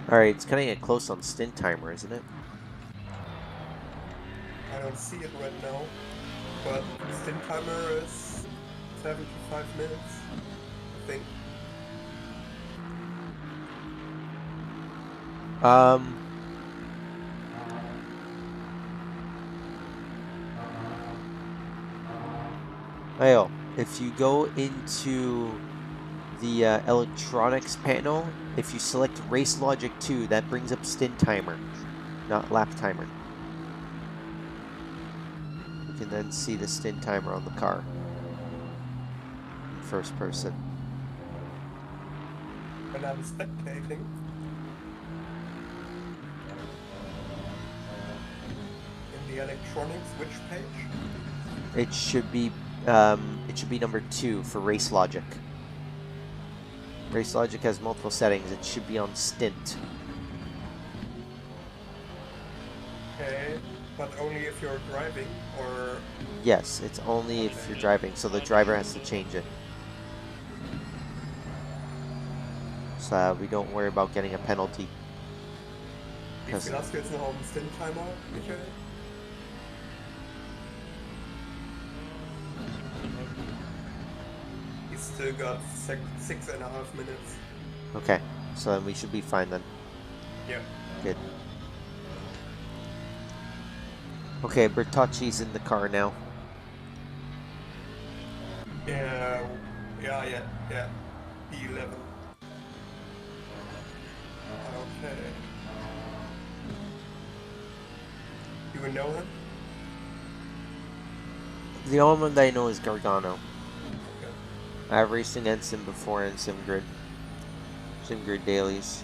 Alright, it's cutting it close on stint timer, isn't it? I don't see it right now, but stint timer is 75 minutes, I think. Oh, if you go into the electronics panel, if you select Race Logic 2, that brings up stint timer, not lap timer. You can then see the stint timer on the car in first person. When I'm spectating, in the electronics, which page? It should be number 2 for Race Logic. Race Logic has multiple settings. It should be on stint. Okay, but only if you're driving, or... Yes, it's only if you're driving, so the driver has to change it. So we don't worry about getting a penalty. Wie viel hast du jetzt noch auf dem Stint-Timer, Michael? He's still got 6.5 minutes. Okay, so then we should be fine then. Yeah. Good. Okay, Bertocci's in the car now. Yeah. P11. Okay. Do you know him? The only one that I know is Gargano. Okay. I've raced against him before in SimGrid dailies.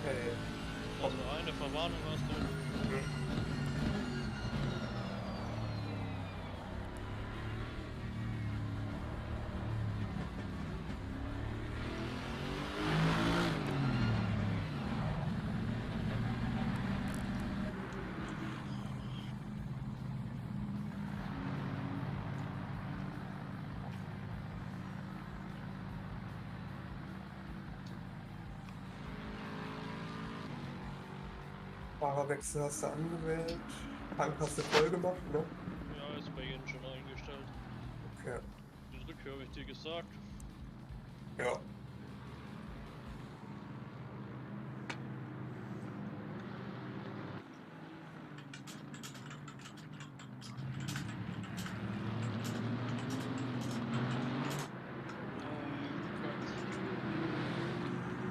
Okay. Also eine Verwarnung hast du. Fahrerwechsel hast du angewählt. Tank hast du voll gemacht, ne? Ja, ist bei jedem schon eingestellt. Okay. Die Rückkehr habe ich dir gesagt. Ja.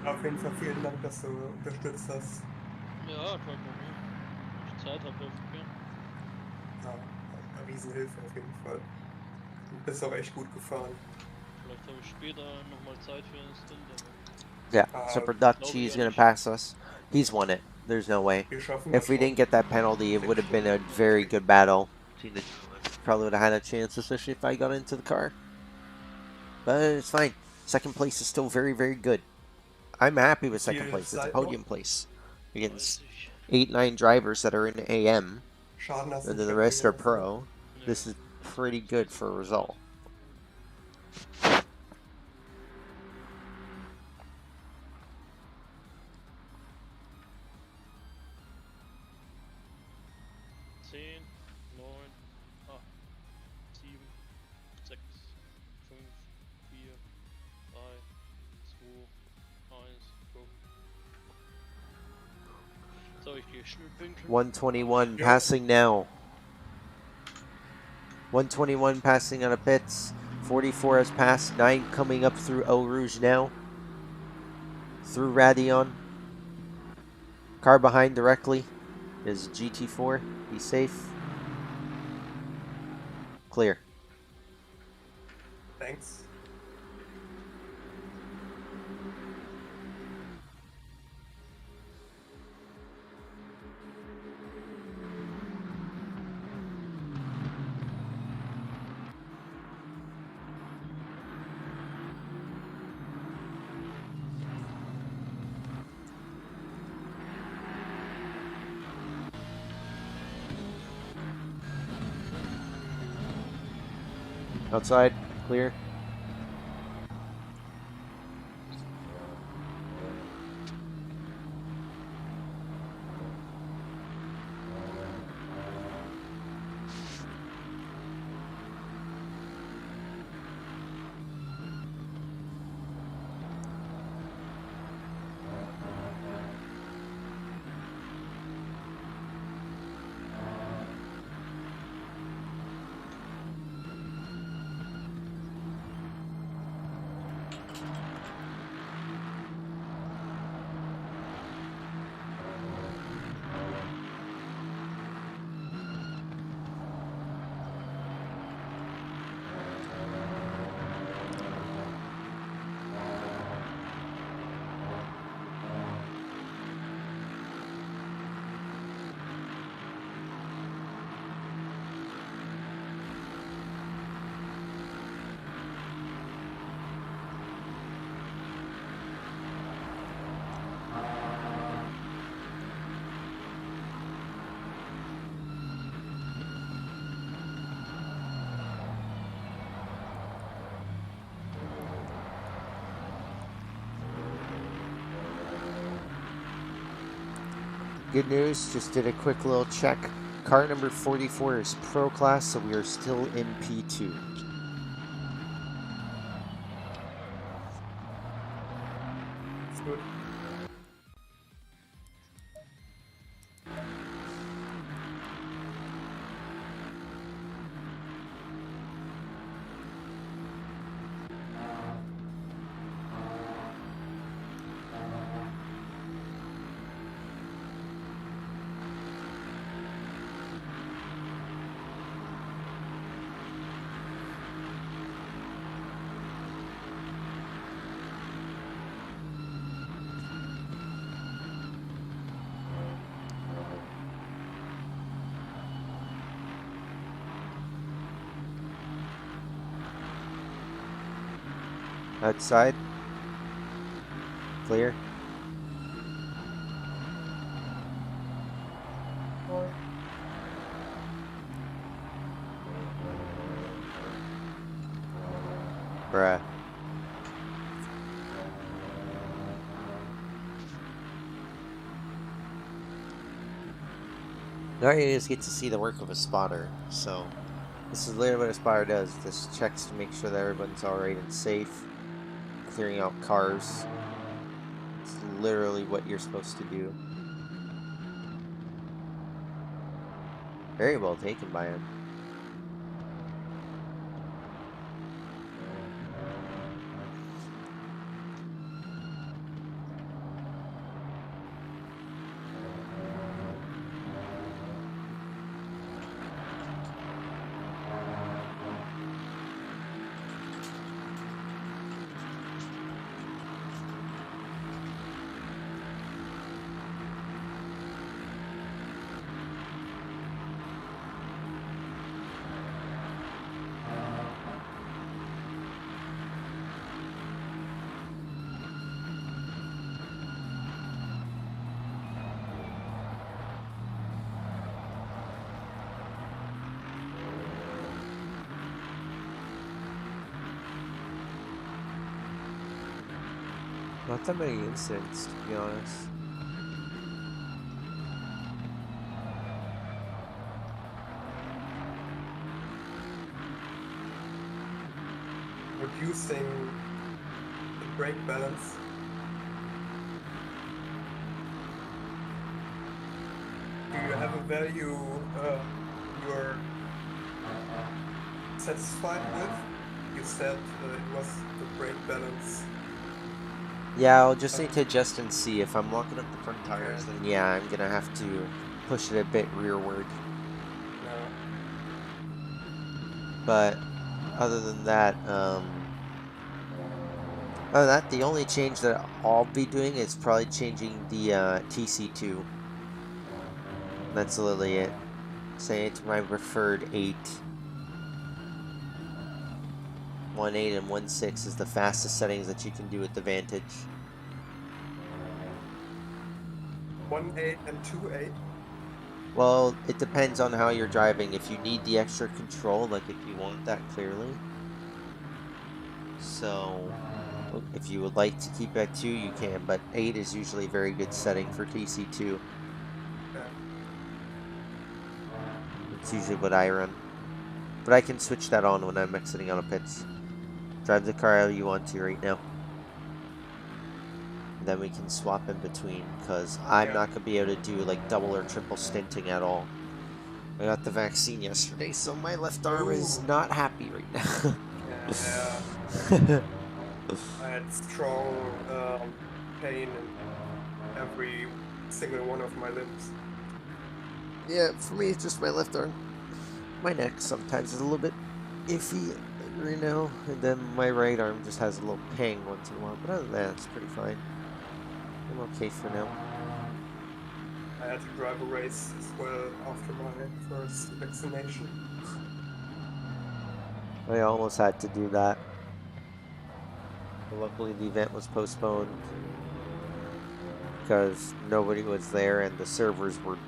Auf jeden Fall vielen Dank, dass du unterstützt hast. Ja, kein Problem. Wenn ich Zeit habe, helfen gern. Ja, eine Riesenhilfe auf jeden Fall. Du bist auch echt gut gefahren. Vielleicht habe ich später nochmal Zeit für einen Stint, aber Yeah, so Bertocci is going to pass us. He's won it. There's no way. Wir schaffen If das we schon. didn't get that penalty, it would have been a very good battle. Probably would have had a chance, especially if I got into the car. But it's fine. Second place is still very, very good. I'm happy with second place. It's a podium place against 8-9 drivers that are in AM, Schaden hast du and nicht then the rest are abgegeben. pro. This is pretty good for a result. ich gehe schnell pinkeln. 121 Ja. passing now. 121 passing out of pits. 44 has passed. 9 coming up through Eau Rouge now. Through Radion. Car behind directly is GT4. Be safe. Clear. Thanks. Outside. Clear. Good news, just did a quick little check. Car number 44 is Pro Class, so we are still in P2. Ist gut. Outside. Clear. Bruh. Now you just get to see the work of a spotter. So, this is literally what a spotter does. This checks to make sure that everyone's alright and safe. Clearing out cars. It's literally what you're supposed to do. Very well taken by him. Not that many incidents, to be honest. Reducing the brake balance. Do you have a value you're satisfied with? You said it was the brake balance. Yeah, I'll just need to adjust and see. If I'm locking up the front tires, Okay. then yeah, I'm gonna have to push it a bit rearward. No. But other than that, the only change that I'll be doing is probably changing the TC2. That's literally it. Saying it to my preferred 8. 1.8 and 1.6 is the fastest settings that you can do with the Vantage. 1.8 and 2.8. Well, it depends on how you're driving. If you need the extra control, like if you want that clearly. So, if you would like to keep it at 2, you can, but 8 is usually a very good setting for TC2. Yeah. It's usually what I run. But I can switch that on when I'm exiting out of pits. Drive the car how you want to right now. And then we can swap in between, because I'm not going to be able to do like double or triple stinting at all. I got the vaccine yesterday, so my left arm is not happy right now. Yeah. I had strong pain in every single one of my limbs. Yeah, for me, it's just my left arm. My neck sometimes is a little bit iffy right now, and then my right arm just has a little pang once in a while. But other than that, it's pretty fine. I'm okay for now. I had to drive a race as well after my first vaccination. I almost had to do that. But luckily, the event was postponed because nobody was there and the servers were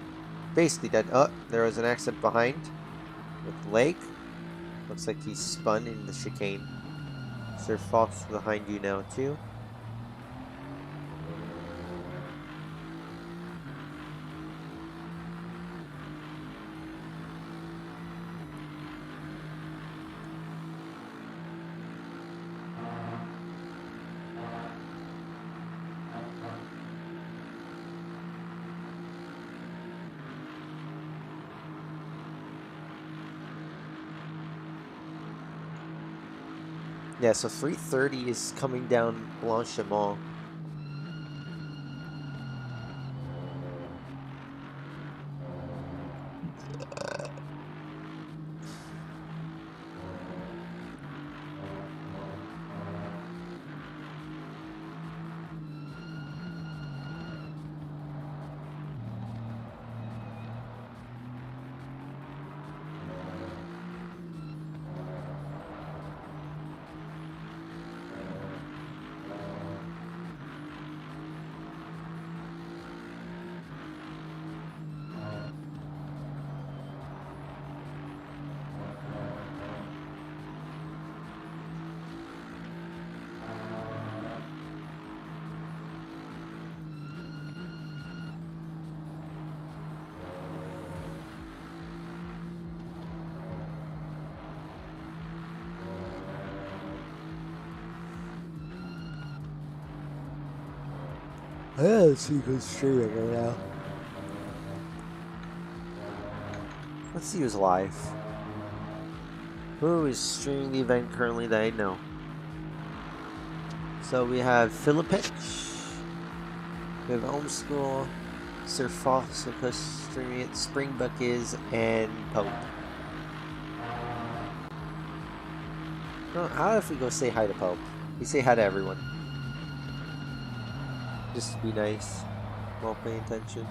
basically dead. Oh, there was an accident behind with Lake. Looks like he spun in the chicane. Sir Fox behind you now, too. Yeah, so 330 is coming down Blanchimont. Let's see who's streaming right now. Let's see who's live. Who is streaming the event currently that I know? So we have Philippich, we have Homeschool, Sir Fox, of course, streaming it, Springbuck is, and Pope. How if we go say hi to Pope? We say hi to everyone. Just to be nice while paying attention.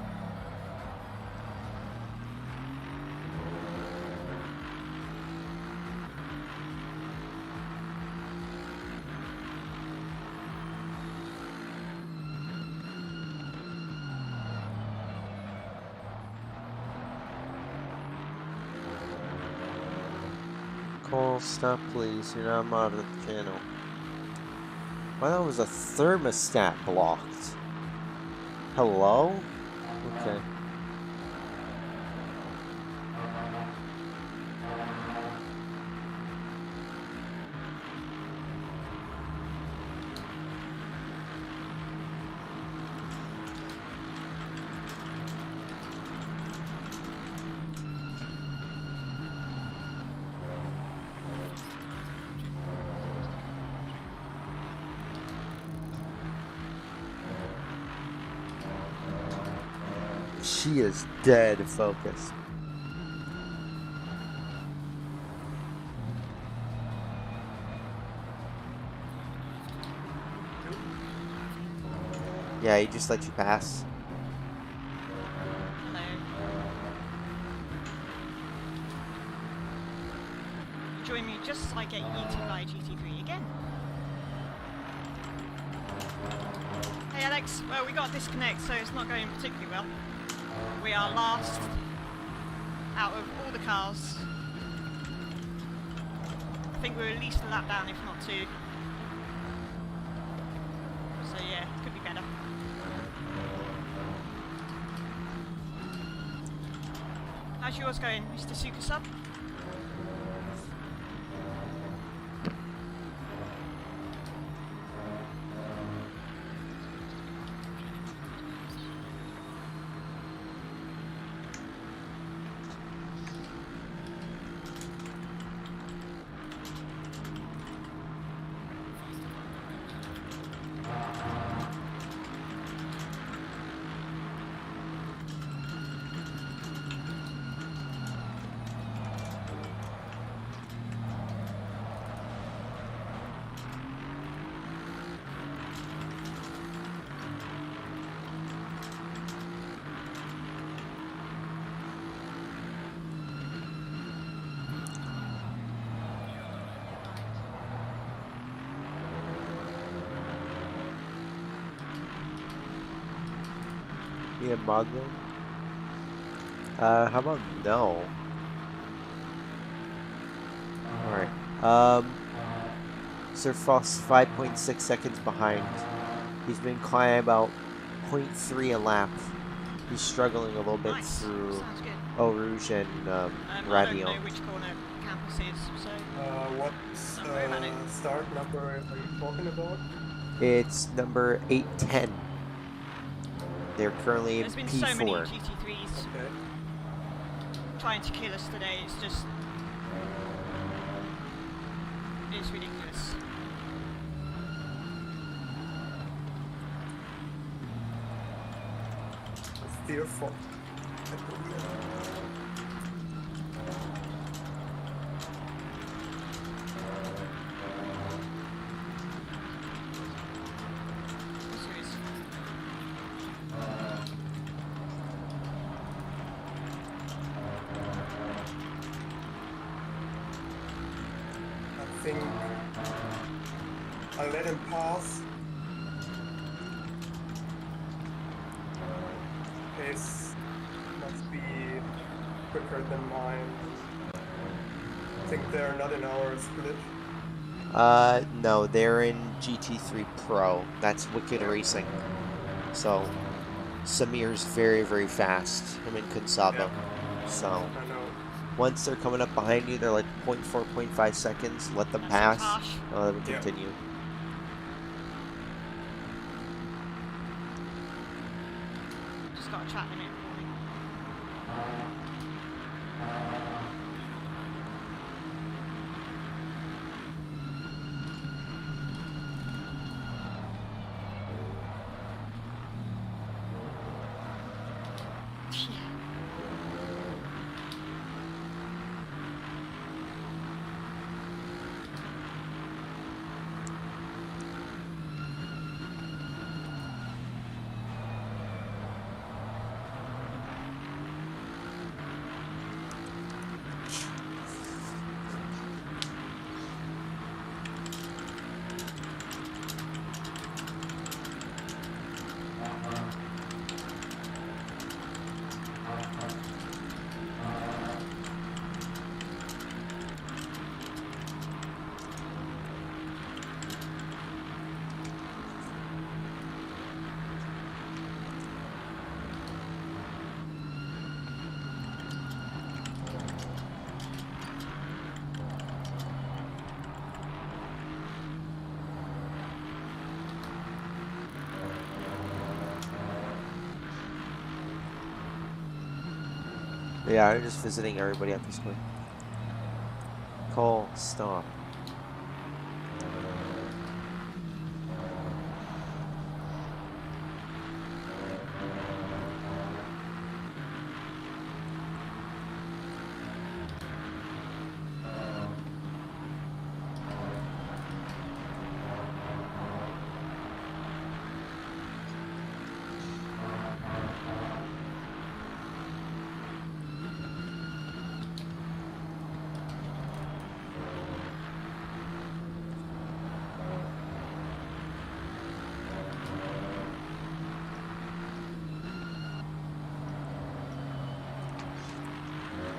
Cole, stop please, you're not modded the channel. Why that was a thermostat blocked? Hello? Okay. She is dead focused. Yeah, he just let you pass. Hello. Join me just as I get eaten by GT3 again. Hey Alex, well we got a disconnect so it's not going particularly well. We are last out of all the cars. I think we're at least a lap down if not two. So yeah, could be better. How's yours going, Mr. Super Sub? Yeah, Modler. How about no? Alright. Sir Frost 5.6 seconds behind. He's been climbing about 0.3 a lap. He's struggling a little bit Nice. through Sounds good. Eau Rouge and I don't Ravillon. know which corner campus is, so What Don't worry about it. start number are you talking about? It's number 810. They're currently in there's been P4. so many GT3s Okay. trying to kill us today, it's just... it's ridiculous. Steer for. Serious. I think I'll let him pass. Pace must be quicker than mine. I think they're not in our split. No, they're in GT3 Pro. That's Wicked Racing. So, Samir's very, very fast. Him and Consabo. Yeah. So, I know. once they're coming up behind you, they're like 0.4, 0.5 seconds. Let them That seems pass. harsh. Let them Yeah. continue. Just got a track limit for me. Yeah, I'm just visiting everybody at this point. Cole, stop.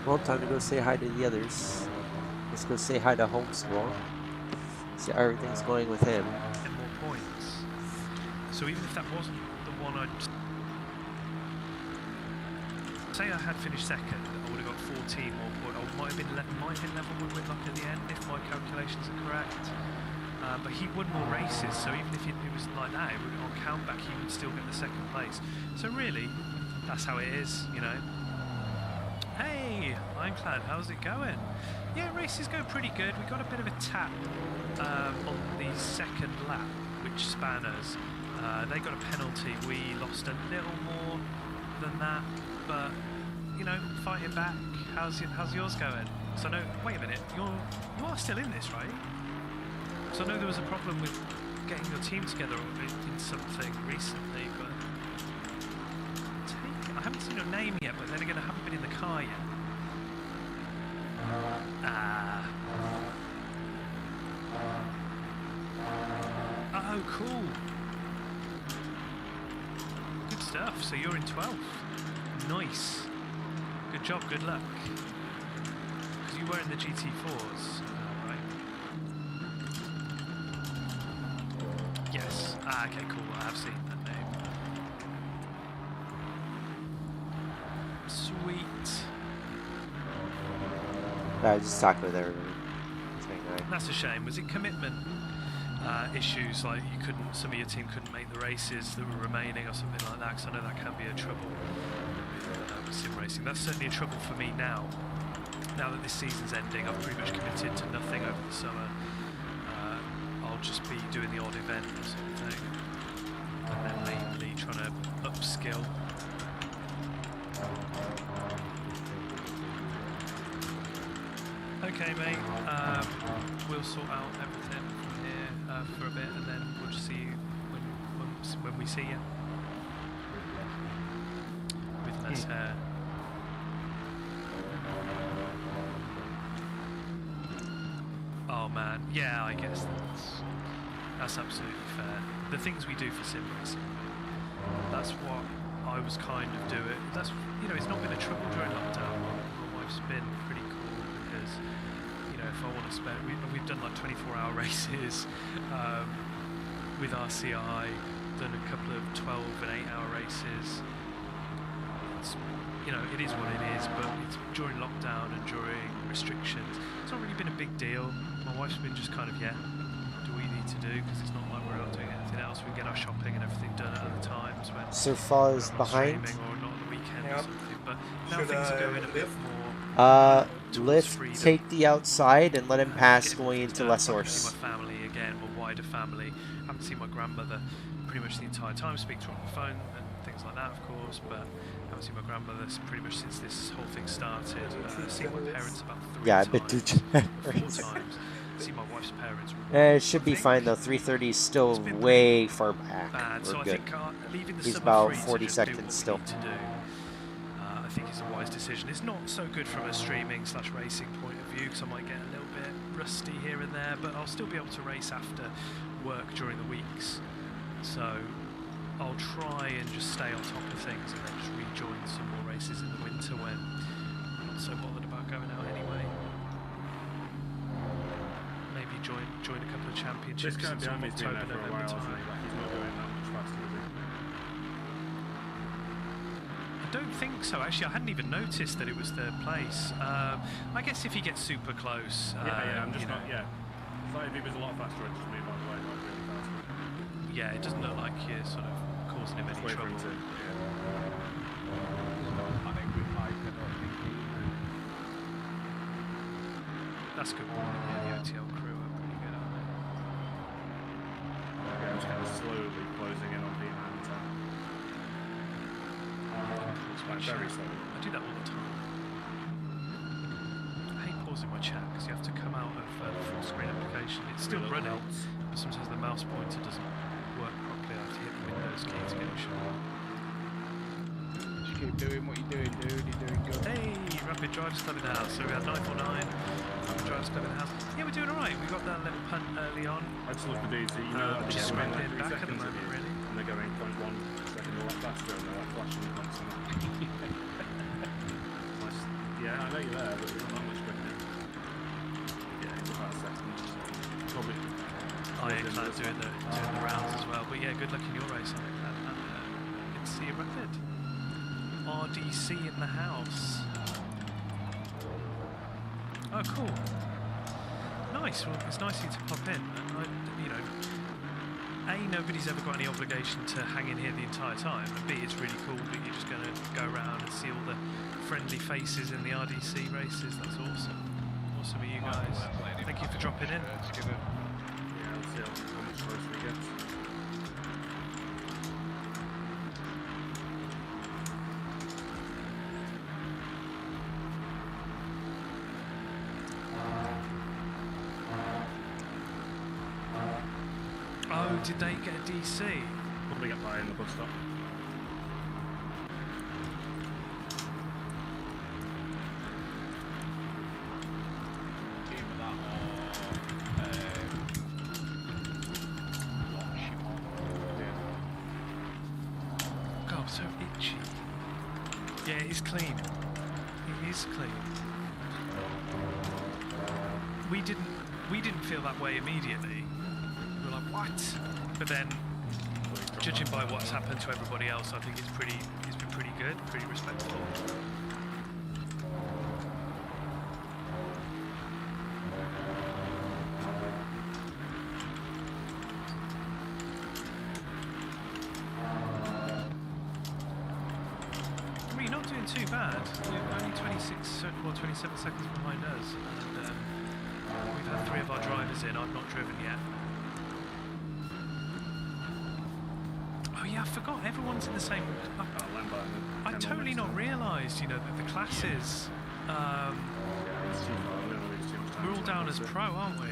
Well, time to go say hi to the others. Let's go say hi to Homeschool. See how everything's going with him. 10 more points. So even if that wasn't the one I'd say I had finished second, I would have got 14 more points. I might have been level with Whitlock at the end if my calculations are correct. But he won more races, so even if it was like that, it would, on countback he would still get the second place. So really, that's how it is, you know. Hey, Ironclad, how's it going? Yeah, races go pretty good. We got a bit of a tap on the second lap, which Spanners. They got a penalty. We lost a little more than that, but you know, fighting back. How's yours going? So no, wait a minute. You are still in this, right? So I know there was a problem with getting your team together in something recently, but I haven't seen your name yet. But then again, I haven't been in the car yet. Oh, cool. Good stuff. So you're in 12th. Nice. Good job. Good luck. Because you were in the GT4s, right? Yes. Okay, cool. I have seen that name. Sweet. I was just talking with everybody. That's a shame. Was it commitment issues, like some of your team couldn't make the races that were remaining or something like that? Because I know that can be a trouble with sim racing. That's certainly a trouble for me now. Now that this season's ending, I've pretty much committed to nothing over the summer. I'll just be doing the odd event or something, and then mainly trying to upskill. Okay, mate. We'll sort out everything from here for a bit, and then we'll just see you when we see you with less hair. Oh man, yeah, I guess that's absolutely fair. The things we do for sim racing, that's what I was kind of doing. That's, you know, it's not been a trouble during lockdown. My wife's been pretty cool because, you know, if I want to spend, we've done like 24-hour races with RCI, done a couple of 12 and 8-hour races. It's, you know, it is what it is, but it's during lockdown and during restrictions. It's not really been a big deal. My wife's been just kind of, yeah, do what you need to do, because it's not like we're not doing anything else. We get our shopping and everything done at other times when Sir Fall is we're not behind. streaming or not on the weekend or Yep. something. But now Should things are I going a bit lift? more. Let's freedom. take the outside and let him pass Getting going more into freedom. less I can see horse. my family again, my wider family. I haven't seen my grandmother pretty much the entire time. Speak to her on the phone and things like that, of course, but I haven't seen my grandmother pretty much since this whole thing started. Seen my parents about 3 Yeah, a times, bit too 4 generous. times. Seen my wife's parents. It should be I think fine though. 330 is still it's been way far back. bad, so We're I good. think leaving the He's summer about free 40 to just do seconds what still. we need to do, I think is a wise decision. It's not so good from a streaming/racing point of view, because I might get a little bit rusty here and there, but I'll still be able to race after work during the weeks. So I'll try and just stay on top of things and then just rejoin some more races in the winter when I'm not so bothered about going out anyway. Maybe join a couple of championships This guy in sort behind of me's been there October, for a November while, time. hasn't he? Like, he's not going that much faster, is he? I don't think so. Actually, I hadn't even noticed that it was their place. I guess if he gets super close, Yeah, I'm just you know, not, yeah. It's like if he was a lot faster, I'd just move out of the way, like really fast. yeah, it doesn't look like you're sort of causing him Just any wait for trouble. him to, yeah. That's good. Yeah, the OTL crew are pretty good, aren't they? Yeah, I'm just kind of slowly closing in on P9 and 10. Like very slowly. I do that all the time. I hate pausing my chat because you have to come out of the full screen application. It's still Little running, belts. but sometimes the mouse pointer doesn't work properly. I have to hit the Windows key to get it shut. Just keep doing what you're doing, dude. You're doing good. Hey, Rapid Drivers Club in the house. So we had 949, Rapid Drivers Club in the house. Yeah, we're doing alright. We got that little punt early on. I just love the dudes that, you know, that Just they're going scrambling like 3 back at the seconds of moment, you, really. and they're going 0.1 second a lot faster, and they're like flashing constantly. Yeah, Yeah, I know you're there, but you're not much quicker. Yeah, it's about a second. Probably. I ain't glad doing the rounds as well. But yeah, good luck in your race. I think that. Good to see you rapid. RDC in the house. Oh, cool. Nice. Well, it's nice of you to pop in. A, nobody's ever got any obligation to hang in here the entire time. And B, it's really cool that you're just going to go around and see all the friendly faces in the RDC races. That's awesome. Awesome of you guys. Thank you for dropping in. Yeah, let's see how much closer we get. Oh, did they get a DC? Probably get by in the bus stop. God, I'm so itchy. Yeah, it is clean. It is clean. We didn't feel that way immediately. We were like, what? But then, judging by what's happened to everybody else, I think it's been pretty good, pretty respectful. I mean, you're not doing too bad. You're only 27 seconds behind us. And, we've had 3 of our drivers in. I've not driven yet. Oh yeah, I forgot. Everyone's in the same. I totally not realised. You know, that the classes. We're all down as pro, aren't we?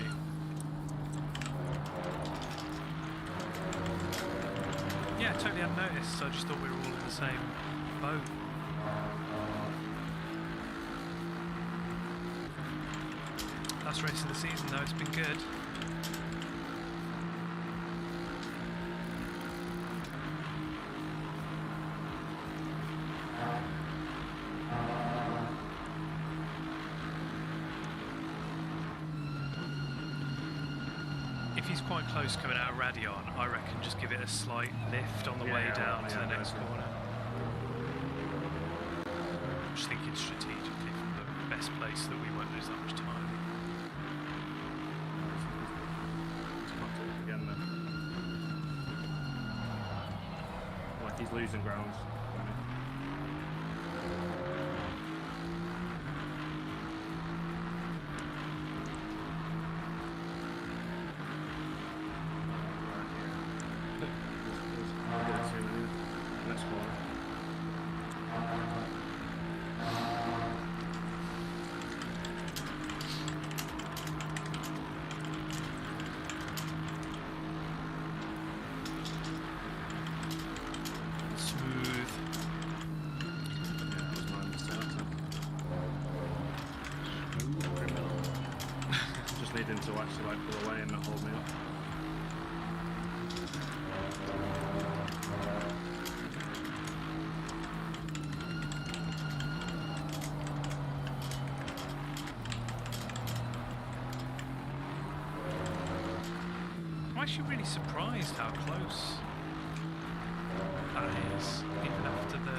Yeah, I totally hadn't noticed. I just thought we were all in the same boat. Last race of the season, though, it's been good. If he's quite close coming out of Radion, I reckon just give it a slight lift on the way down to the next corner. I'm just thinking strategically from the best place so that we won't lose that much time. Again, like he's losing ground. Next corner. Smooth. Yeah, that was my mistake. Just needing to actually like pull away and not hold me up. I'm actually really surprised how close that is, even after the...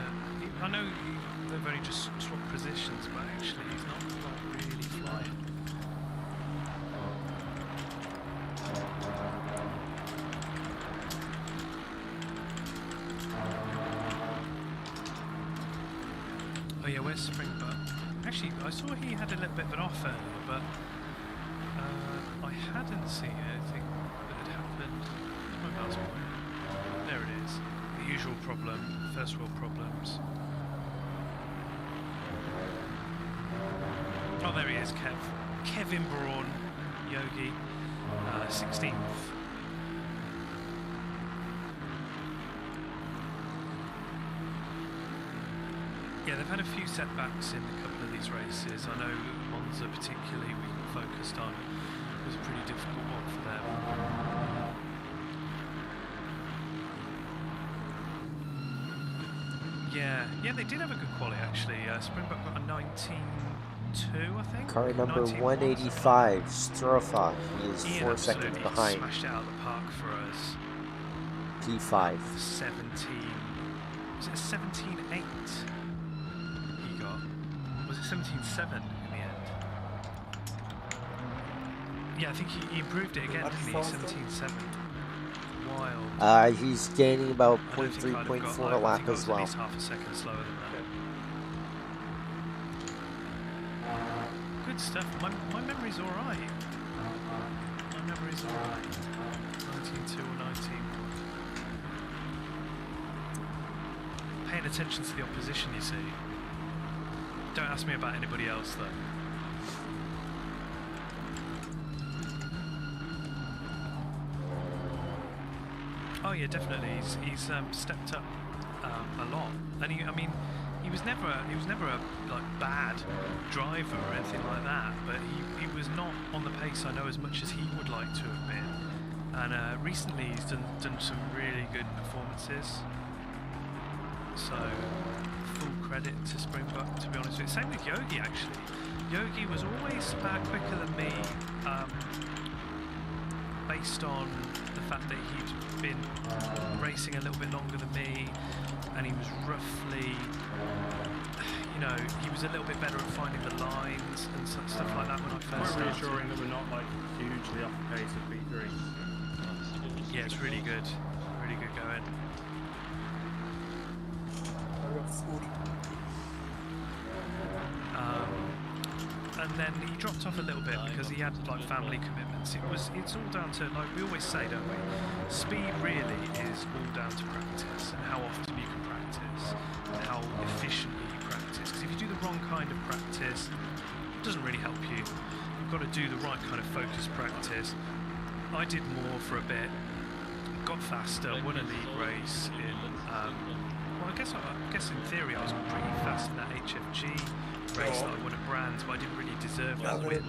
I know they've only just swapped positions, but actually he's not really flying. Oh yeah, where's Springbutt? Actually, I saw he had a little bit of an off earlier, but I hadn't seen anything that had happened. My mouse point. There it is. The usual problem, first world problems. Oh, there he is, Kevin Braun, Yogi, 16th. Yeah, they've had a few setbacks in a couple of these races. I know Monza particularly we focused on was a pretty difficult one for them. Yeah, they did have a good quality actually. Springbok got a 19.2, I think. Car number 19.1, 185, Strofa. He is Ian 4 seconds absolutely behind. smashed it out of the park for us. P5. 17. Was it 17.8? He got. Was it 17.7 in the end? Yeah, I think he improved it again, didn't he? 17.7. Wild. He's gaining about I don't think 0.3, I'd have got, 0.4 I lap think I was as at well. least half a second slower than that. Good stuff. My memory's alright. My memory's alright. 19.2 or 19. Paying attention to the opposition, you see. Don't ask me about anybody else though. Oh yeah, definitely. He's stepped up a lot, and he was never a like bad driver or anything like that. But he was not on the pace I know as much as he would like to have been. And recently he's done some really good performances. So full credit to Springbok, to be honest with you. Same with Yogi actually. Yogi was always quicker than me. Based on the fact that he'd been racing a little bit longer than me, and he was roughly, he was a little bit better at finding the lines and stuff like that when I first started. Quite reassuring that we're not like hugely off the pace of P3. Yeah, it's really good going. And then he dropped off a little bit because he had like family commitments. It's all down to, like we always say, don't we? Speed really is all down to practice and how often you can practice and how efficiently you practice. Because if you do the wrong kind of practice, it doesn't really help you. You've got to do the right kind of focused practice. I did more for a bit, got faster, won a league race in. Well, I guess in theory I was pretty fast in that HFG race that I won at Brands, but I didn't really deserve that win.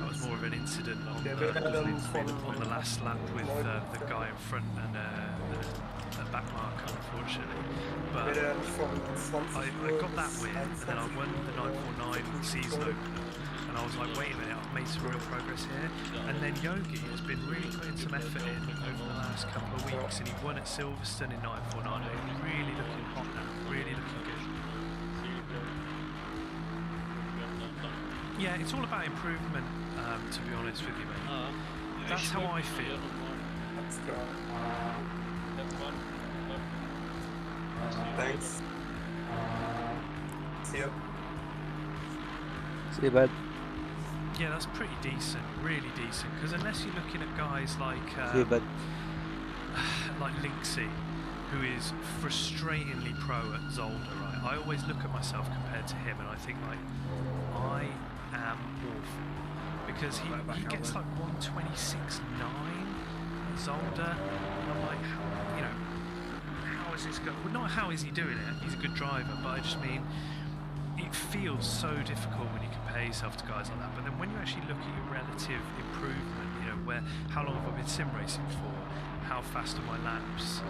That was more of an incident on the last lap with the guy in front and a back marker, unfortunately. But I got that win, and then I won the 949 season opener, and I was like, wait a minute, I've made some real progress here. And then Yogi has been really putting some effort in over the last couple of weeks, and he won at Silverstone in 949. He's really looking hot now, really looking good. Yeah, it's all about improvement, to be honest with you, mate. That's how I feel. Thanks. See ya. See you, bud. Yeah, that's pretty decent, really decent. Because unless you're looking at guys like See you, bud. like Linksy, who is frustratingly pro at Zolder, right? I always look at myself compared to him, and I think like I am awful because he gets like 126.9 at Zolder, and I'm like, how is this going? Well, not how is he doing it? He's a good driver, but I just mean it feels so difficult when you compare yourself to guys like that. But then when you actually look at your relative improvement, how long have I been sim racing for? How fast are my laps?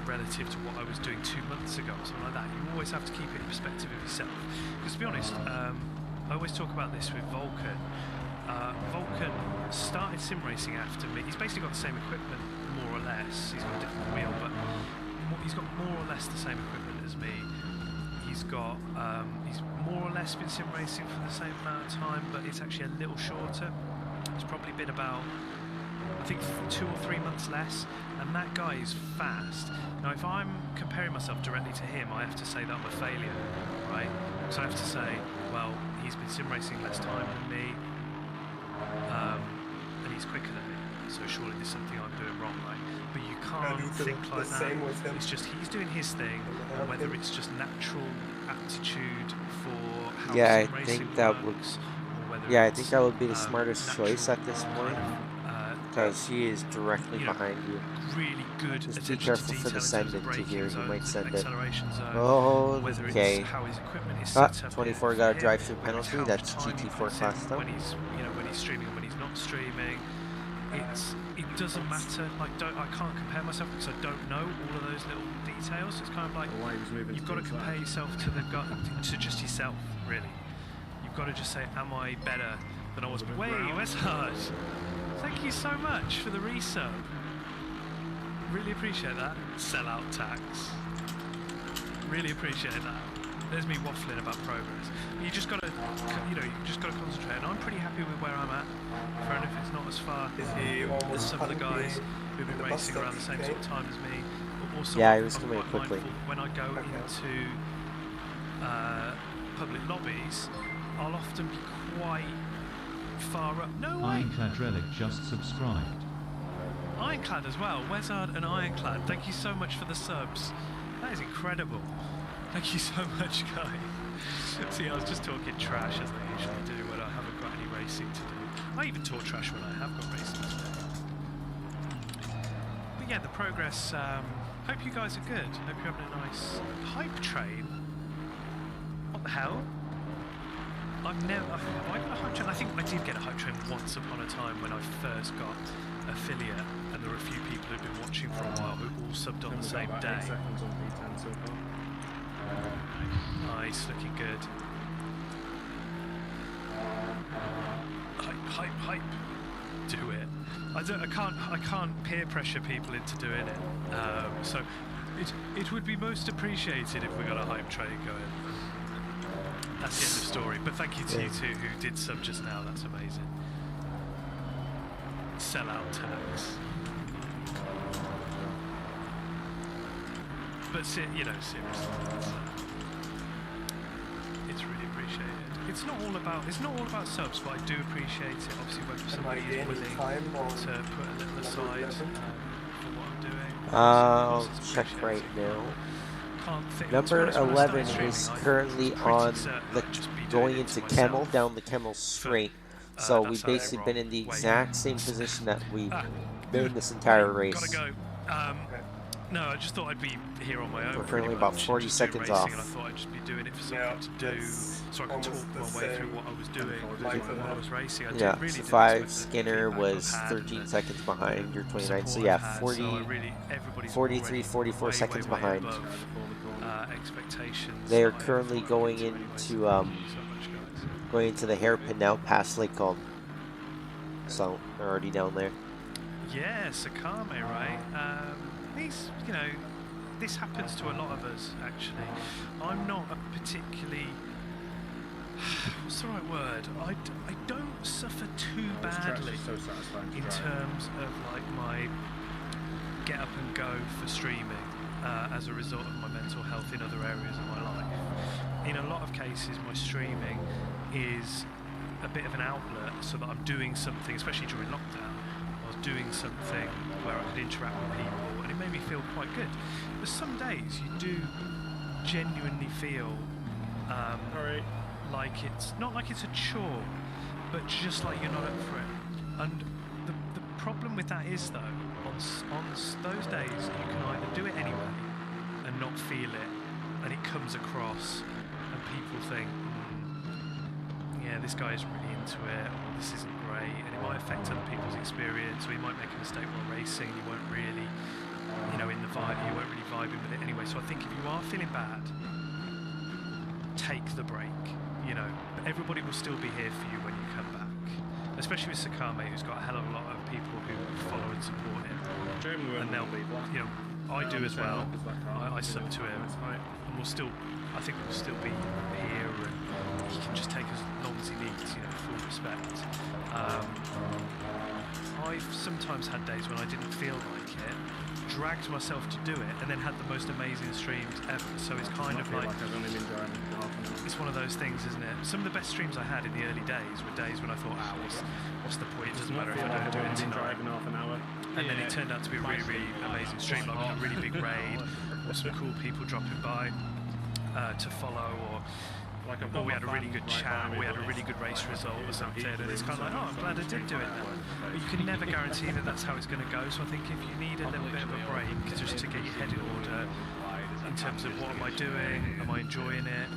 Relative to what I was doing 2 months ago or something like that. You always have to keep it in perspective of yourself. Because to be honest, I always talk about this with Vulcan. Vulcan started sim racing after me. He's basically got the same equipment, more or less. He's got a different wheel, but he's got more or less the same equipment as me. He's got, he's more or less been sim racing for the same amount of time, but it's actually a little shorter. It's probably been about, I think, 2 or 3 months less, and that guy is fast. Now, if I'm comparing myself directly to him, I have to say that I'm a failure, right? So I have to say, well, he's been sim racing less time than me, and he's quicker than me, so surely there's something I'm doing wrong, right? But you can't think like that. It's just he's doing his thing, and whether it's just natural aptitude for how sim racing works, or whether I think that would be the smartest choice at this point, because he is directly behind you. Really good. Just be careful for the send into here. He might send it. Oh, okay. How his equipment is set up 24 got a drive-through penalty. That's GT4 class though. When he's when he's streaming and when he's not streaming. it doesn't matter. Like, I can't compare myself because I don't know all of those little details. It's kind of like Why he was moving you've to got to the compare side. yourself to the guy, to just yourself, really. You've got to just say, am I better than I was? Wait, where's Hard? Thank you so much for the resub. Really appreciate that. Sellout tax. Really appreciate that. There's me waffling about progress. You just got to, you just got to concentrate. And I'm pretty happy with where I'm at. Fair enough, it's not as far Is he as almost some of the guys who've been the bus racing around the same stop, sort of time as me. But also, Yeah, he I'm was coming quite quickly. mindful when I go into public lobbies, I'll often be quite far up. No way! Ironclad Relic just subscribed. Ironclad as well. Wezard and Ironclad, thank you so much for the subs. That is incredible. Thank you so much, guys. See, I was just talking trash as I usually do when I haven't got any racing to do. I even talk trash when I have got racing to do. But yeah, the progress, hope you guys are good. Hope you're having a nice hype train. What the hell? Have I got a hype train? I think I did get a hype train once upon a time when I first got affiliate, and there were a few people who'd been watching for a while who all subbed on the same About 8 day. seconds on P10 so far. Nice, looking good. Hype, hype. Do it. I can't peer pressure people into doing it. So it would be most appreciated if we got a hype train going. That's the end of story. But thank you to you two who did sub just now. That's amazing. Sellout tax. But seriously, it's really appreciated. It's not all about subs, but I do appreciate it. Obviously, when somebody is gaining willing time on to put a little aside for what I'm doing. I'll It's check appreciated. right now. Can't think. To be Number honest, when I 11 started is streaming, I currently was pretty on certain the I'd just be doing going it into to Camel, myself. down the Camel straight. But, So that's we've how they basically roll. been in the Wait. exact same position that we've Ah. been in this entire race. Gotta go. No, I just thought I'd be here on my own. We're pretty currently about much, 40 just doing seconds racing, off. And I thought I'd just be doing it for Yeah, something to do, that's so I could talk almost my the way through same. what I was doing Like while I was racing. I Yeah, really so did 5 expect the Skinner feedback was I've had 13 and seconds behind. You're 29, so support yeah, I've had, 40, so I really, everybody's 43, already 44 way, seconds way, way behind. above, expectations. They are that I currently thought I would going get to anyway, into so thank you so much, guys. going into the hairpin now, past Lake Called. So they're already down there. Yeah, Sakame, right? These, this happens to a lot of us, actually. I'm not a particularly... What's the right word? I don't suffer too badly So satisfying to in drive. terms of, like, my get up and go for streaming as a result of my mental health in other areas of my life. In a lot of cases, my streaming is a bit of an outlet so that I'm doing something, especially during lockdown. I was doing something where I could interact with people, and it made me feel quite good. But some days you do genuinely feel like it's not like it's a chore, but just like you're not up for it. And the problem with that is, though, on those days you can either do it anyway and not feel it, and it comes across, and people think, yeah, this guy is really into it, or this isn't great, and it might affect other people's experience, or you might make a mistake while racing, you won't really, in the vibe, you won't really vibing with it anyway. So I think if you are feeling bad, take the break, but everybody will still be here for you when you come back, especially with Sakame, who's got a hell of a lot of people who follow and support him, and they'll be, I do as well. I sub to him, and I think we'll still be here, and he can just take as long as he needs, full respect. I've sometimes had days when I didn't feel like it, dragged myself to do it, and then had the most amazing streams ever. So it's kind of like I've only been driving for half an hour. it's one of those things, isn't it? Some of the best streams I had in the early days were days when I thought, what's the point? It doesn't matter if I don't do it tonight. Driving half an hour. And then it turned out to be a really, really amazing stream, like a really big raid, or some cool people dropping by to follow, or we had a really good chat, we had a really good race result or something, and it's kind of like, I'm glad I did do it then. But you can never guarantee that that's how it's going to go, so I think if you need a little bit of a break just to get your head in order in terms of what am I doing, am I enjoying it,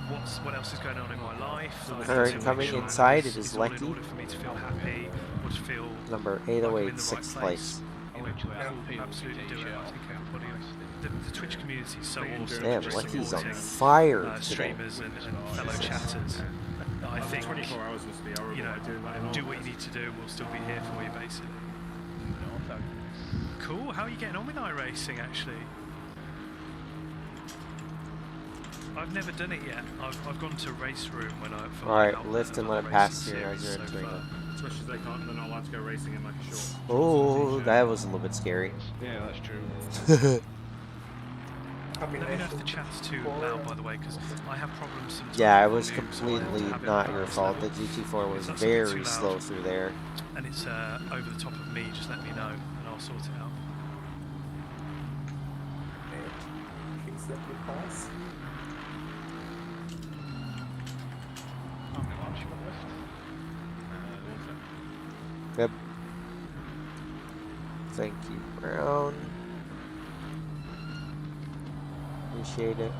what else is going on in my life. Like, Alright, to make coming sure inside, that it is it's all in Lecky. order for me to feel happy or to feel Number like I'm in 808, the 6th right place. You know, absolutely do it. I think everybody, the Twitch community is so awesome. Damn, just Lecky's on supporting, fire today. streamers and fellow chatters. I think 24 hours must be horrible. you know, like doing that in all do what you this. need to do, and we'll still be here for you, basically. Cool. How are you getting on with iRacing, actually? I've never done it yet. I've gone to race room when I. Alright, lift and let it pass here as you're entering it. Especially as they're not allowed to go racing in like a short. Oh, that was a little bit scary. Yeah, that's true. Let me know if the chat's too loud, by the way, because I have problems sometimes. Yeah, it with was volume, so I completely have it not at your this fault. The level. GT4 was If that's a bit too very loud, slow through there. And it's over the top of me, just let me know, and I'll sort it out. Please let me pass. How many laps you got left? Yep. Thank you, Brown. Appreciate it.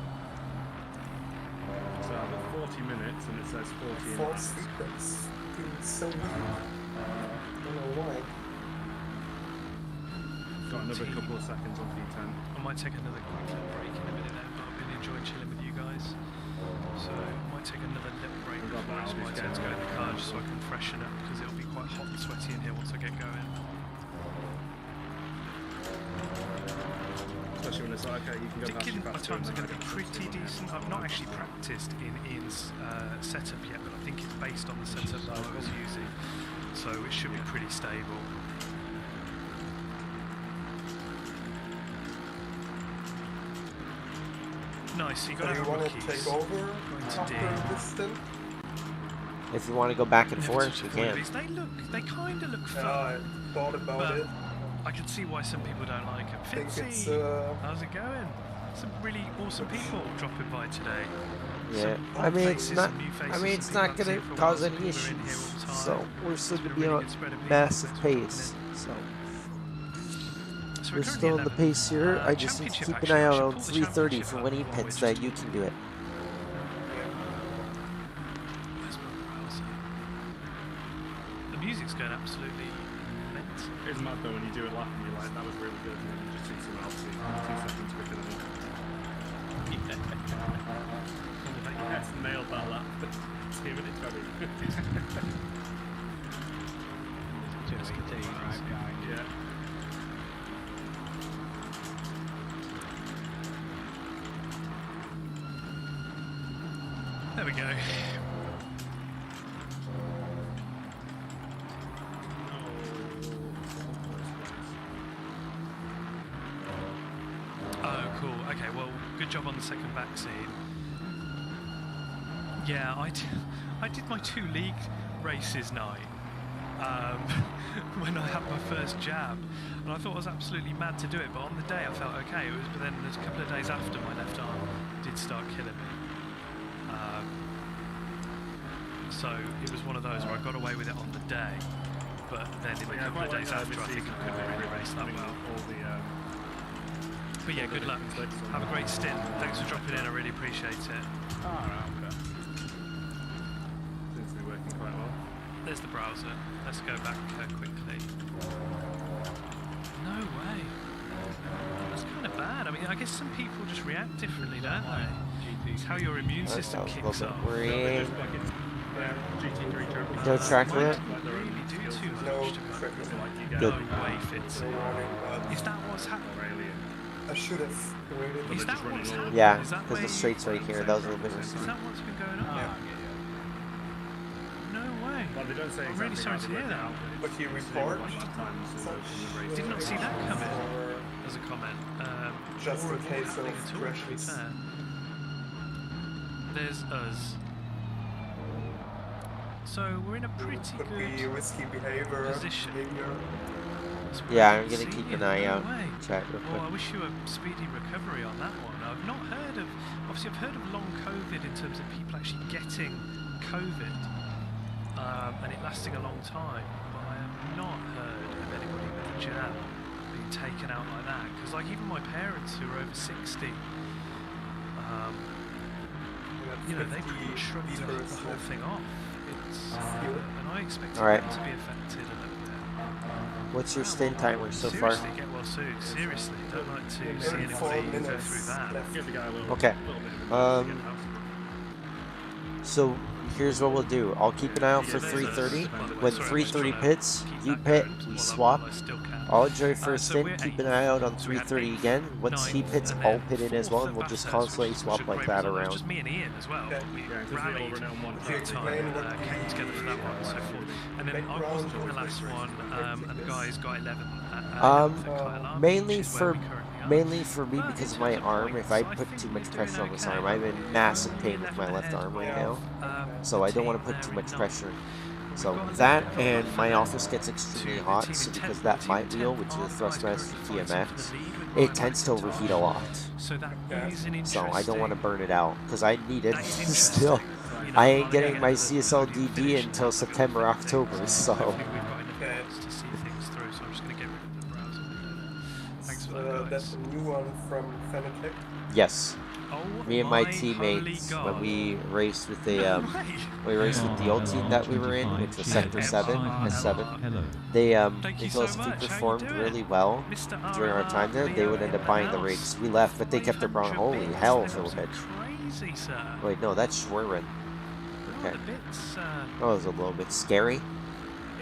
So I've got 40 minutes and it says 40 in Fourth laps. sequence. Feeling so weak. I don't know why. Got another couple of seconds on P10. I might take another quick little break in a minute then, but I've been enjoying chilling with you guys. So I might take another little break We've got before it's about my turn to go in the car, just so I can freshen up, because it'll be quite hot and sweaty in here once I get going. Especially when it's like, okay, you can go past Thinking your my faster times are and going to then be pretty decent. I've not actually practiced in Ian's setup yet, but I think it's based on the setup that I was using, so it should be pretty stable. Nice, so you So got you our want to rookies. take over to after D. this stint? If you want to go back and Never forth, touched you a foil of can. these. They kind of look Yeah, fun. I thought about But it. I can see why some people don't like them. I think it's Fitzy, how's it going? Some really awesome people dropping by today. Yeah, Some I old mean it's faces, not. some new I faces, mean some it's people not I've seen gonna for a while, cause some any people are in here all issues. the time. So we're still It's been gonna a be really on good spread of people. massive Thanks for dropping pace. So in. So we're currently still in the 11th. pace here. I just need to Championship, keep an actually. eye I out should on pull the 330 championship for up when he while we're pits just that you can do it. Where's my browser? The music's going absolutely mental. it's mad though when you do it live and you're like, that was really good, and then you just see someone else 2 seconds quicker than me. Yes, nailed that lap. 2 minutes ready. Just continue right behind you. Yeah. There we go. Oh, cool. Okay, well, good job on the second vaccine. Yeah, I did my 2 league races night when I had my first jab, and I thought I was absolutely mad to do it. But on the day, I felt okay. But then there's a couple of days after, my left arm did start killing me. So it was one of those where I got away with it on the day, but then in the couple of days after, I think I couldn't really race that well. But yeah, good luck. Have a great stint. Thanks for dropping in. I really appreciate it. Alright, okay. Seems to be working quite well. There's the browser. Let's go back quickly. No way. That's kind of bad. I mean, I guess some people just react differently, don't they? It's how your immune system That was a kicks little off. bit worrying. GT3 champions. No track for it? Really do too much No to track me. for it. Like you get Good. No way, Fitzy. No warning, but Is that what's happening? alien. I should have waited. Is that what's happening? Yeah, Is that because where the straight's right here. That was a little bit Is risky. that what's been going on? Yeah. No way. Well, they don't say I'm really sorry exactly how to they hear work that. out, But he it's reported last time, so the race- Did not see that coming. Or As a comment. Just or in case happening of at all, to be crashes. fair. There's us. So we're in a pretty could be good risky behavior. position. That's Yeah, great I'm to gonna see keep you. an eye No out. way. Chat real Well, I quick. wish you a speedy recovery on that one. I've not heard of, obviously I've heard of long COVID in terms of people actually getting COVID and it lasting a long time, but I have not heard of anybody with the jab being taken out like that. Because like even my parents who are over 60, you know, they pretty much shrugged the whole thing off. It's, and I expected All right. them to be affected a little bit. What's your Wow, stint well, timer so far? seriously, get well soon. Seriously, don't like to see Maybe 4 anybody go minutes through that. left. Give the guy a little, Okay. little bit of a Um, So here's what we'll do. I'll keep an eye out for 3:30. When 3:30 pits, you pit, we swap. I'll enjoy first stint. Keep an eye out on 3:30 again. Once he pits, I'll pit in as well, and we'll just constantly swap like that around. Just me and Ian as well. Okay. We Yeah, 'cause we rallied over now one If you that time, explain what came together for that one, and so forth. And then I wasn't in the last one, and the guys got 11. Mainly for me because of my arm. If I put too much pressure on this arm, I'm in massive pain with my left arm right now. So I don't want to put too much pressure. So that, and my office gets extremely hot, so because that might wheel, which is a Thrustmaster TMX, it tends to overheat a lot. So that is an So I don't want to burn it out, because I need it that is still. interesting. I ain't getting my CSL DD until September, October, so... I think we've got enough cards to see things through, so I'm just going to get rid of the browser window. Thanks for that, That's guys. a new one from Fanatec. Yes. Oh Me and my my teammates, holy when God. we raced with the No way. we raced with the old team that we were in, which was Sector 7, S7. Hello. They Thank you told us so if we much. How you performed doing? really well Mr. during our time there, they would end up buying the rigs. We left, but they kept their brown. Holy hell, Philip. Crazy, sir. Wait, no, that's Schwerin. Oh, Okay. the bits, That was a little bit scary.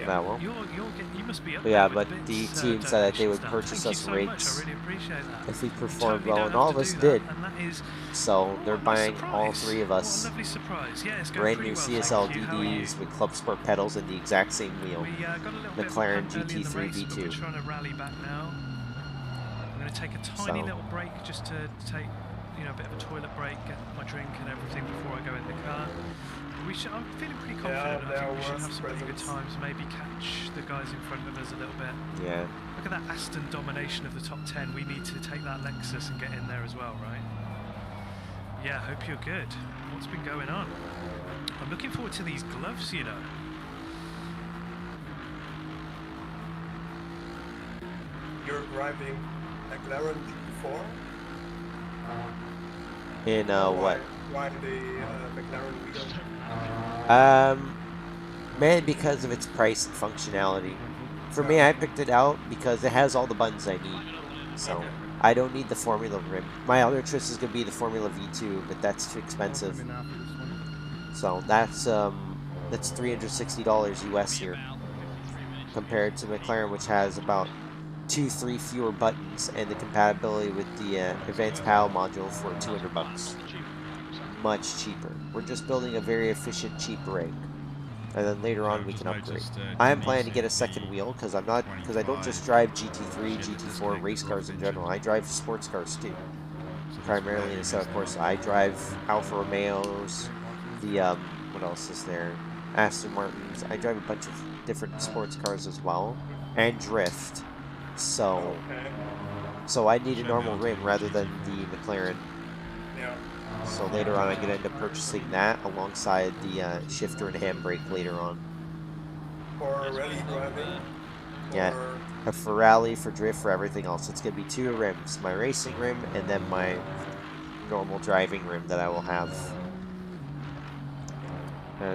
That one. you must be up But yeah, there with but the the bits, team said that they would donations purchase now. us Thank you so much. rigs I really appreciate that. if we You performed totally well, don't and all have of to us do did. that, and that is So they're what a nice buying all surprise. three of What us a lovely surprise. Yeah, it's going brand pretty new well, CSL thank you. How are you? DDs with Club Sport pedals and the exact same wheel. We got a little bit of McLaren a pump early in the GT3 race, but we're V2. trying to rally back now. I'm going to take a tiny So- little break just to take, a bit of a toilet break, get my drink and everything before I go in the car. I'm feeling pretty confident. I think we should have some pretty good times. Maybe catch the guys in front of us a little bit. Yeah. Look at that Aston domination of the top 10. We need to take that Lexus and get in there as well, right? Yeah, hope you're good. What's been going on? I'm looking forward to these gloves, you know. You're driving McLaren GT4? In what? Why the McLaren wheel? Mainly because of its price and functionality. For me, I picked it out because it has all the buttons I need. So I don't need the Formula rim. My other choice is gonna be the Formula V2, but that's too expensive. So that's $360 US here, compared to McLaren, which has about 2-3 fewer buttons and the compatibility with the advanced PAL module for $200. Much cheaper. We're just building a very efficient, cheap rig, and then later on we can upgrade. I am planning to get a second wheel because I don't just drive GT3, GT4 race cars in general. I drive sports cars too. Primarily in the South Course, I drive Alfa Romeos, the what else is there? Aston Martins. I drive a bunch of different sports cars as well, and drift. So I need a normal rim rather than the McLaren. Yeah. So later on, I'm gonna end up purchasing that alongside the shifter and handbrake later on. For rally driving? Yeah, for rally, for drift, for everything else. It's gonna be 2 rims: my racing rim and then my normal driving rim that I will have.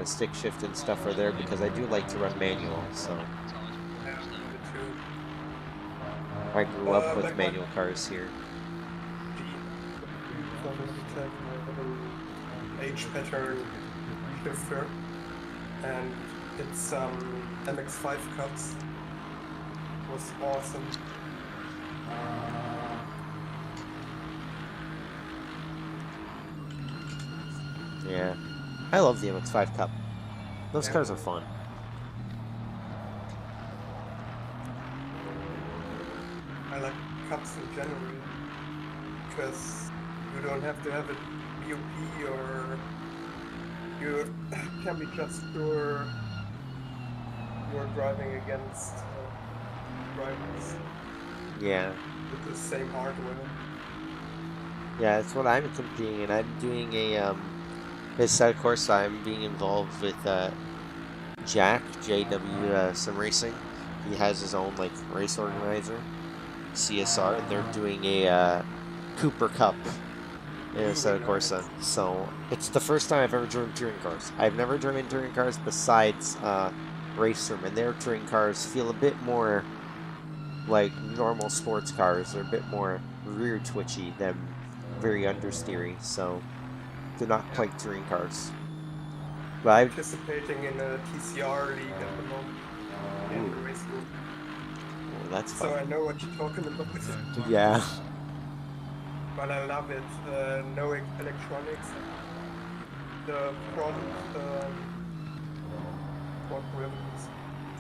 Stick shift and stuff are there because I do like to run manual. So Yeah, me too. I grew up with manual cars here. H pattern shifter, and it's MX5 cuts. Was awesome. Yeah, I love the MX5 Cup. Those cars are fun. I like cups in general because you don't have to have a BOP, or you can be just sure you're driving against drivers Yeah. with the same hardware. Yeah, that's what I'm competing in. I'm doing a this side course. I'm being involved with Jack JW Sim Racing. He has his own like race organizer, CSR, and they're doing a Cooper Cup, Assetto Corsa. So it's the first time I've ever driven touring cars. I've never driven touring cars besides race them, and their touring cars feel a bit more like normal sports cars. They're a bit more rear twitchy than very understeery, so they're not quite touring cars. But I've Participating in a TCR league at the moment in the race room. well, that's So I fun. know what you're talking about. Yeah. But I love it. No electronics. The front wheel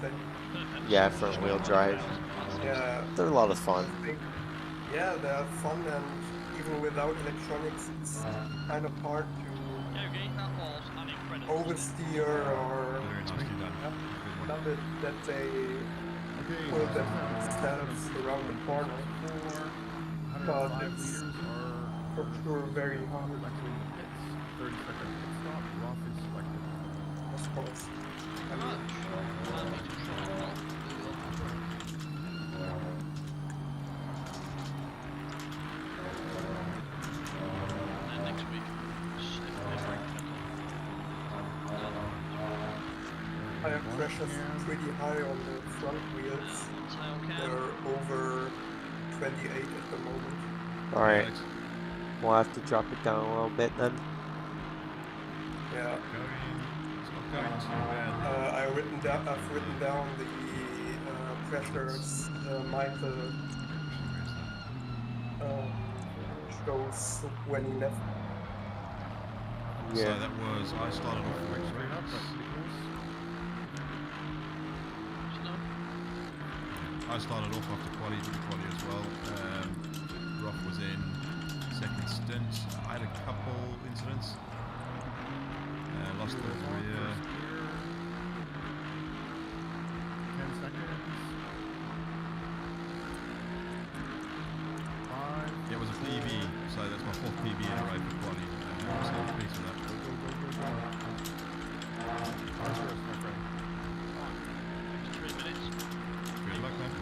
thing. Yeah, front wheel drive. Yeah, They're a lot of fun. yeah, they're fun, and even without electronics, it's kind of hard to Yogi, that was an incredible. oversteer or Very nicely done. love it that they put them themselves around the corner. But it's for sure very hard. 30-second pit stop. Rough is selected. Of course. Very much. Perfect control. And next week, Tire pressure's pretty high on the front wheels. tail cam. They're over 28 at the moment. Alright, we'll have to drop it down a little bit then. Yeah. It's not going too bad. I've written down the pressures Michael shows when he left. So Yeah. that was, I started off with experience. I started off after quali, did the quali as well. Roth was in second stint. I had a couple incidents. Lost the rear. 10 seconds. 5. Yeah, it was a PB, so that's my 4th PB in a row for quali. So I'm pleased with that. How's yours, my friend? 3 minutes. Good luck, man.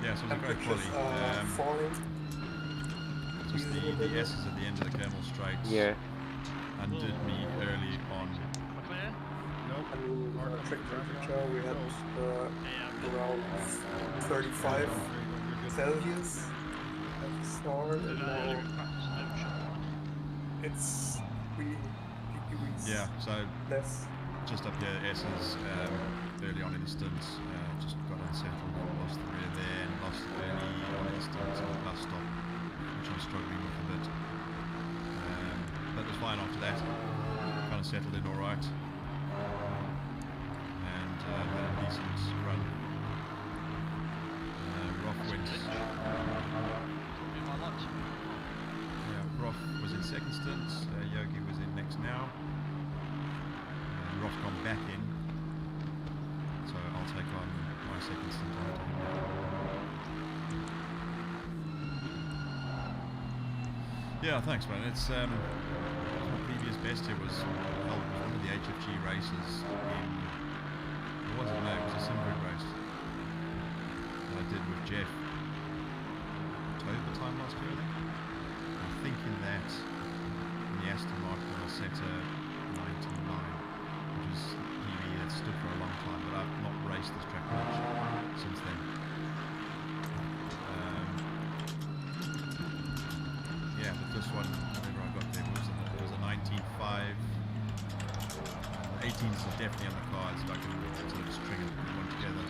Yeah, so it was a great quali. Falling. Just the S's at the end of the Camel Straight Yeah. undid me early on. Clear? Nope. I mean, track temperature we had around 35 Celsius at the start, and now it's 3 degrees Yeah, so less. just up here, S's early on in the stint, just got unsettled, lost the rear there, and lost early on in the stint at the bus stop, which I'm struggling with a bit. But it was fine after that, kind of settled in alright, and had a decent run. Roth went. Roth was in second stint, Yogi was in next now. Roth gone back in, so I'll take on my second stint on him. Yeah, thanks, man. It's my previous best here was held one of the HFG races in. It wasn't no, it was a Simgrid race that I did with Jeff. October time last year, I think. I'm thinking that in the Aston Martin I set a 99, which is PB that stood for a long time, but I've not raced this track much since then. Yeah, but this one, whenever I got there, it was a 19.5. 18s are definitely on the cards, if I can sort of string one together.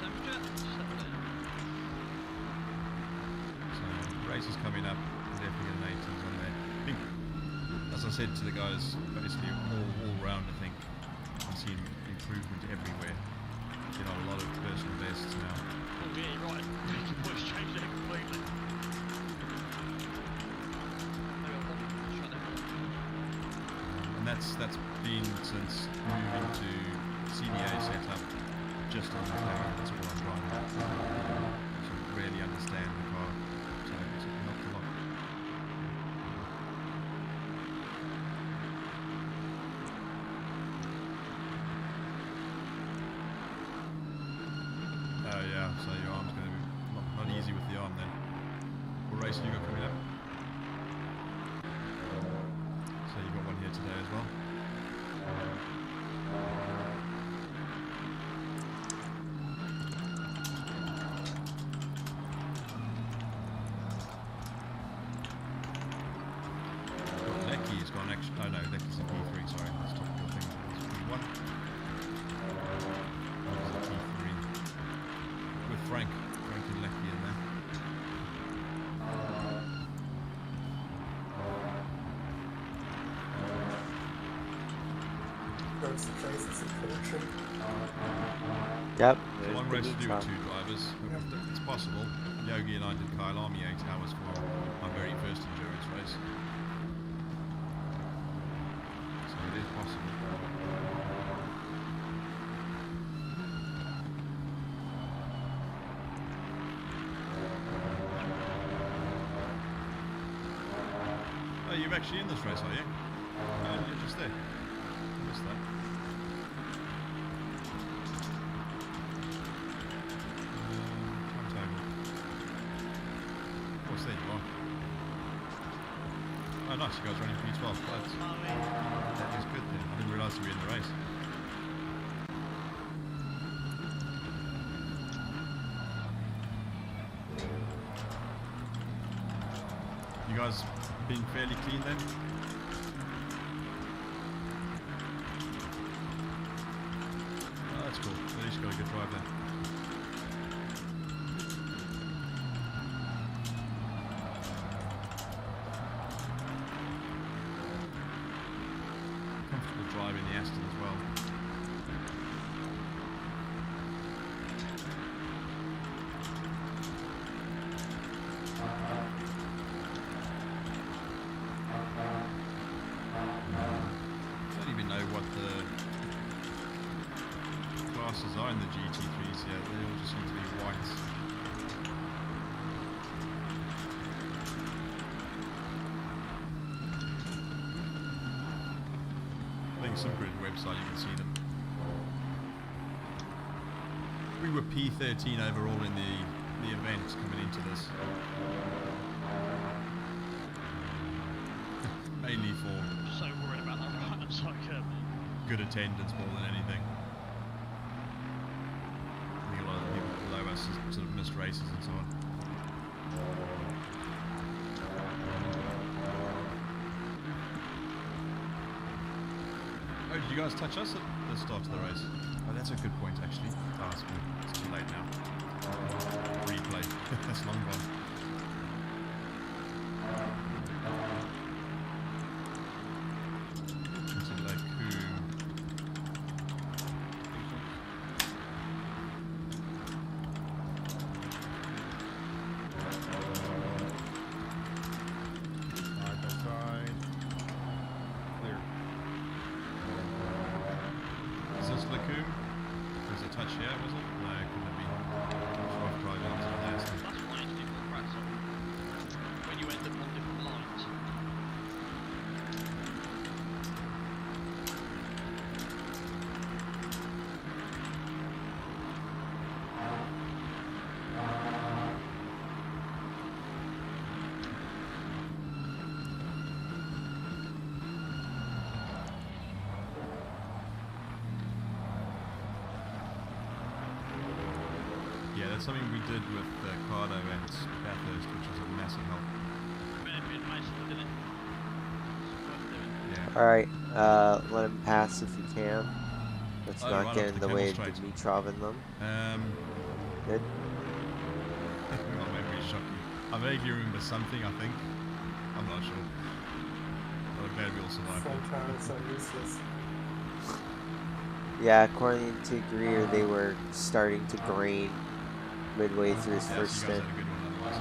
So, races coming up, definitely an 18s on there. I think, as I said to the guys, basically all round, I think I'm seeing improvement everywhere. You know, a lot of personal bests now. Oh yeah, you're right. The voice changed it completely. And that's been since moving to CDA setup just on the car. That's all I'm trying to really understand the car. So it's helped a lot. Yeah, so your arm's going to be not Not easy with the arm then. What race have you got coming up? So you got one here today as well. Lecky's gone extra. Oh no, Lecky's in P3. Sorry, that's top of your thing. It's P1. It's P3 with Frank and Lecky in there. First place is approaching. Yep. It's a long race to do with two drivers. It's possible. Yogi and I did Kyle Army 8 hours for my very first endurance race. So it is possible. Oh, you're actually in this race, are you? Oh, you're just there. I missed that. Timetable. What's there you are? Oh nice, you guys are running P12. That is good then. I didn't realise you were in the race. You guys being fairly clean then? Oh, that's cool. At least you got a good drive then. Comfortable drive in the Aston as well. I don't even know what the classes are in the GT3s yet. They all just seem to be whites. I think some grid website you can see them. We were P13 overall in the event coming into this. Mainly for So worried about that right-hand side curve. good attendance more than anything. I think a lot of the people below us sort of missed races and so on. Oh, did you guys touch us at the start of the race? Oh, that's a good point actually. Oh, it's too late now. Replay. That's long gone. There's a touch here, was it? No, it couldn't have been. Rough drive into the last. That's why it's different cracks on when you end up on different lines. Yeah, that's something we did with Cardo and Bathurst, which was a massive help. Benefit Mason did it. It's worth doing. Yeah. Alright, let him pass if you can. Let's Oh, not right get off in the the way of Camel Straight. Dimitrov and them. Good. My memory's shocking. I vaguely remember something, I think. I'm not sure. But I'm glad we all survived Front it. tires are useless. Yeah, according to Greer, they were starting to grain midway through his Yeah, first so you guys stint. had a good one otherwise.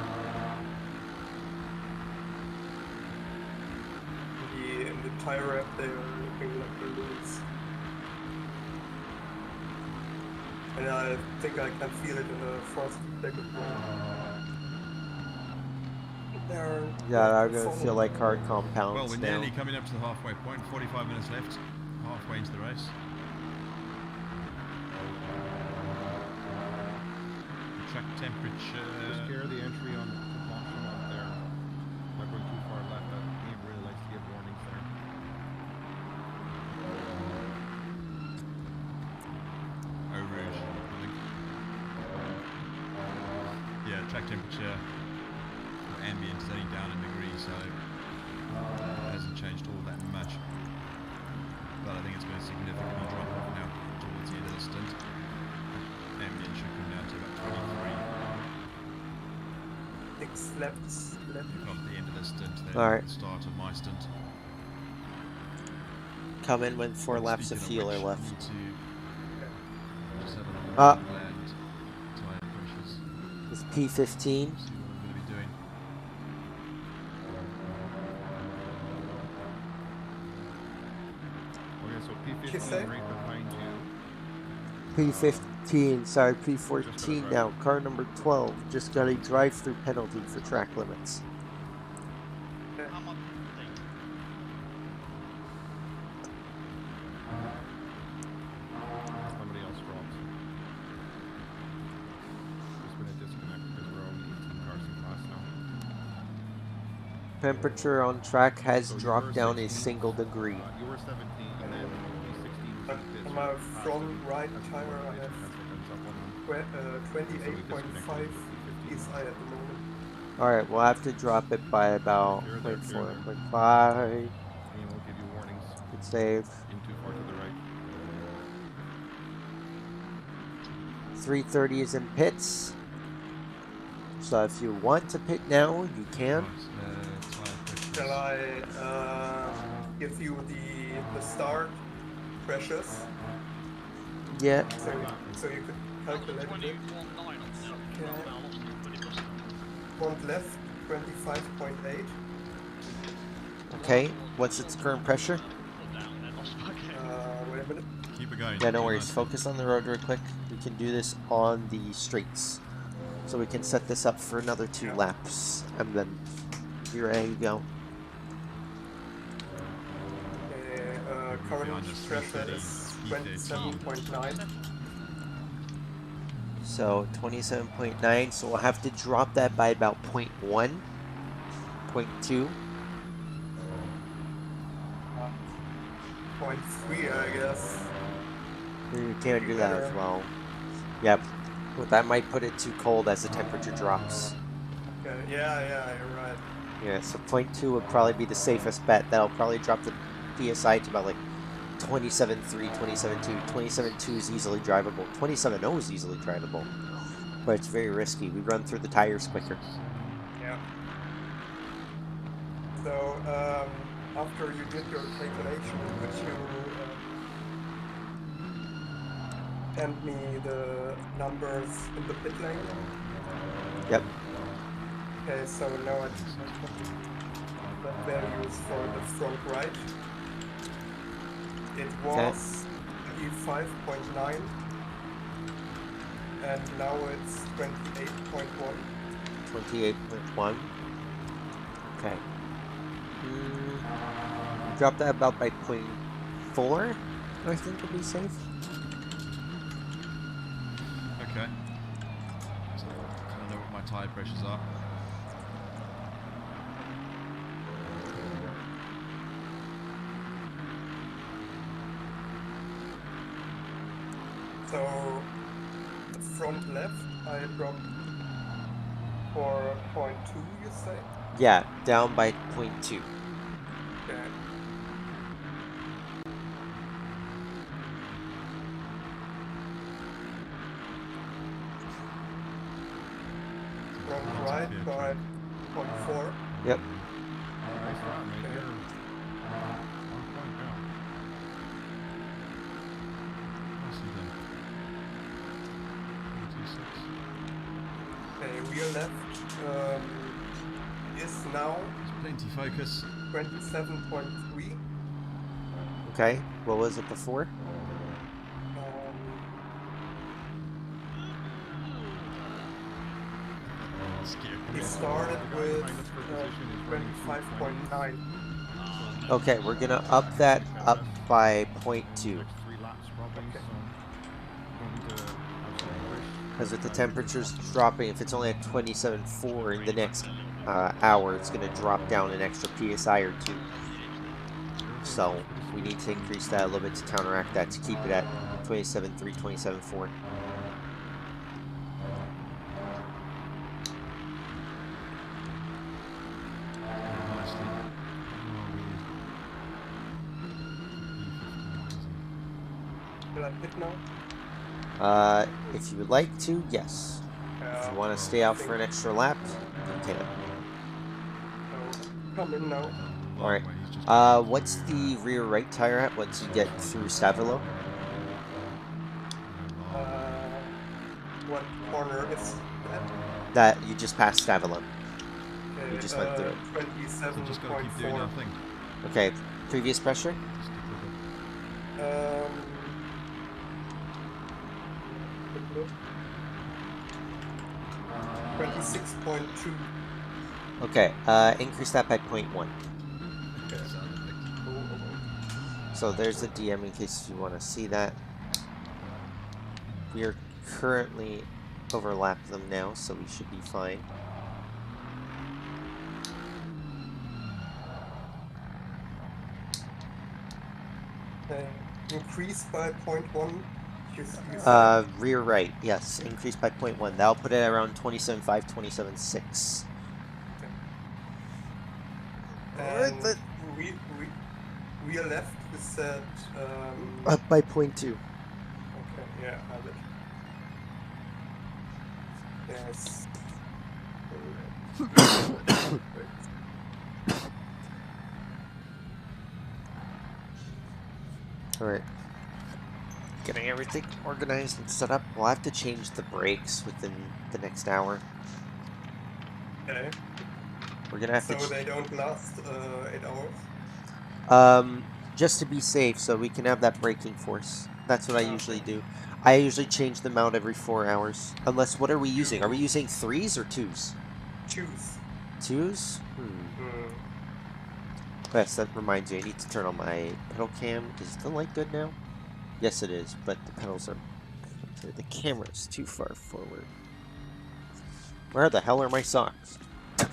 In the tire wrap, they are looking like balloons. And I think I can feel it in the frosty back of the They're Yeah, I'm gonna falling. feel like hard compounds Well, we're now. nearly coming up to the halfway point. 45 minutes left. Halfway into the race. track temperature. Just clear the entry on the bottom up there. Not going too far left. That game really likes to give warnings there. Eau Rouge, I think. Yeah, track temperature or ambient is only down in degrees, so it hasn't changed all that much. But I think it's going to significantly drop off now towards the end of the stint. Ambient should come down to about 23. 6 laps left. Not the end of the stint, then Alright. the start of my stint. Come in when 4 laps of Speaking fuel are which, left. we need to just have a look Ah. at land tyre pressures. It's P15. See what I'm going to be doing. Okay, so Just P15 say? right behind you. P15, sorry, P14 Just got it now. right. Car number 12 just got a drive-through penalty for track limits. I'm on thing. Somebody else dropped. There's been a disconnect because we're only 18 cars in class now. Temperature on track has So you dropped were down a 16, single degree. You were 17 and then P16 was in the pits. On my You're faster front than- right that's tire, more I than have 10 seconds up on them. 28.5 PSI at the moment. Alright, we'll have to drop it by about Clear there, 0.4, clear there. 0.5. And we'll give you warnings Good save. in too far to the right. 330 is in pits. So if you want to pit now, you can. Tyre pressures. Shall I give you the start pressures Yeah. so you could calculate it? 21.9 on there. Okay. I lost it, but it was Front left 25.8. Okay. What's its current pressure? put down and then lost back in. Wait a minute. Keep it going. Yeah, no keep worries. it Focus on the road real quick. We can do this on the straights. So we can set this up for another 2 Yeah. laps. And then you're ready to go. Current behind us, pressure 330, is P13. 27.9. So 27.9. So we'll have to drop that by about 0.1, 0.2. 0.3, I guess. You can't do that as well. Yep. But that might put it too cold as the temperature drops. Okay. Yeah, you're right. Yeah, so 0.2 would probably be the safest bet. That'll probably drop the PSI to about like 27.3, 27.2. 27.2 is easily drivable. 27.0 is easily drivable. But it's very risky. We run through the tires quicker. Yeah. So, after you did your calculation, could you send me the numbers in the pit lane? Yep. Okay, so now it's the values for the front right. It was 35.9 and now it's 28.1. 28.1. Okay. Drop that about by 0.4, I think would be safe. Okay. So I don't know what my tyre pressures are. So, the front left, I dropped for 0.2, you say? Yeah, down by 0.2. Okay. Front right by 0.4. Yep. Nice run, mate. Okay. You're 1 point down. Let's see then. 126. Okay, rear left is now There's plenty focus. 27.3. Okay, what was it before? He started The guy with behind us for position is running 25.9. Okay, we're gonna up that up by 0.2. Next 3 laps probably, Okay. so going to have some push. Because with the temperatures dropping, if it's only at 27.4 in the next hour, it's going to drop down an extra PSI or two. So we need to increase that a little bit to counteract that, to keep it at 27.3, 27.4. Will I pit now? If you would like to, yes. If you want to stay out for an extra lap, you can. Come in now. Alright. What's the rear right tire at once you get through Stavilo? What corner is that? That you just passed Stavilo. Okay, You just went through it. So just gotta keep doing 27.4. our thing. Okay, previous pressure? Just keep looking. 26.2. Okay, increase that by 0.1. So there's the DM in case you want to see that. We are currently overlapped them now, so we should be fine. Increase by 0.1. You said. Rear right, yes, increase by 0.1. That'll put it around 27.5, 27.6. And rear left is at Up by 0.2. okay, yeah, I have it. Yes. Alright. Getting everything organized and set up. We'll have to change the brakes within the next hour. Okay. We're gonna have So to. they don't last 8 hours? Just to be safe, so we can have that braking force. That's what I usually do. I usually change them out every 4 hours. Unless, what are we using? Are we using 3s or 2s? Choose. 2s? Yes, that reminds me, I need to turn on my pedal cam. Is the light good now? Yes, it is, but the pedals are... The camera's too far forward. Where the hell are my socks? Okay,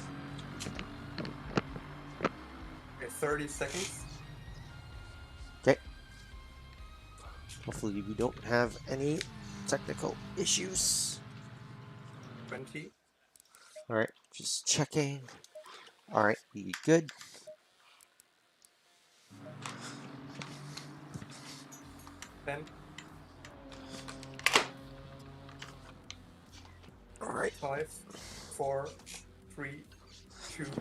30 seconds. Okay. Hopefully we don't have any technical issues. 20. Alright, just checking. Alright, we good. Then Alright. 5, 4, 3, 2, 1.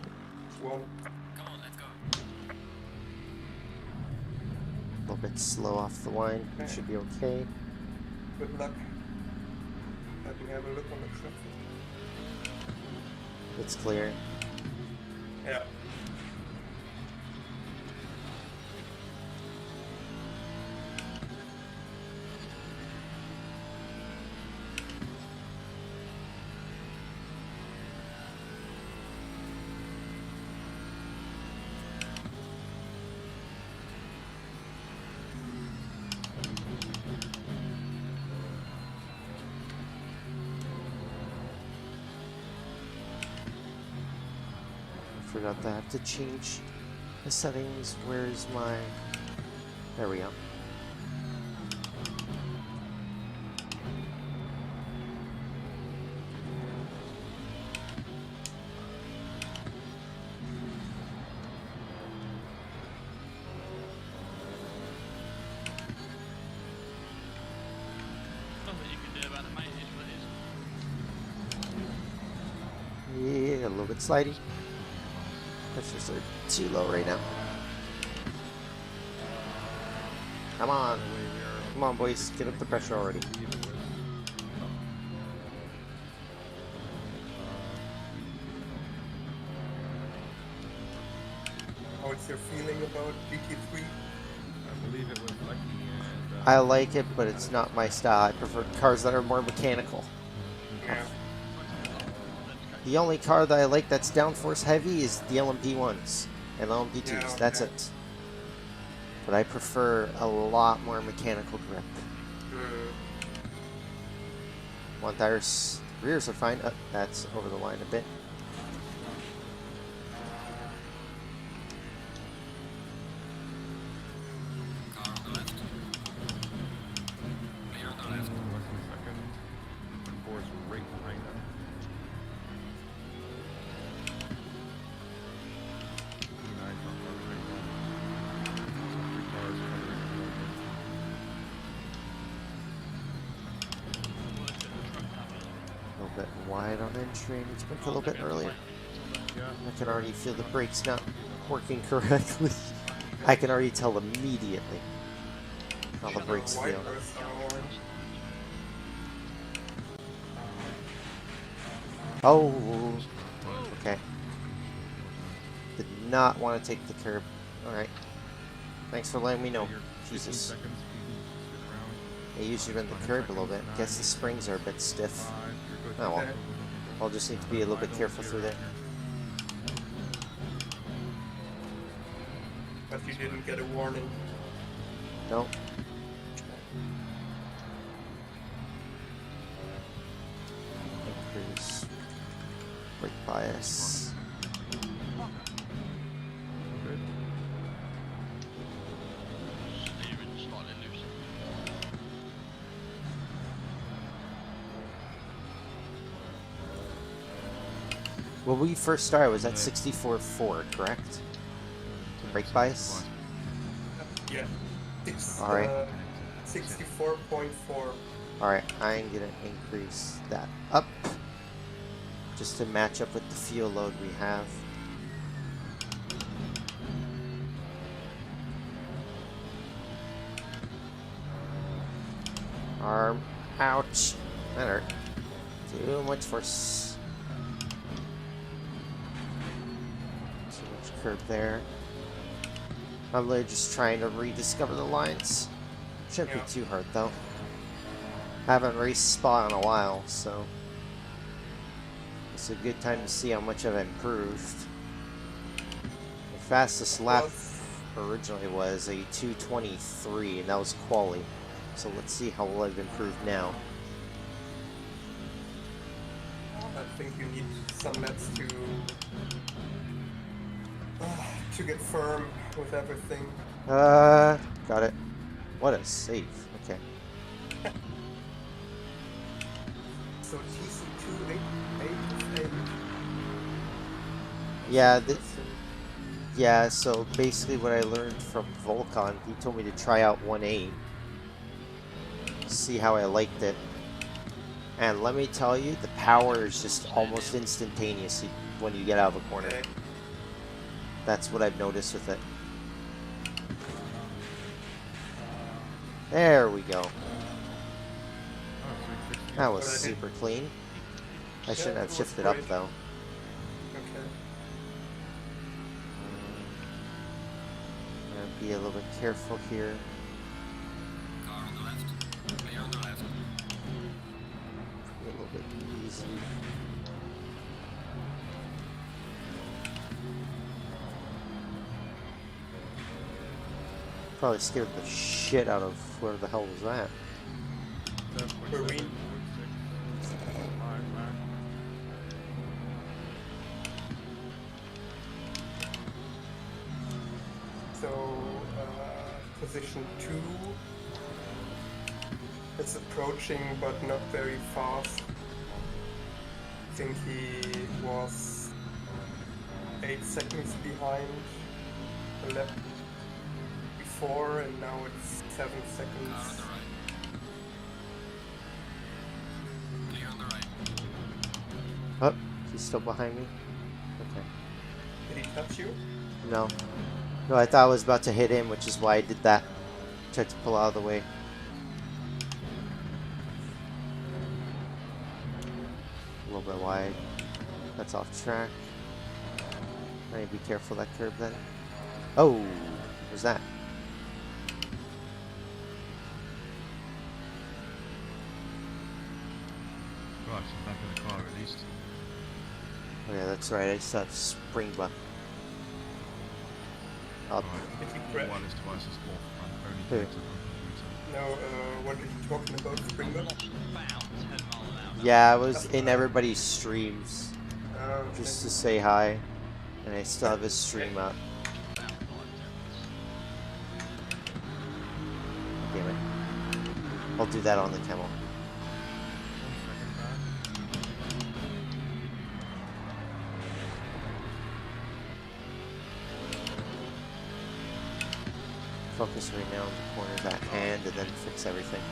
Come on, let's go. A little bit slow off the line. Okay. Should be okay. Good luck. Let me have a look on the traffic. It's clear. Yeah. Forgot that I have to change the settings. Where's my... There we go. Nothing you can do about it, mate. It is what it is. Yeah, a little bit slidey. Pressures are too low right now. Come on. Come on, boys. Get up the pressure already. What's your feeling about GT3? I believe it was lucky and I like it, but it's not my style. I prefer cars that are more mechanical. Yeah. The only car that I like that's downforce heavy is the LMP1s and LMP2s. Yeah, That's okay. it. But I prefer a lot more mechanical grip. One tires, rears are fine. Oh, that's over the line a bit. Car on the left. Clear on the left. Less than a second. And 4 is right behind them. 29's not far behind them. 3 cars covering the road. A little bit wide on entry. Need to brake a little bit earlier. Yeah. I can already feel the brakes not working correctly. I can already tell immediately how the brakes feel. Wipers are on. Oh, okay. Did not want to take the curb. Alright. Thanks for letting me know. You're 15 Jesus. seconds. You can stick around. I usually run the curb a little bit. Guess the springs are a bit stiff. 5, you're good. Oh well. Okay. I'll just need to be a little bit careful through there. But you didn't get a warning. No. Increase brake bias. Good. Steering slightly loose. When we first started, was that 64.4, correct? Brake bias? Yeah. It's Alright. 64.4. Alright, I'm gonna increase that up just to match up with the fuel load we have. Arm. Ouch. That hurt. Too much force. Too much curb there. I'm literally just trying to rediscover the lines. Shouldn't be too hard though. Haven't raced Spa in a while, so it's a good time to see how much I've improved. The fastest lap originally was a 2:23, and that was quali. So let's see how well I've improved now. I think you need some laps to get firm with everything. Got it. What a save. Okay. So TC2 8. Yeah, so basically what I learned from Volcon, he told me to try out 1A, see how I liked it. And let me tell you, the power is just almost instantaneous when you get out of a corner. Okay. That's what I've noticed with it. There we go. That was super clean. I shouldn't have shifted up though. Okay. I'm gonna be a little bit careful here. Car on the left. Clear on the left. Be a little bit easy. Probably scared the shit out of where the hell was that. Marine. So, position 2 is approaching but not very fast. I think he was 8 seconds behind the lap before, and now it's 7 Car on seconds. the right. Clear on the right. Oh, he's still behind me? Okay. Did he touch you? No. No, I thought I was about to hit him, which is why I did that. Tried to pull out of the way. A little bit wide. That's off track. I need to be careful of that curb then. Oh, what was that? Right, I'm back in the car at least. Oh yeah, that's right. I still have spring button. Up. Right. Did he crash? Wireless devices off. I'm only Who? connected on the computer. know what you're talking about, Springbok. Lost about 10 miles an hour. Yeah, I was That's in fine. everybody's streams just to Okay. say hi, and I still have his stream up. About 5 seconds. Damn it. I'll do that on the camel. 1 second, Brad. Focus right now on the corners at hand and then fix everything.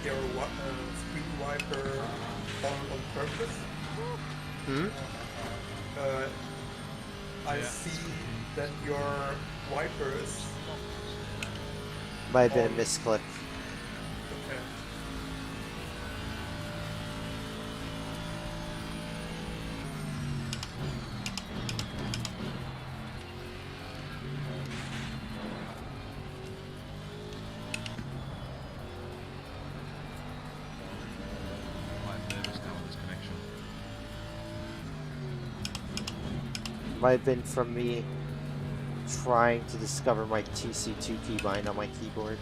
Your screen wiper on purpose. Hmm? I see that your wipers. Might have been a misclick. Okay. I'm nervous now with this connection. Might have been from me trying to discover my TC2 keybind on my keyboard.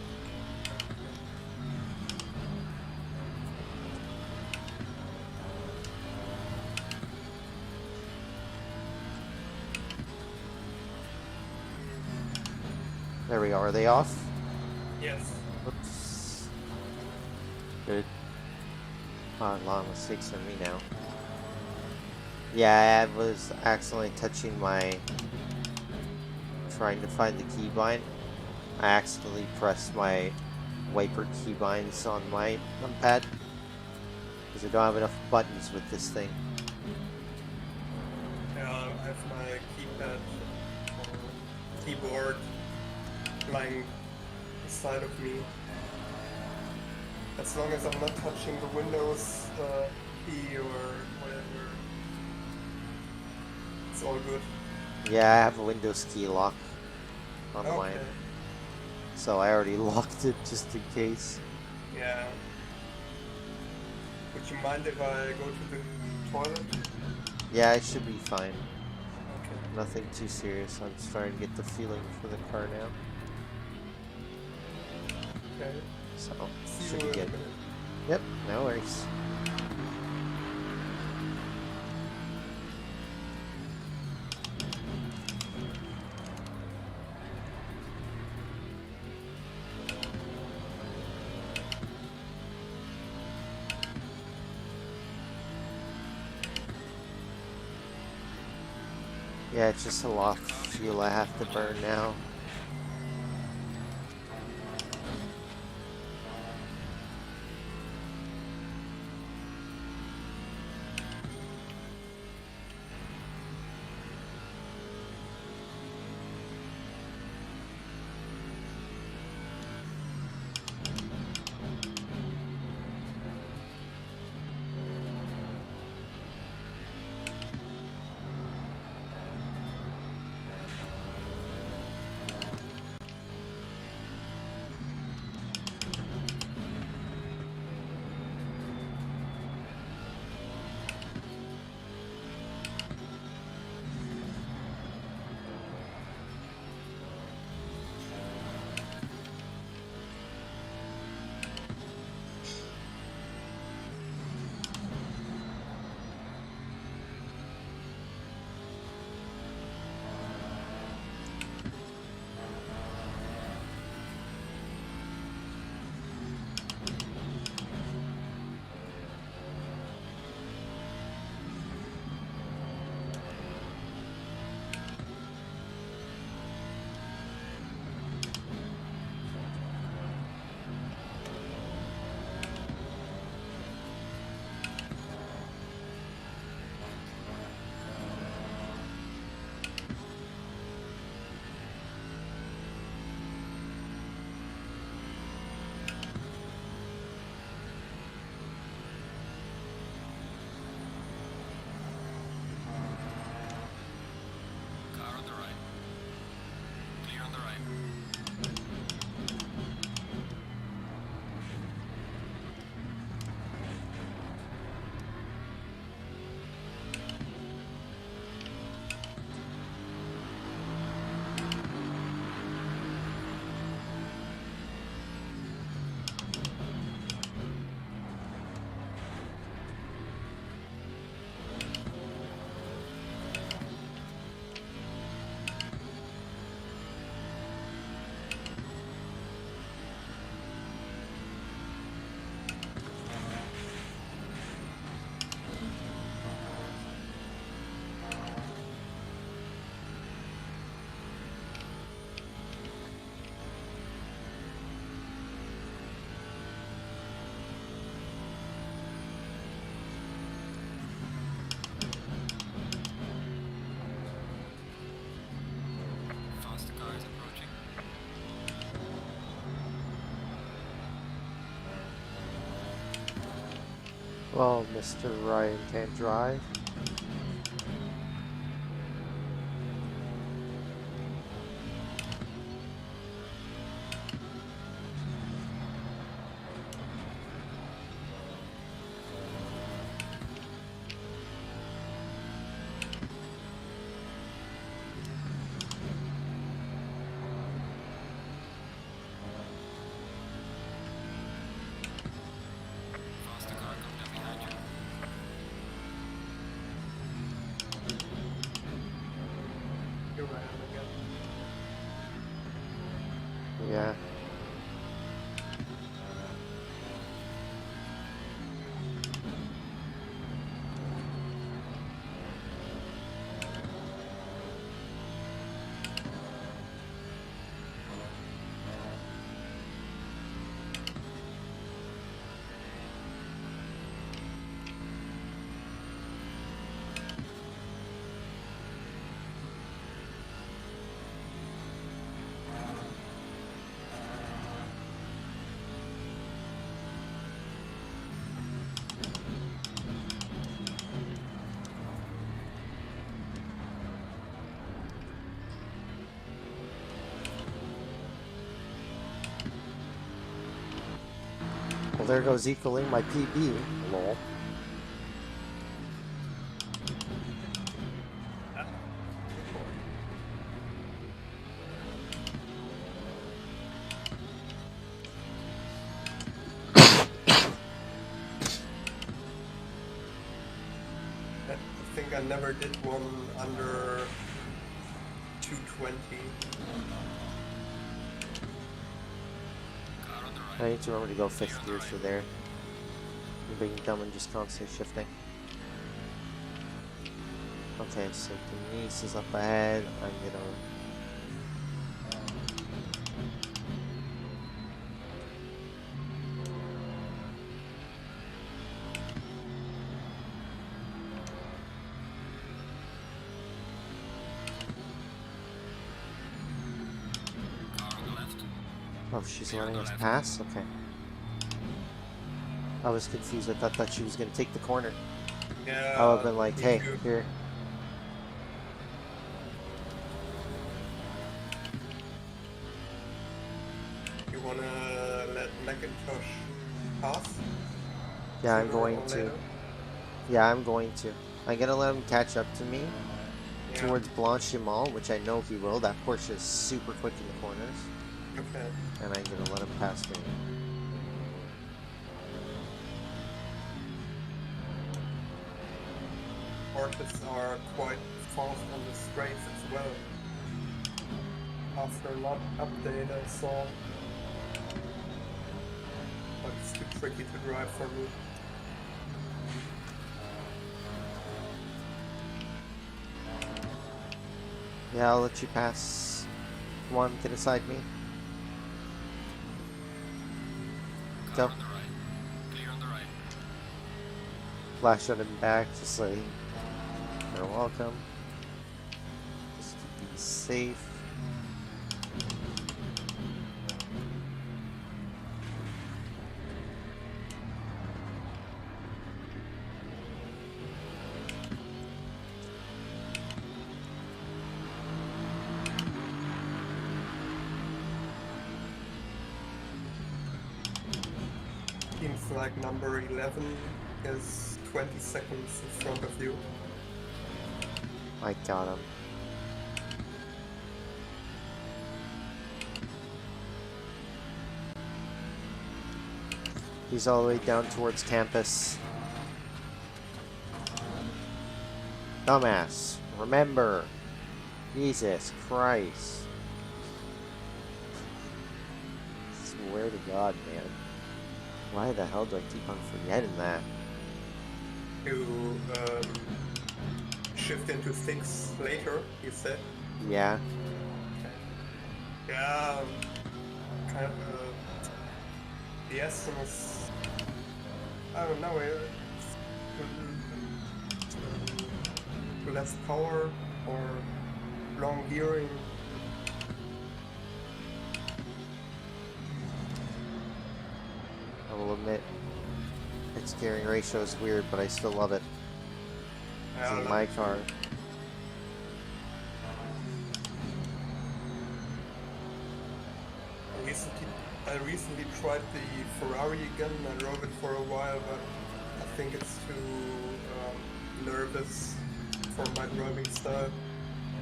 There we go. Are they off? Yes. Oops. Good. A lot of mistakes on me now. Yeah, I was accidentally touching my... trying to find the keybind. I accidentally pressed my wiper keybinds on my numpad. Because I don't have enough buttons with this thing. Yeah, I have my keypad keyboard lying beside of me. As long as I'm not touching the Windows key or whatever, it's all good. Yeah, I have a Windows key lock on mine. Okay. So I already locked it just in case. Yeah. Would you mind if I go to the toilet? Yeah, it should be fine. Okay. Nothing too serious. I'm starting to get the feeling for the car now. Okay. So, See should you be in a good. minute. Yep, no worries. Yeah, it's just a lot of fuel I have to burn now. Well, Mr. Ryan can't drive. Faster car coming up behind you. Here I am again. Yeah. Well, there goes equaling my PB. Lol. I think I never did one under 220. Car on the I right. need to remember to go fifth gear through there. I'm being dumb and just constantly shifting. Okay, so Denise is up ahead. I'm gonna... Car on the left. Oh, she's letting us pass? Okay. I was confused. I thought she was gonna take the corner. Yeah. I would have been like, me hey, too. here. You wanna let Macintosh pass? Yeah, I'm Sooner going or to. later? Yeah, I'm going to. I'm gonna let him catch up to me Yeah. towards Blanchimont, which I know he will. That Porsche is super quick in the corners. Okay. And I'm gonna let him pass me. Porsches are quite fast on the straights as well. After a lot update I saw. But it's too tricky to drive for me. Yeah, I'll let you pass. Come on, get inside me. Car Go. on the right. Clear on the right. Flash on him back, just like, you're welcome. Just to be safe. Seems like number 11 is 20 seconds in front of you. I got him. He's all the way down towards campus. Dumbass. Remember. Jesus Christ. Swear to God, man. Why the hell do I keep on forgetting that? You shift into things later, you said? Yeah. Yeah, kind of the essence, I don't know, less power or long gearing. I will admit. Its gearing ratio is weird, but I still love it. It's I in love my it too. car. I recently tried the Ferrari again. I drove it for a while, but I think it's too nervous for my driving style.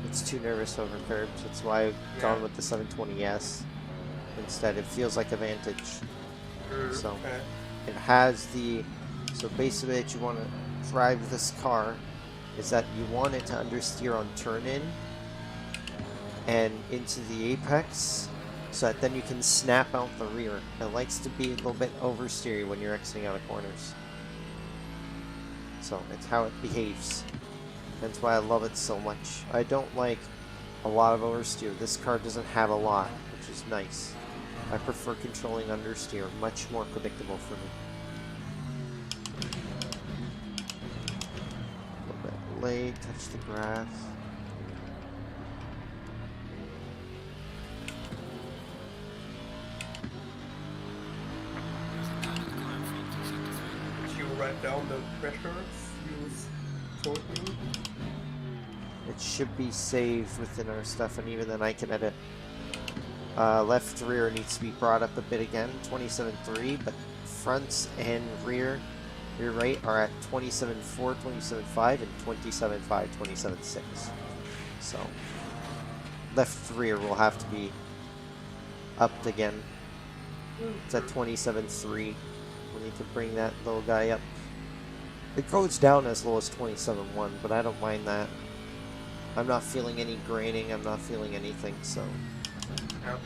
It's too nervous over curbs. That's why I've Yeah. gone with the 720S instead. It feels like a Vantage. So Okay. it has the. So basically, that you want to drive this car is that you want it to understeer on turn in and into the apex, so that then you can snap out the rear. It likes to be a little bit oversteery when you're exiting out of corners. So it's how it behaves. That's why I love it so much. I don't like a lot of oversteer. This car doesn't have a lot, which is nice. I prefer controlling understeer, much more predictable for me. A little bit late, touch the grass. Did you write down the pressures you told me? It should be saved within our stuff, and even then I can edit. Left rear needs to be brought up a bit again, 27.3, but fronts and rear right are at 27.4, 27.5, and 27.5, 27.6. So left rear will have to be upped again. It's at 27.3. We need to bring that little guy up. It goes down as low as 27.1, but I don't mind that. I'm not feeling any graining, I'm not feeling anything, so. Yeah.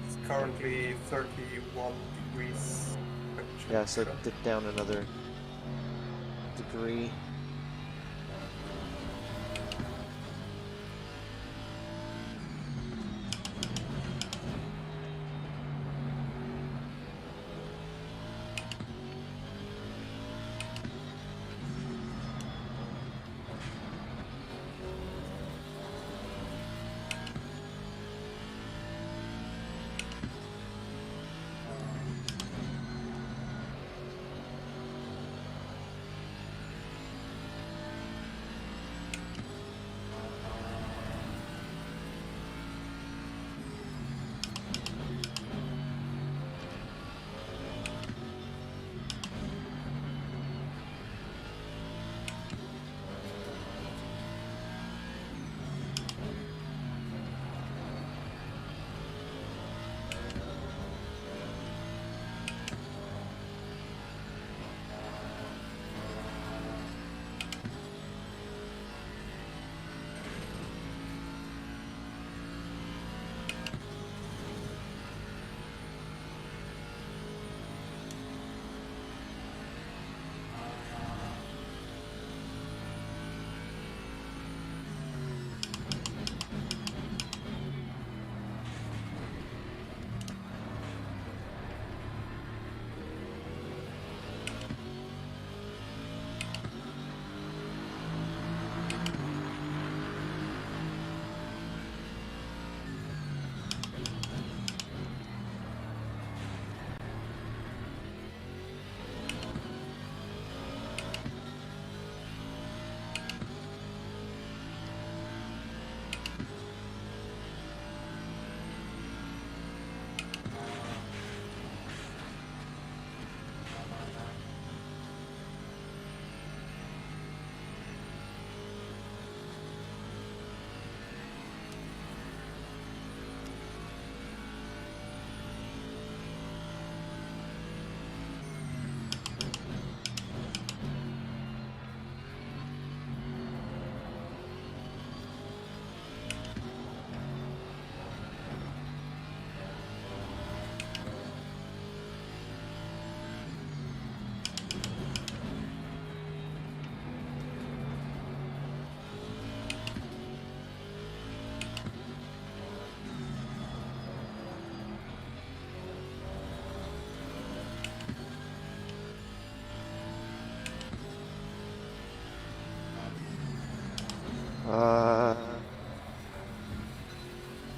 It's currently 31 degrees. Yeah, so dip down another degree.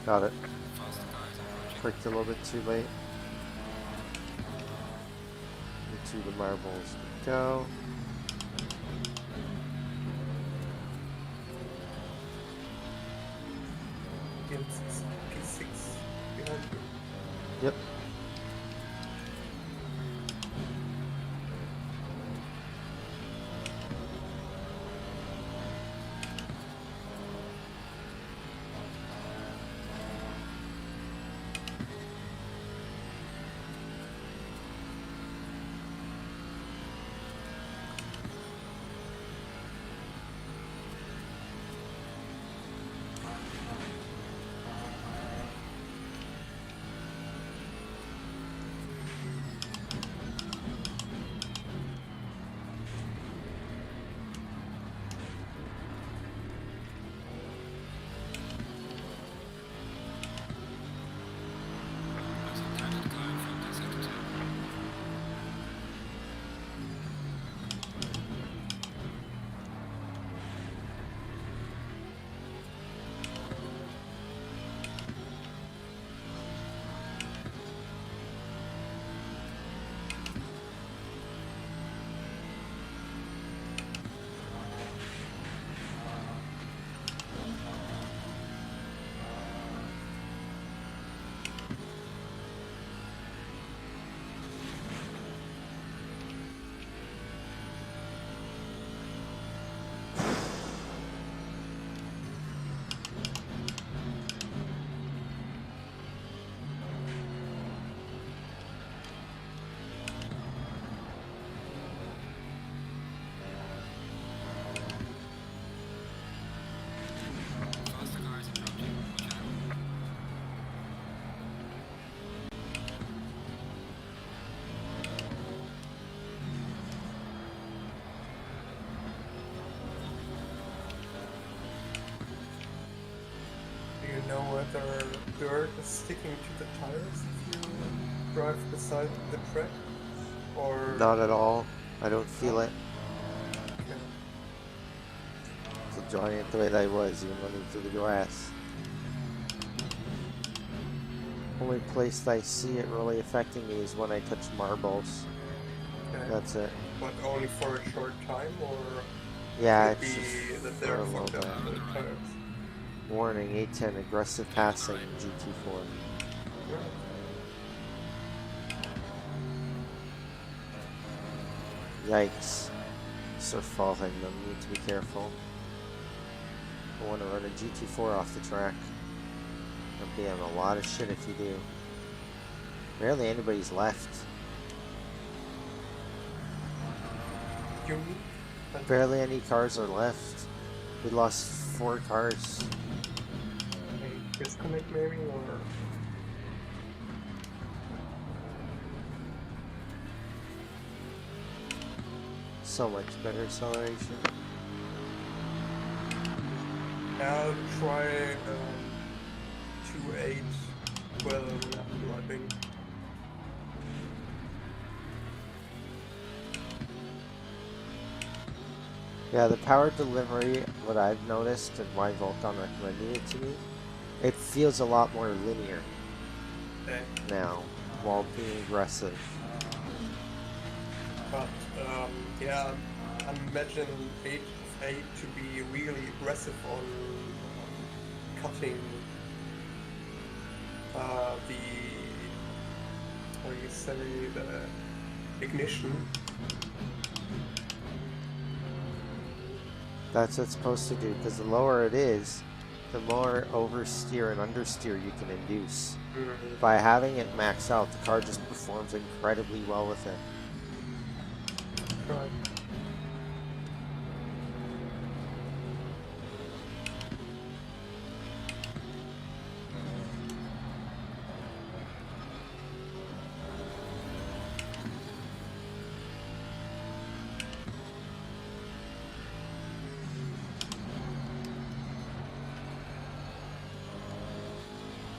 Got it. Clicked a little bit too late. to the marbles we go. P6 behind you. Yep. There's a talented car in front of sector 2. Faster cars approaching. Watch out. Do you know whether dirt is sticking to the tires if you drive beside the track? Or Not at all. I don't feel it. Okay. So drawing it the way that I was, even running through the grass. Only place that I see it really affecting me is when I touch marbles. Okay. That's it. But only for a short time, or Yeah, could it's it just be that for they're a little fucked bit. up with the tires? Warning, A10 aggressive passing GT4. Yikes. Sir falling, them need to be careful. I want to run a GT4 off the track. You'll be on a lot of shit if you do. Barely anybody's left. You Barely any cars are left. We lost 4 cars. a disconnect maybe, or So much better acceleration. I'll try 2.8 while driving. Yeah, the power delivery, what I've noticed and why Volcon recommended it to me, it feels a lot more linear Okay. now while being aggressive. But yeah, I imagine 8 of 8 to be really aggressive on cutting the, how do you say, the ignition. That's what it's supposed to do, because the lower it is, the more oversteer and understeer you can induce. By having it maxed out, the car just performs incredibly well with it. Right.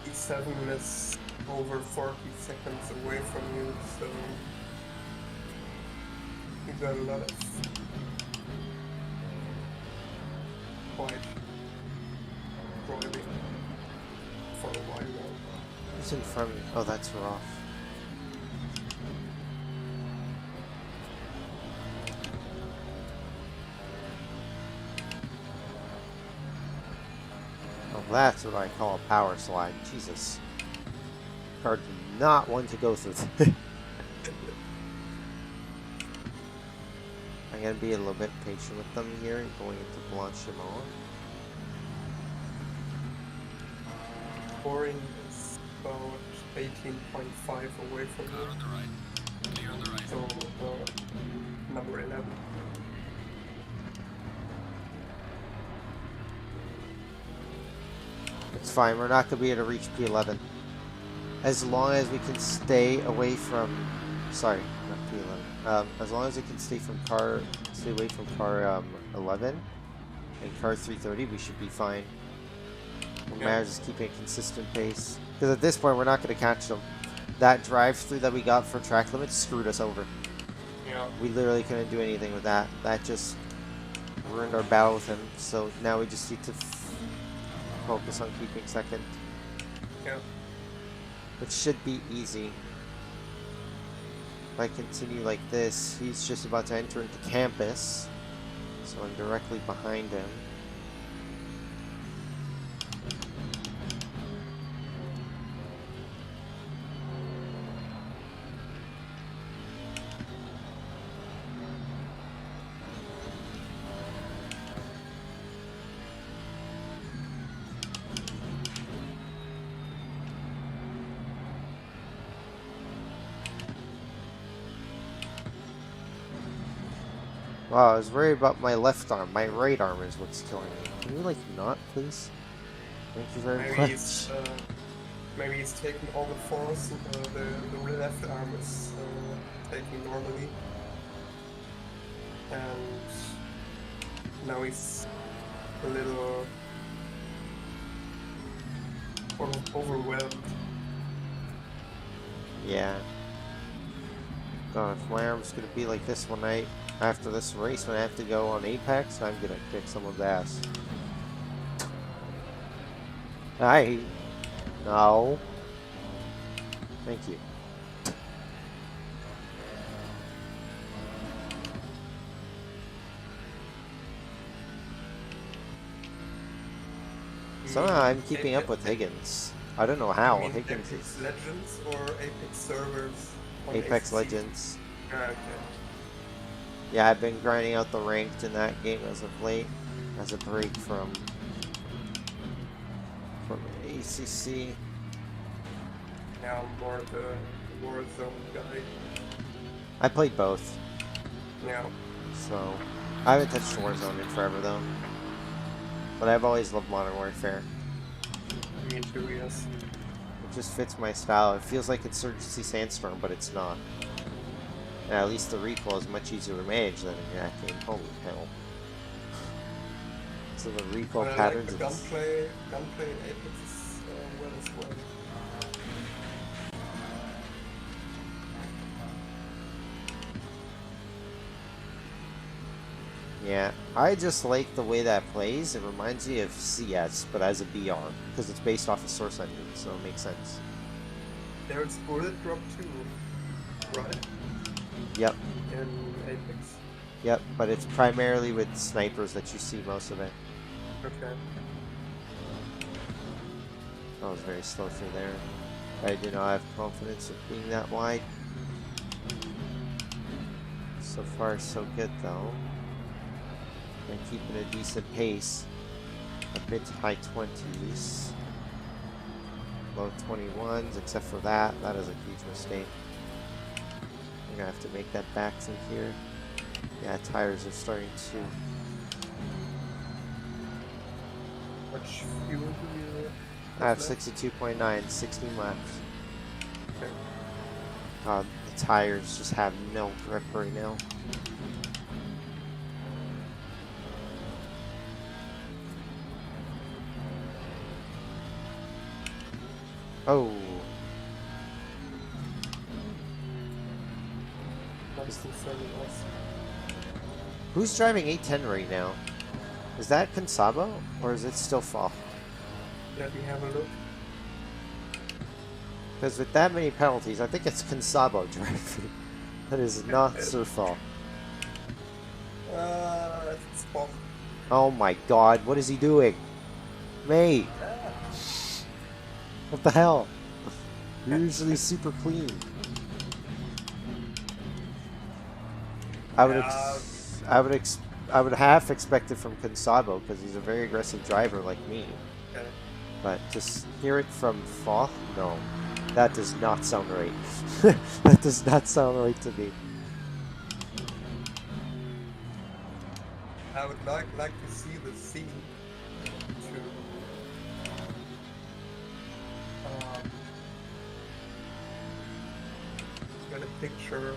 E7 is over 40 seconds away from you, so you got a lot of quite driving for a while now. Who's in front of me? Oh, that's Roth. that's what I call a power slide. Jesus. Car do not want to go through this. I'm gonna be a little bit patient with them here, going into Blanchimont. Scoring is about 18.5 away from Car on me. the right. Clear on the right. So, number 11. It's fine, we're not gonna be able to reach P11. As long as we can stay away from, sorry, not P11. As long as we can stay away from car 11 and car 330, we should be fine. It matters just keeping a consistent pace. Because at this point, we're not going to catch them. That drive-through that we got for track limits screwed us over. Yeah. We literally couldn't do anything with that. That just ruined our battle with him. So now we just need to focus on keeping second. Yeah. Which should be easy. If I continue like this, he's just about to enter into campus. So I'm directly behind him. Wow, I was worried about my left arm. My right arm is what's killing me. Can you, like, not, please? Thank you very Maybe much. maybe he's taking all the force. The left arm is taking normally, and now he's a little overwhelmed. Yeah. God, if my arm's gonna be like this one night after this race when I have to go on Apex, I'm gonna kick someone's ass. No. Thank you. Somehow I'm keeping up with Higgins. I don't know how. You mean Higgins Apex is Legends or Apex servers? On Apex ACC? Legends. Ah, okay. Yeah, I've been grinding out the ranked in that game as of late, as a break from ACC. Now I'm more the Warzone guy. I played both, Now, so I haven't touched Warzone in forever though. But I've always loved Modern Warfare. me too, yes. It just fits my style. It feels like Insurgency Sandstorm, but it's not. And at least the recoil is much easier to manage than in that game. Holy hell. So the recoil But I patterns... like the gunplay in Apex is well as well. Yeah, I just like the way that plays. It reminds me of CS, but as a BR, because it's based off a Source Engine, so it makes sense. There's bullet drop too, right? Yep, In Apex. yep, but it's primarily with snipers that you see most of it. Okay. I was very slow through there. I do not have confidence of being that wide. So far, so good though. And keeping a decent pace. A mid to high 20s. Low 21s, except for that. That is a huge mistake. I'm gonna have to make that back through here. Yeah, tires are starting to. Which fuel do you I have left? 62.9, 16 laps. Okay. The tires just have no grip right now. Oh, Nice and sunny, nice. who's driving 810 right now? Is that Consabo or is it still Fall? Let me have a look. Because with that many penalties, I think it's Consabo driving. That is not Sir Fall. It's Bob. Oh my god, what is he doing? Mate! Ah, What the hell? You're usually super clean. I would half expect it from Consabo because he's a very aggressive driver like me. Okay. But just hear it from Foth? No. That does not sound right. That does not sound right to me. I would like to see the scene to get a picture.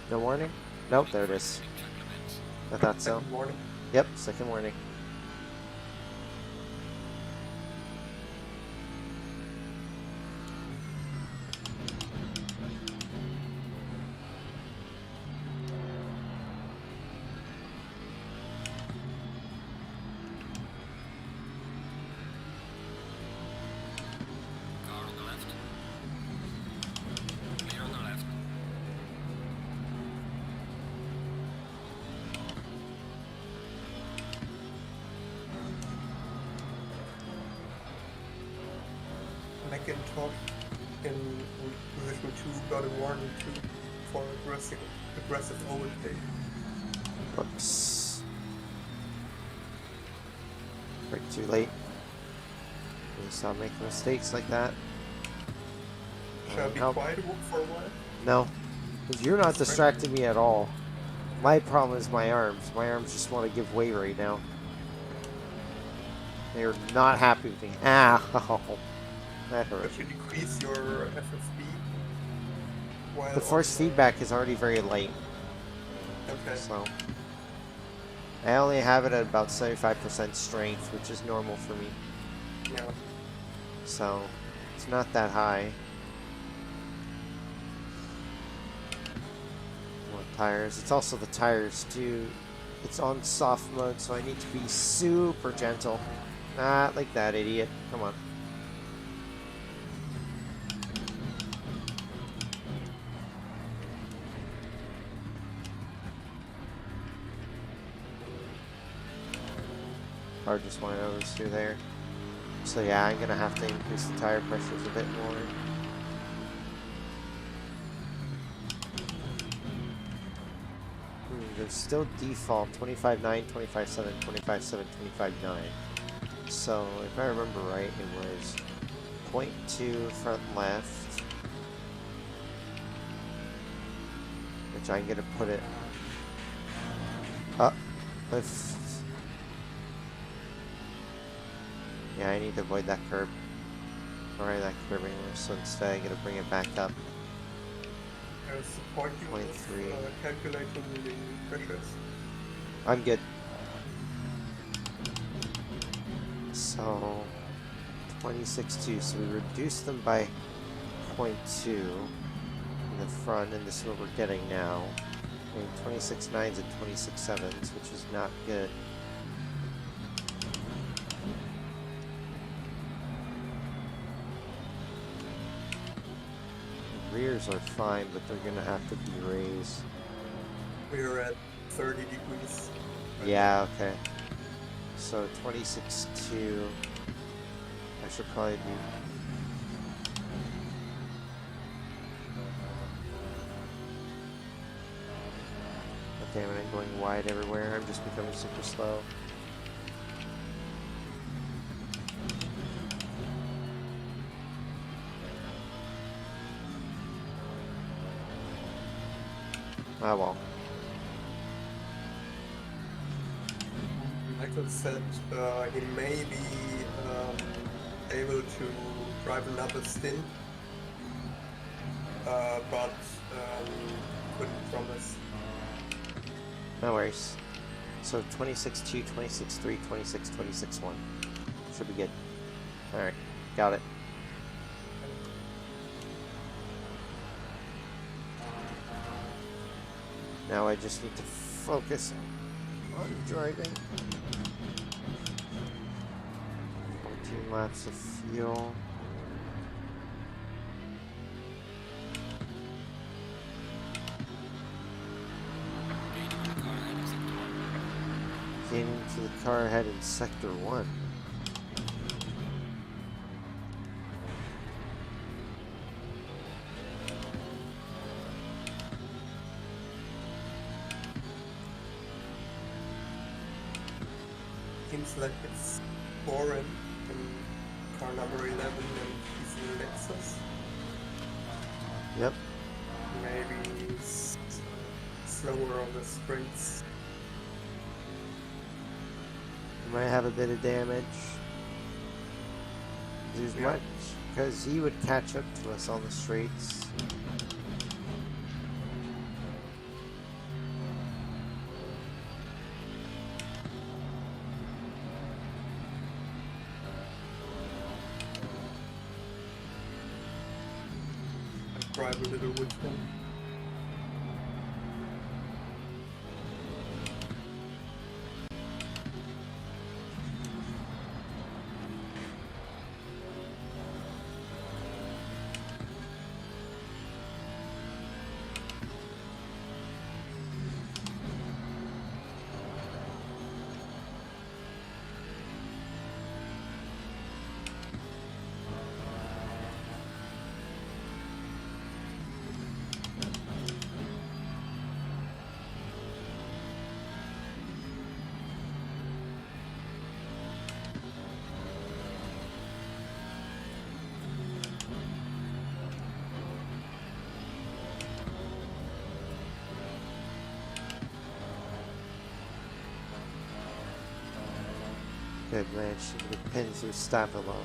No warning? Nope, there it is. I thought so. Second warning. Yep, second warning. Car on the left. Clear on the left. Macintosh in position 2 got a warning too for aggressive overtake. Whoops. Way too late. You stop making mistakes like that. Shall I be Nope. quiet for a while? No. Because you're not distracting me at all. My problem is my arms. My arms just want to give way right now. They're not happy with me. Ow. That hurt. But you decrease your FFB while The force feedback is already very light. Okay. So I only have it at about 75% strength, which is normal for me. Yeah. So it's not that high. More tires. It's also the tires too. It's on soft mode, so I need to be super gentle. Not like that, idiot. Come on. Car just went over through there. So yeah, I'm gonna have to increase the tire pressures a bit more. There's still default 25.9, 25.7, 25.7, 25.9. So if I remember right, it was 0.2 front left, which I'm gonna put it up. Yeah, I need to avoid that curb. Or that curbing, so instead I'm gonna bring it back up. I support you with 0.3. calculating the pressures. I'm good. So 26.2. So we reduced them by 0.2 in the front, and this is what we're getting now. I mean, 26.9s and 26.7s, which is not good. Rears are fine, but they're gonna have to be raised. We're at 30 degrees. Yeah, okay. So 26.2. I should probably be. Okay, when I'm going wide everywhere, I'm just becoming super slow. Ah, well. Michael said he may be able to drive another stint, but couldn't promise. No worries. So 26.2, 26.3, 26, 26.1. Should be good. Alright, got it. Now I just need to focus on driving. 14 laps of fuel. car ahead in Sector 1. Seems like it's Warren in car number 11 and he's in Lexus. Yep. Maybe he's slower on the straights. He might have a bit of damage. As Yeah. much, because he would catch up to us on the straights. I drive a little with him. Good man, she would have pinned through Stavilo.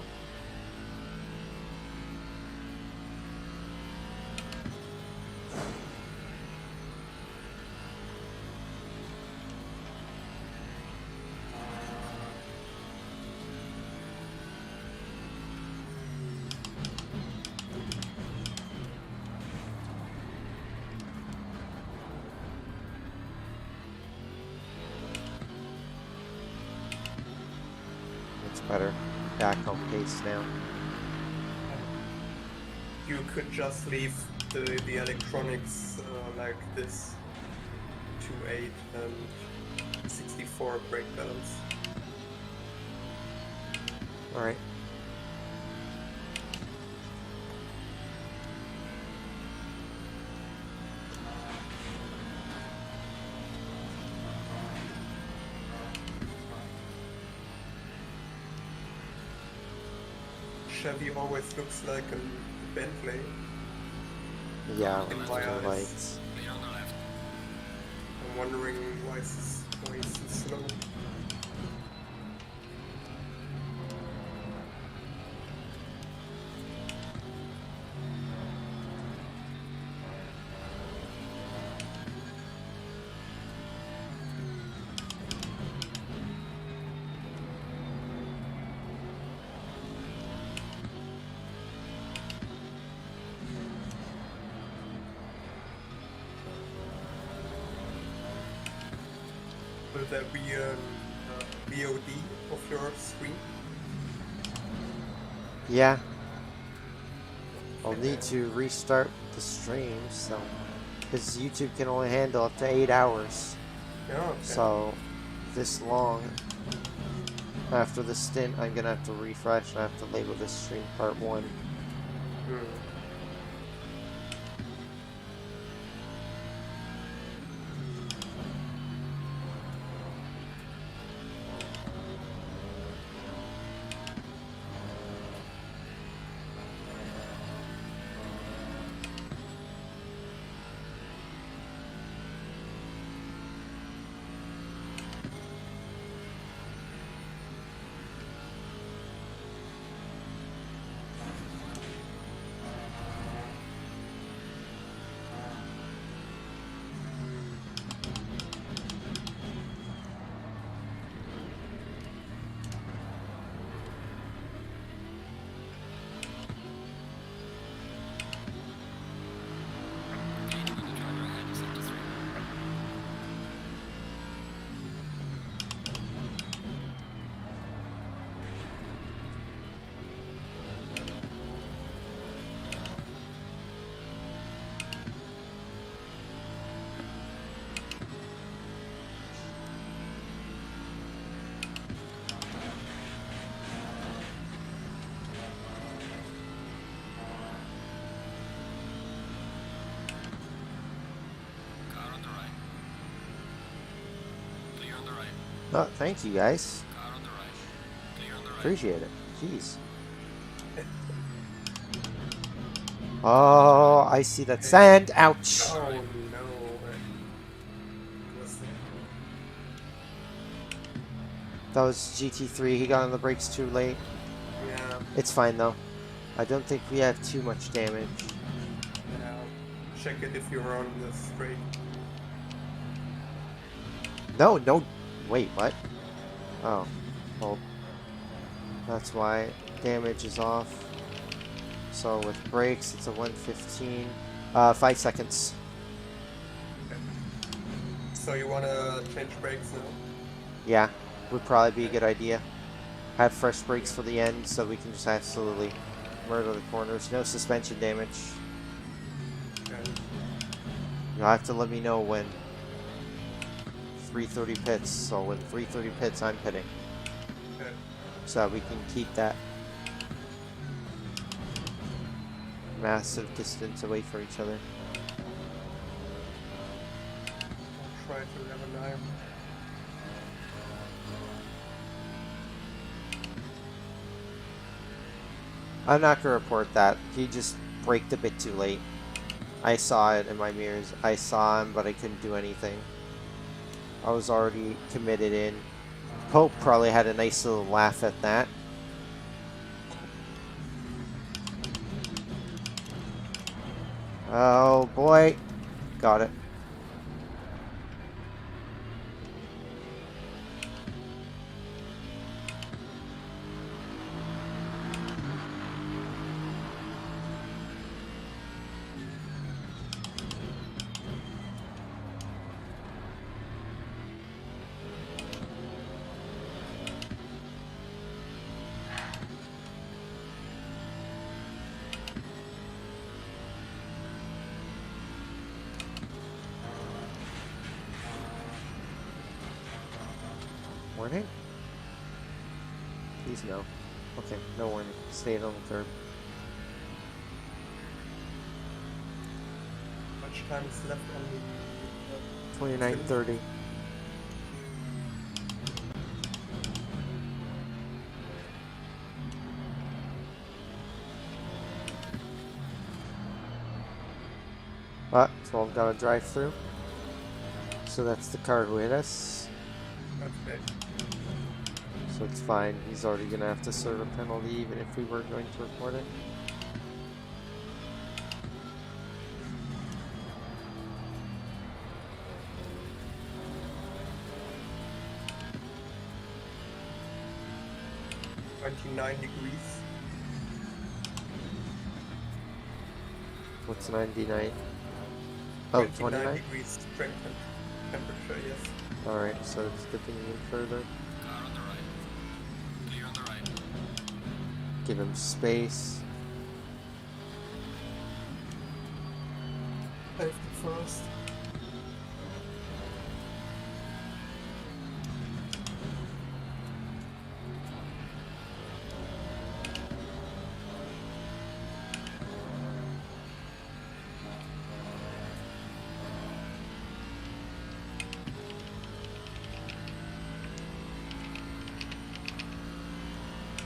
Better. Back on pace now. You could just leave the electronics like this. 2.8 and 64 brake balance. Alright. Chevy always looks like a Bentley. Yeah, In with my the eyes. lights. Clear on the left. I'm wondering why it's so slow. Will there be a VOD of your screen? Yeah. I'll need to restart the stream, so. Because YouTube can only handle up to 8 hours. Yeah, okay. So, this long. After the stint, I'm gonna have to refresh and I have to label this stream part 1. Hmm. Oh, thank you guys. Car on the right. Clear on the right. Appreciate it. Jeez. Oh, I see that sand. Ouch. Oh no. What's that? That was GT3. He got on the brakes too late. Yeah. It's fine though. I don't think we have too much damage. Yeah. Check it if you're on the straight. No, no. Wait, what? Oh. Well, that's why damage is off. So with brakes, it's a 115. 5 seconds. Okay. So you wanna change brakes now? Yeah, would probably be a good idea. Have fresh brakes for the end so we can just absolutely murder the corners. No suspension damage. Okay. You'll have to let me know when 330 pits. So when 330 pits, I'm pitting. Okay. So that we can keep that massive distance away from each other. I'll try to have an eye. I'm not gonna report that. He just braked a bit too late. I saw it in my mirrors. I saw him, but I couldn't do anything. I was already committed in. Pope probably had a nice little laugh at that. Oh boy. Got it. Warning? Please no. Okay, no warning. Stay on the curb. How much time is left on the 29:30. But 12 got a drive through. So that's the car who hit us. Okay. So it's fine. He's already gonna have to serve a penalty even if we were going to report it. $29 degrees. What's 99? Oh, 29 29? degrees strength temperature, yes. Alright, so it's dipping even further. Car on the right. Clear on the right. Give him space. Safety first.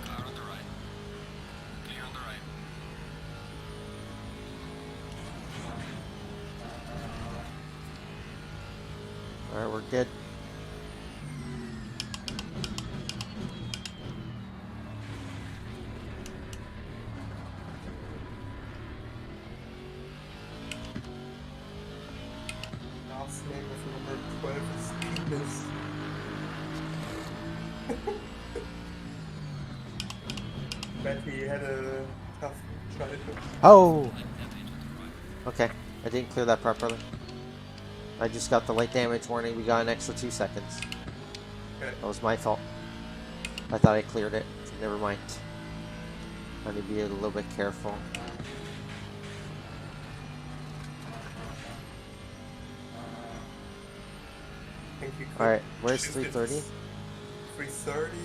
Car on the right. Clear on the right. Alright, we're good. Last name of number 12 is Penis. Bet he had a tough childhood. Oh! Okay, I didn't clear that properly. I just got the light damage warning. We got an extra 2 seconds. Okay. That was my fault. I thought I cleared it. Never mind. I need to be a little bit careful. I think you could Alright, where's shift it. 330? 330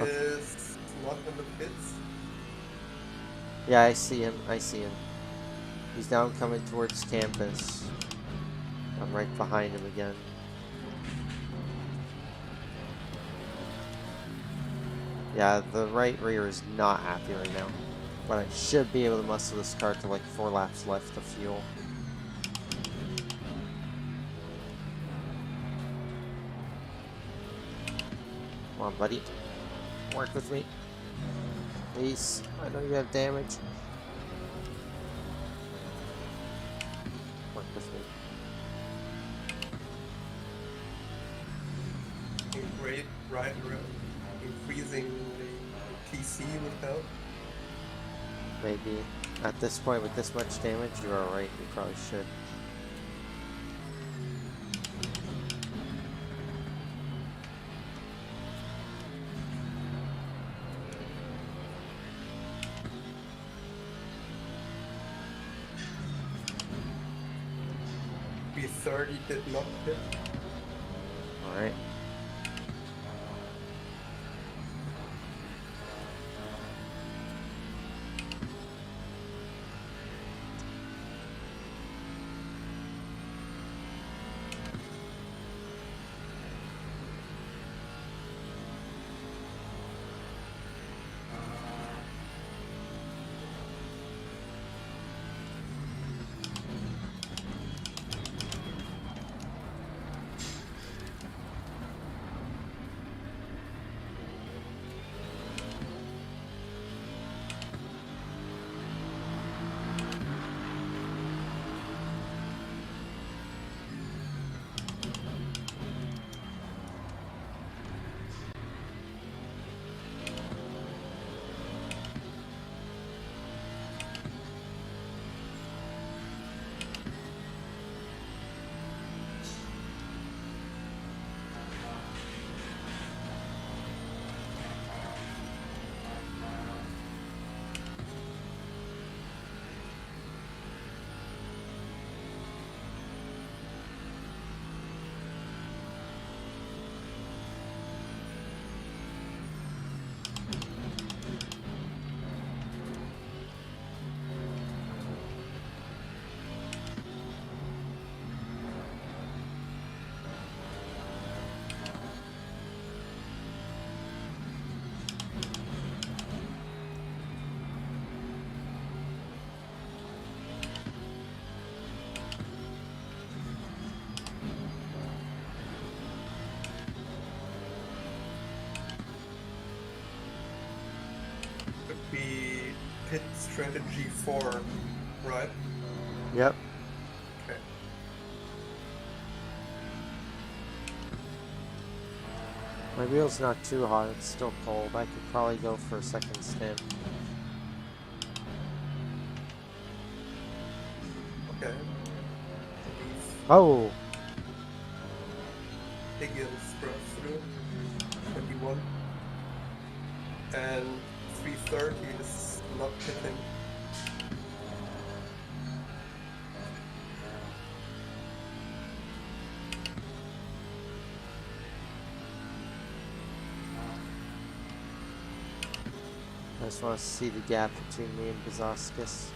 Okay. is not in the pits. Yeah, I see him. I see him. He's now coming towards campus. I'm right behind him again. Yeah, the right rear is not happy right now. But I should be able to muscle this car to like 4 laps left of fuel. Come on, buddy. Work with me. Please. I know you have damage. Work with me. Great, right, increasing the TC would help. Maybe. At this point, with this much damage, you are right. You probably should. B30 did not hit. Alright. Could be pit strategy 4, right? Yep. Okay. My wheel's not too hot. It's still cold. I could probably go for a second stint. Okay. Oh! Higgins broke through. 21. And 330 is not hitting. I just want to see the gap between me and Bazoskis.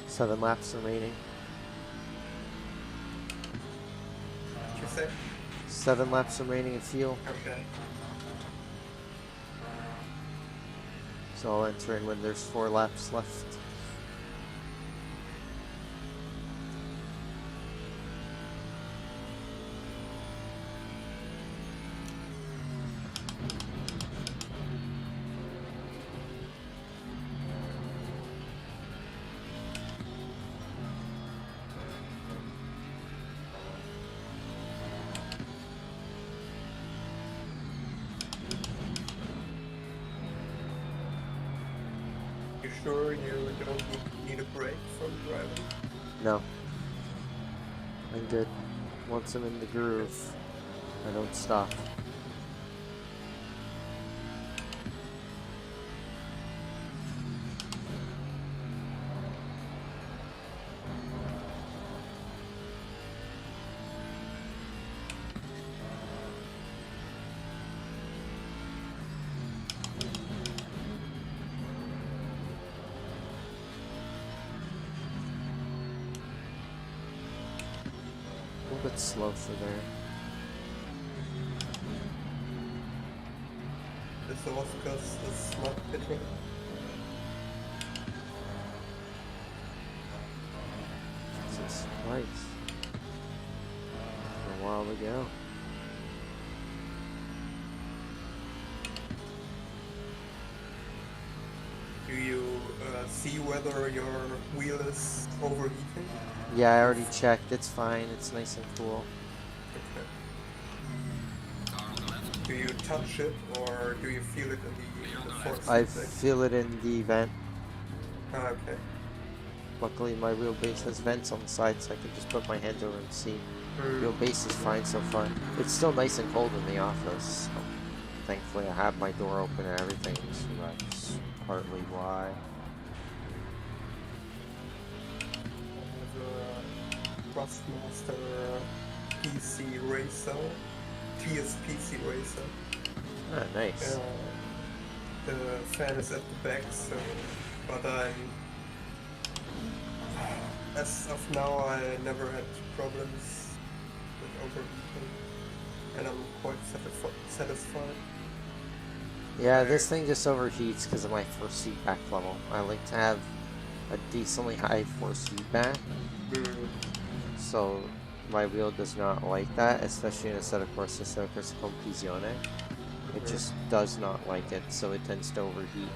Seven laps remaining. What'd you say? 7 laps remaining in fuel. Okay. So I'll enter in when there's 4 laps left. You sure you don't need a break from driving? No. I'm good. Once I'm in the groove, I don't stop. A little bit slow for there. This Oscars is not pitching. Jesus Christ. A while to go. Do you see whether your wheel is overheating? Yeah, I already checked. It's fine. It's nice and cool. Okay. Car on the left. Do you touch it or do you feel it in the force I feedback? feel it in the vent. Ah, okay. Luckily, my wheelbase has vents on the side, so I can just put my hand over and see. Wheelbase is fine so far. It's still nice and cold in the office. So thankfully, I have my door open and everything, so that's partly why. I have a Thrustmaster PC Racer, TSPC Racer. Ah, nice. The fan is at the back, so but as of now I never had problems with overheating, and I'm quite satisfied. Yeah, this thing just overheats because of my force feedback level. I like to have a decently high force feedback, so my wheel does not like that, especially in a set of courses like Compisione. It just does not like it, so it tends to overheat.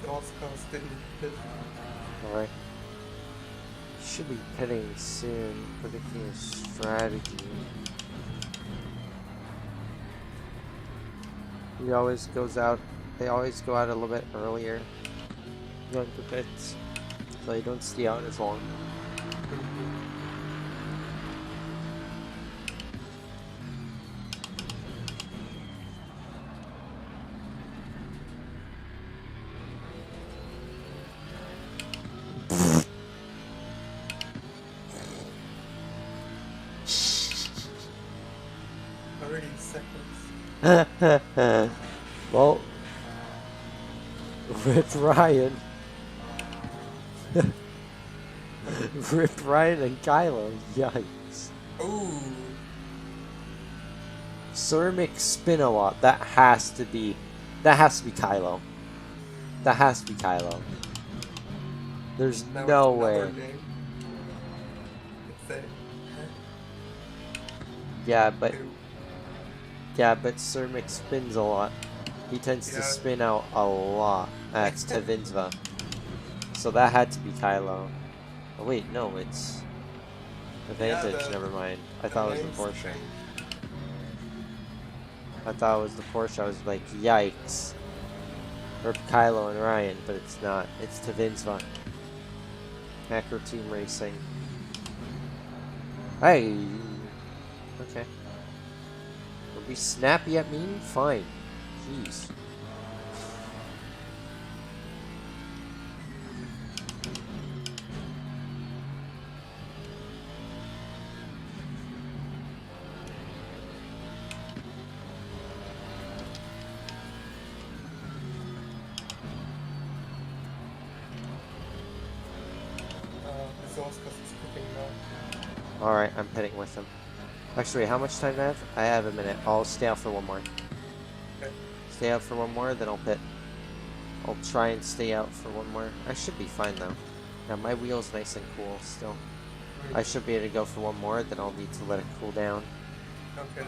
The Oscars didn't hit. Alright. Should be pitting soon, predicting a strategy. He always goes out, they always go out a little bit earlier going to pits, so they don't stay out as long. Well, rip Ryan. Rip Ryan and Kylo. Yikes. Ooh. Ceramic spin a lot. That has to be Kylo. That has to be Kylo. There's That no was another way. name. Yeah, but Ceramic spins a lot. He tends to spin out a lot. That's Tavinsva. So that had to be Kylo. Oh wait, no, it's Advantage. Never mind. I thought it was the Porsche. I thought it was the Porsche. I was like, yikes. Rip Kylo and Ryan, but it's not. It's Tavinsva. Hacker Team Racing. Hey. Okay. Don't be snappy at me. Fine. Jeez. Resource cost is picking now. Alright, I'm pitting with him. Actually, how much time do I have? I have a minute. I'll stay out for one more. Okay. Stay out for one more, then I'll pit. I'll try and stay out for one more. I should be fine though. Now my wheel's nice and cool still. I should be able to go for one more, then I'll need to let it cool down. Okay.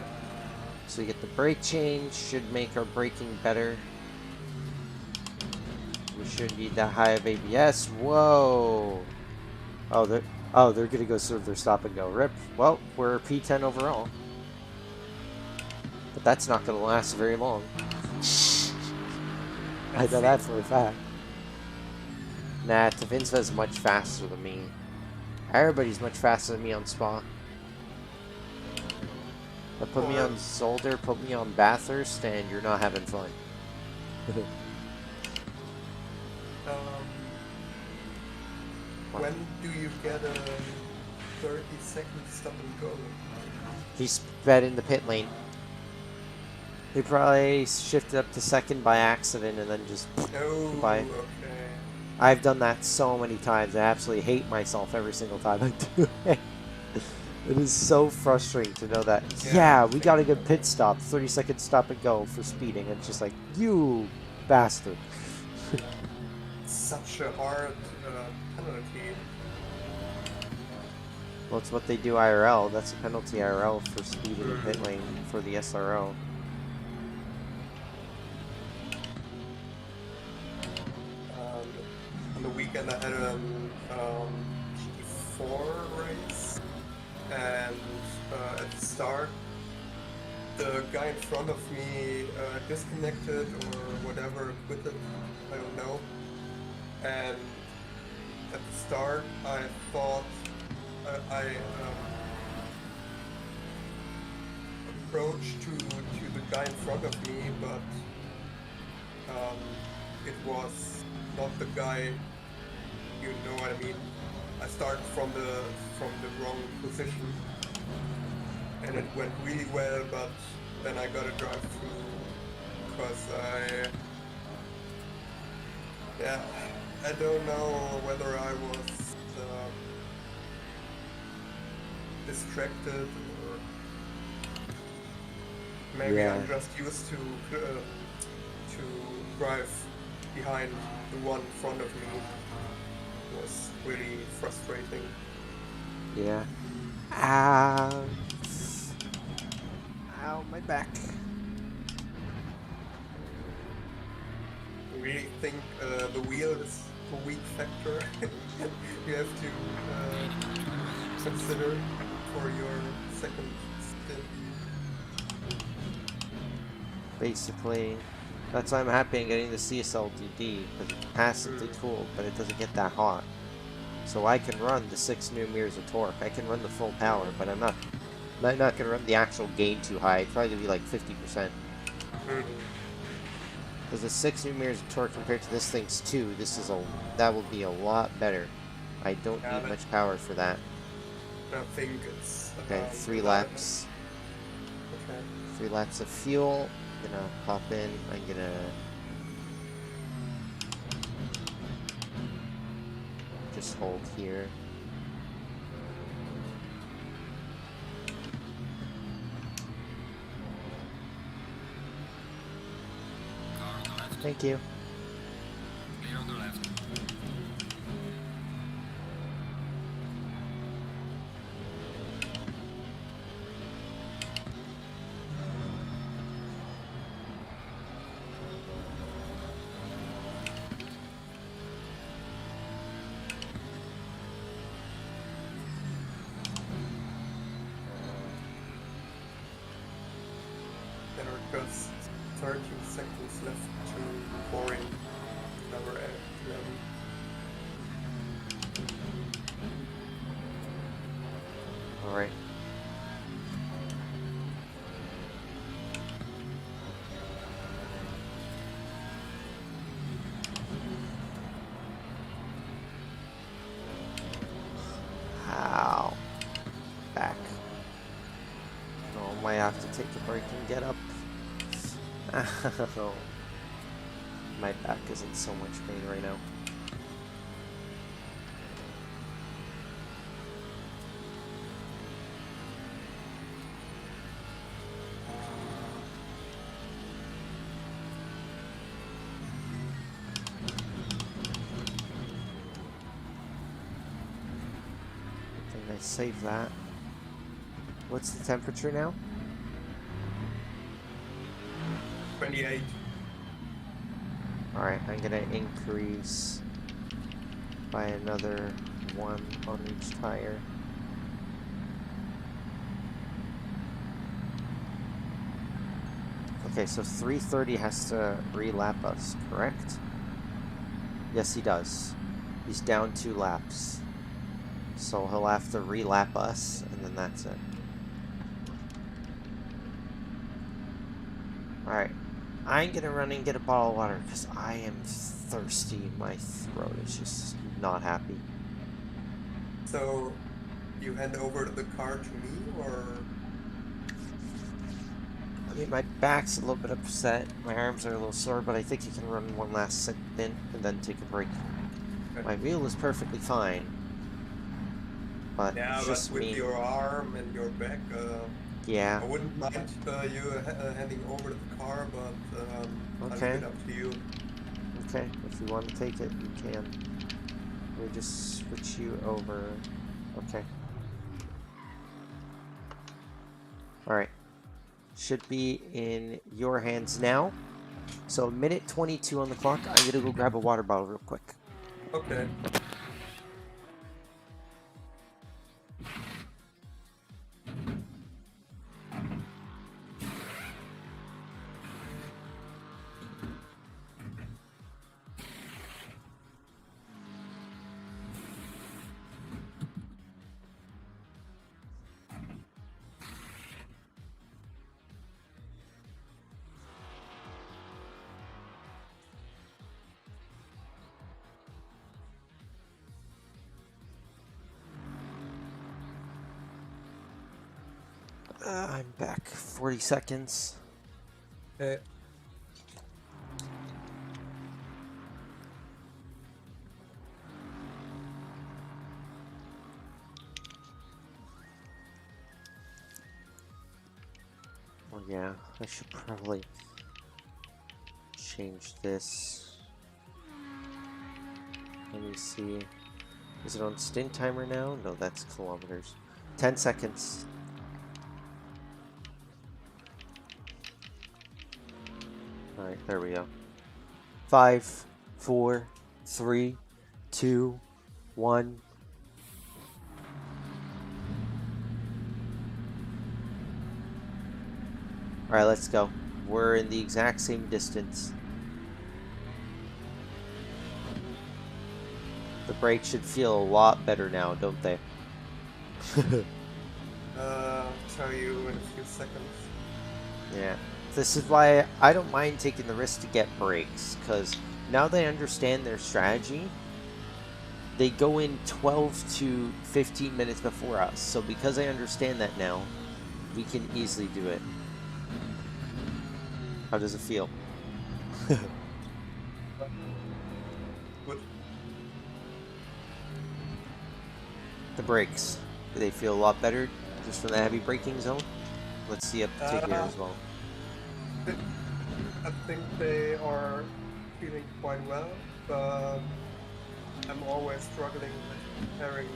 So we get the brake change, should make our braking better. We should need that high of ABS. Whoa! Oh, they're gonna go serve their stop and go. Rip. Well, we're P10 overall. But that's not gonna last very long. I know that for a fact. Nah, Tavinza's much faster than me. Everybody's much faster than me on Spa. But put me on Zolder, put me on Bathurst, and you're not having fun. When do you get a 30-second stop and go? He sped in the pit lane. He probably shifted up to second by accident and then just by. Okay. I've done that so many times. I absolutely hate myself every single time I do it. It is so frustrating to know that. Yeah, we got a good pit stop, 30-second stop and go for speeding. It's just like, you bastard. Such a hard penalty. Well, it's what they do IRL. That's a penalty IRL for speeding in pit lane for the SRO. On the weekend I had a G4 race, and at the start the guy in front of me disconnected or whatever, quitted, I don't know. And at the start I thought I approached to the guy in front of me, but it was not the guy, you know what I mean. I started from the wrong position, and it went really well, but then I got to drive through because I don't know whether I was distracted or maybe I'm just used to drive behind the one in front of me. It was really frustrating. Yeah. Ow, my back. I really think the wheel is a weak factor. You have to consider for your second stint. Basically, that's why I'm happy in getting the CSL DD, because it's passively cooled, but it doesn't get that hot. So I can run the 6 new meters of torque. I can run the full power, but I'm not going to run the actual gain too high. It's probably going to be like 50%. Because the 6 new meters of torque compared to this thing's 2, that will be a lot better. I don't need much power for that. I think it's okay. 3 laps. Okay. 3 laps of fuel. I'm gonna hop in. I'm gonna just hold here. Car on the left. Thank you. Clear on the left. There are just 13 seconds left to pouring number 11. Alright. have to take a break and get up. Ow. My back is in so much pain right now. I save that. What's the temperature now? 28. Alright, I'm gonna increase by another 1 on each tire. Okay, so 330 has to relap us, correct? Yes, he does. He's down 2 laps. So he'll have to relap us, and then that's it. Alright. I'm gonna run and get a bottle of water, because I am thirsty. My throat is just not happy. So, you hand over the car to me, or? I mean, my back's a little bit upset. My arms are a little sore, but I think you can run one last stint and then take a break. Okay. My wheel is perfectly fine. But Yeah, it's but just with me. your arm and your back, Yeah. I wouldn't mind you handing over the car, but I'll leave Okay. it up to you. Okay, if you want to take it, you can. Let me just switch you over. Okay. Alright. Should be in your hands now. So, minute 22 on the clock. I'm gonna go grab a water bottle real quick. Okay. I'm back. 40 seconds. Okay. Oh yeah, I should probably change this. Let me see. Is it on stint timer now? No, that's kilometers. 10 seconds. Alright, there we go. 5, 4, 3, 2, 1. Alright, let's go. We're in the exact same distance. The brakes should feel a lot better now, don't they? Tell you in a few seconds. Yeah. This is why I don't mind taking the risk to get brakes, because now they understand their strategy. They go in 12 to 15 minutes before us, so because I understand that now, we can easily do it. How does it feel? Good. The brakes, do they feel a lot better just from the heavy braking zone? Let's see up to here as well. I think they are feeling quite well, but I'm always struggling with comparing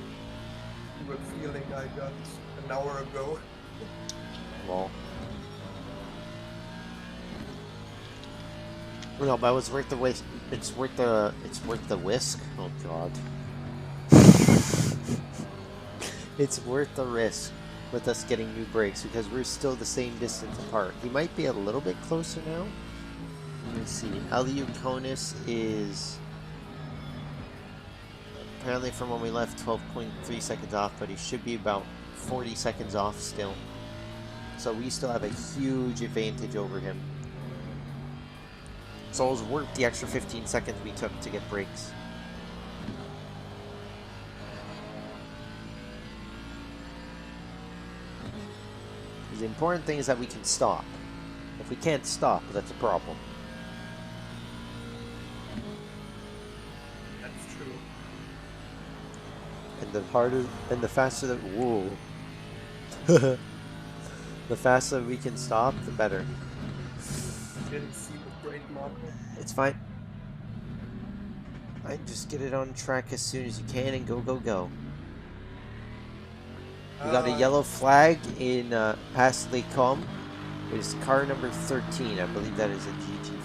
to a feeling I got an hour ago. Well, no, but it's worth the whisk. It's worth the whisk. Oh god. It's worth the risk with us getting new brakes because we're still the same distance apart. He might be a little bit closer now. Let me see. Conus is apparently from when we left 12.3 seconds off, but he should be about 40 seconds off still. So we still have a huge advantage over him. So it was worth the extra 15 seconds we took to get brakes. The important thing is that we can stop. If we can't stop, that's a problem. That's true. And the harder and the faster that whoa. The faster we can stop, the better. Didn't see the great model. It's fine. I just get it on track as soon as you can and go, go, go. We got a yellow flag in past Lake Com. It is car number 13. I believe that is a GT4.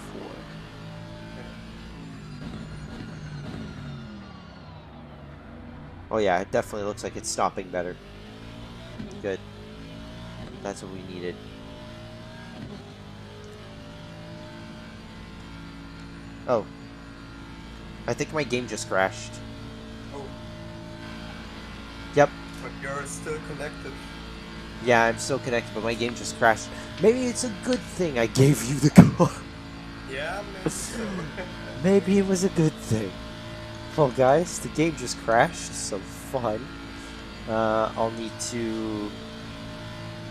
Oh yeah, it definitely looks like it's stopping better. Good. That's what we needed. Oh. I think my game just crashed. Oh. Yep. But you're still connected. Yeah, I'm still connected, but my game just crashed. Maybe it's a good thing I gave you the car. Yeah, maybe so. Maybe it was a good thing. Well, guys, the game just crashed, so fun. I'll need to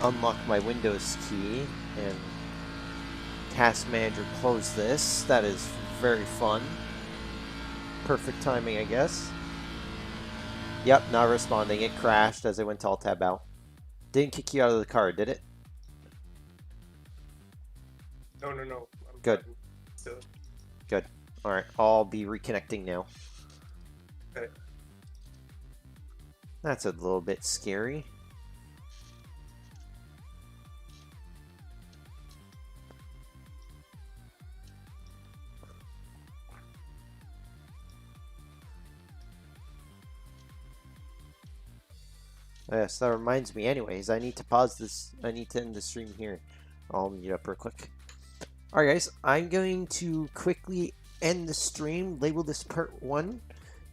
unlock my Windows key and Task Manager close this. That is very fun. Perfect timing, I guess. Yep, not responding. It crashed as I went to Alt-Tab out. Didn't kick you out of the car, did it? No. I'm Good. driving still. Good. Alright, I'll be reconnecting now. Okay. That's a little bit scary. Yes, that reminds me. Anyways, I need to pause this. I need to end the stream here. I'll meet up real quick. Alright, guys. I'm going to quickly end the stream. Label this part 1.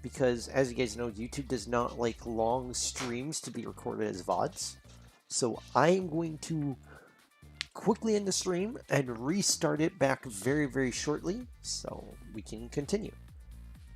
Because, as you guys know, YouTube does not like long streams to be recorded as VODs. So, I'm going to quickly end the stream and restart it back very, very shortly. So, we can continue.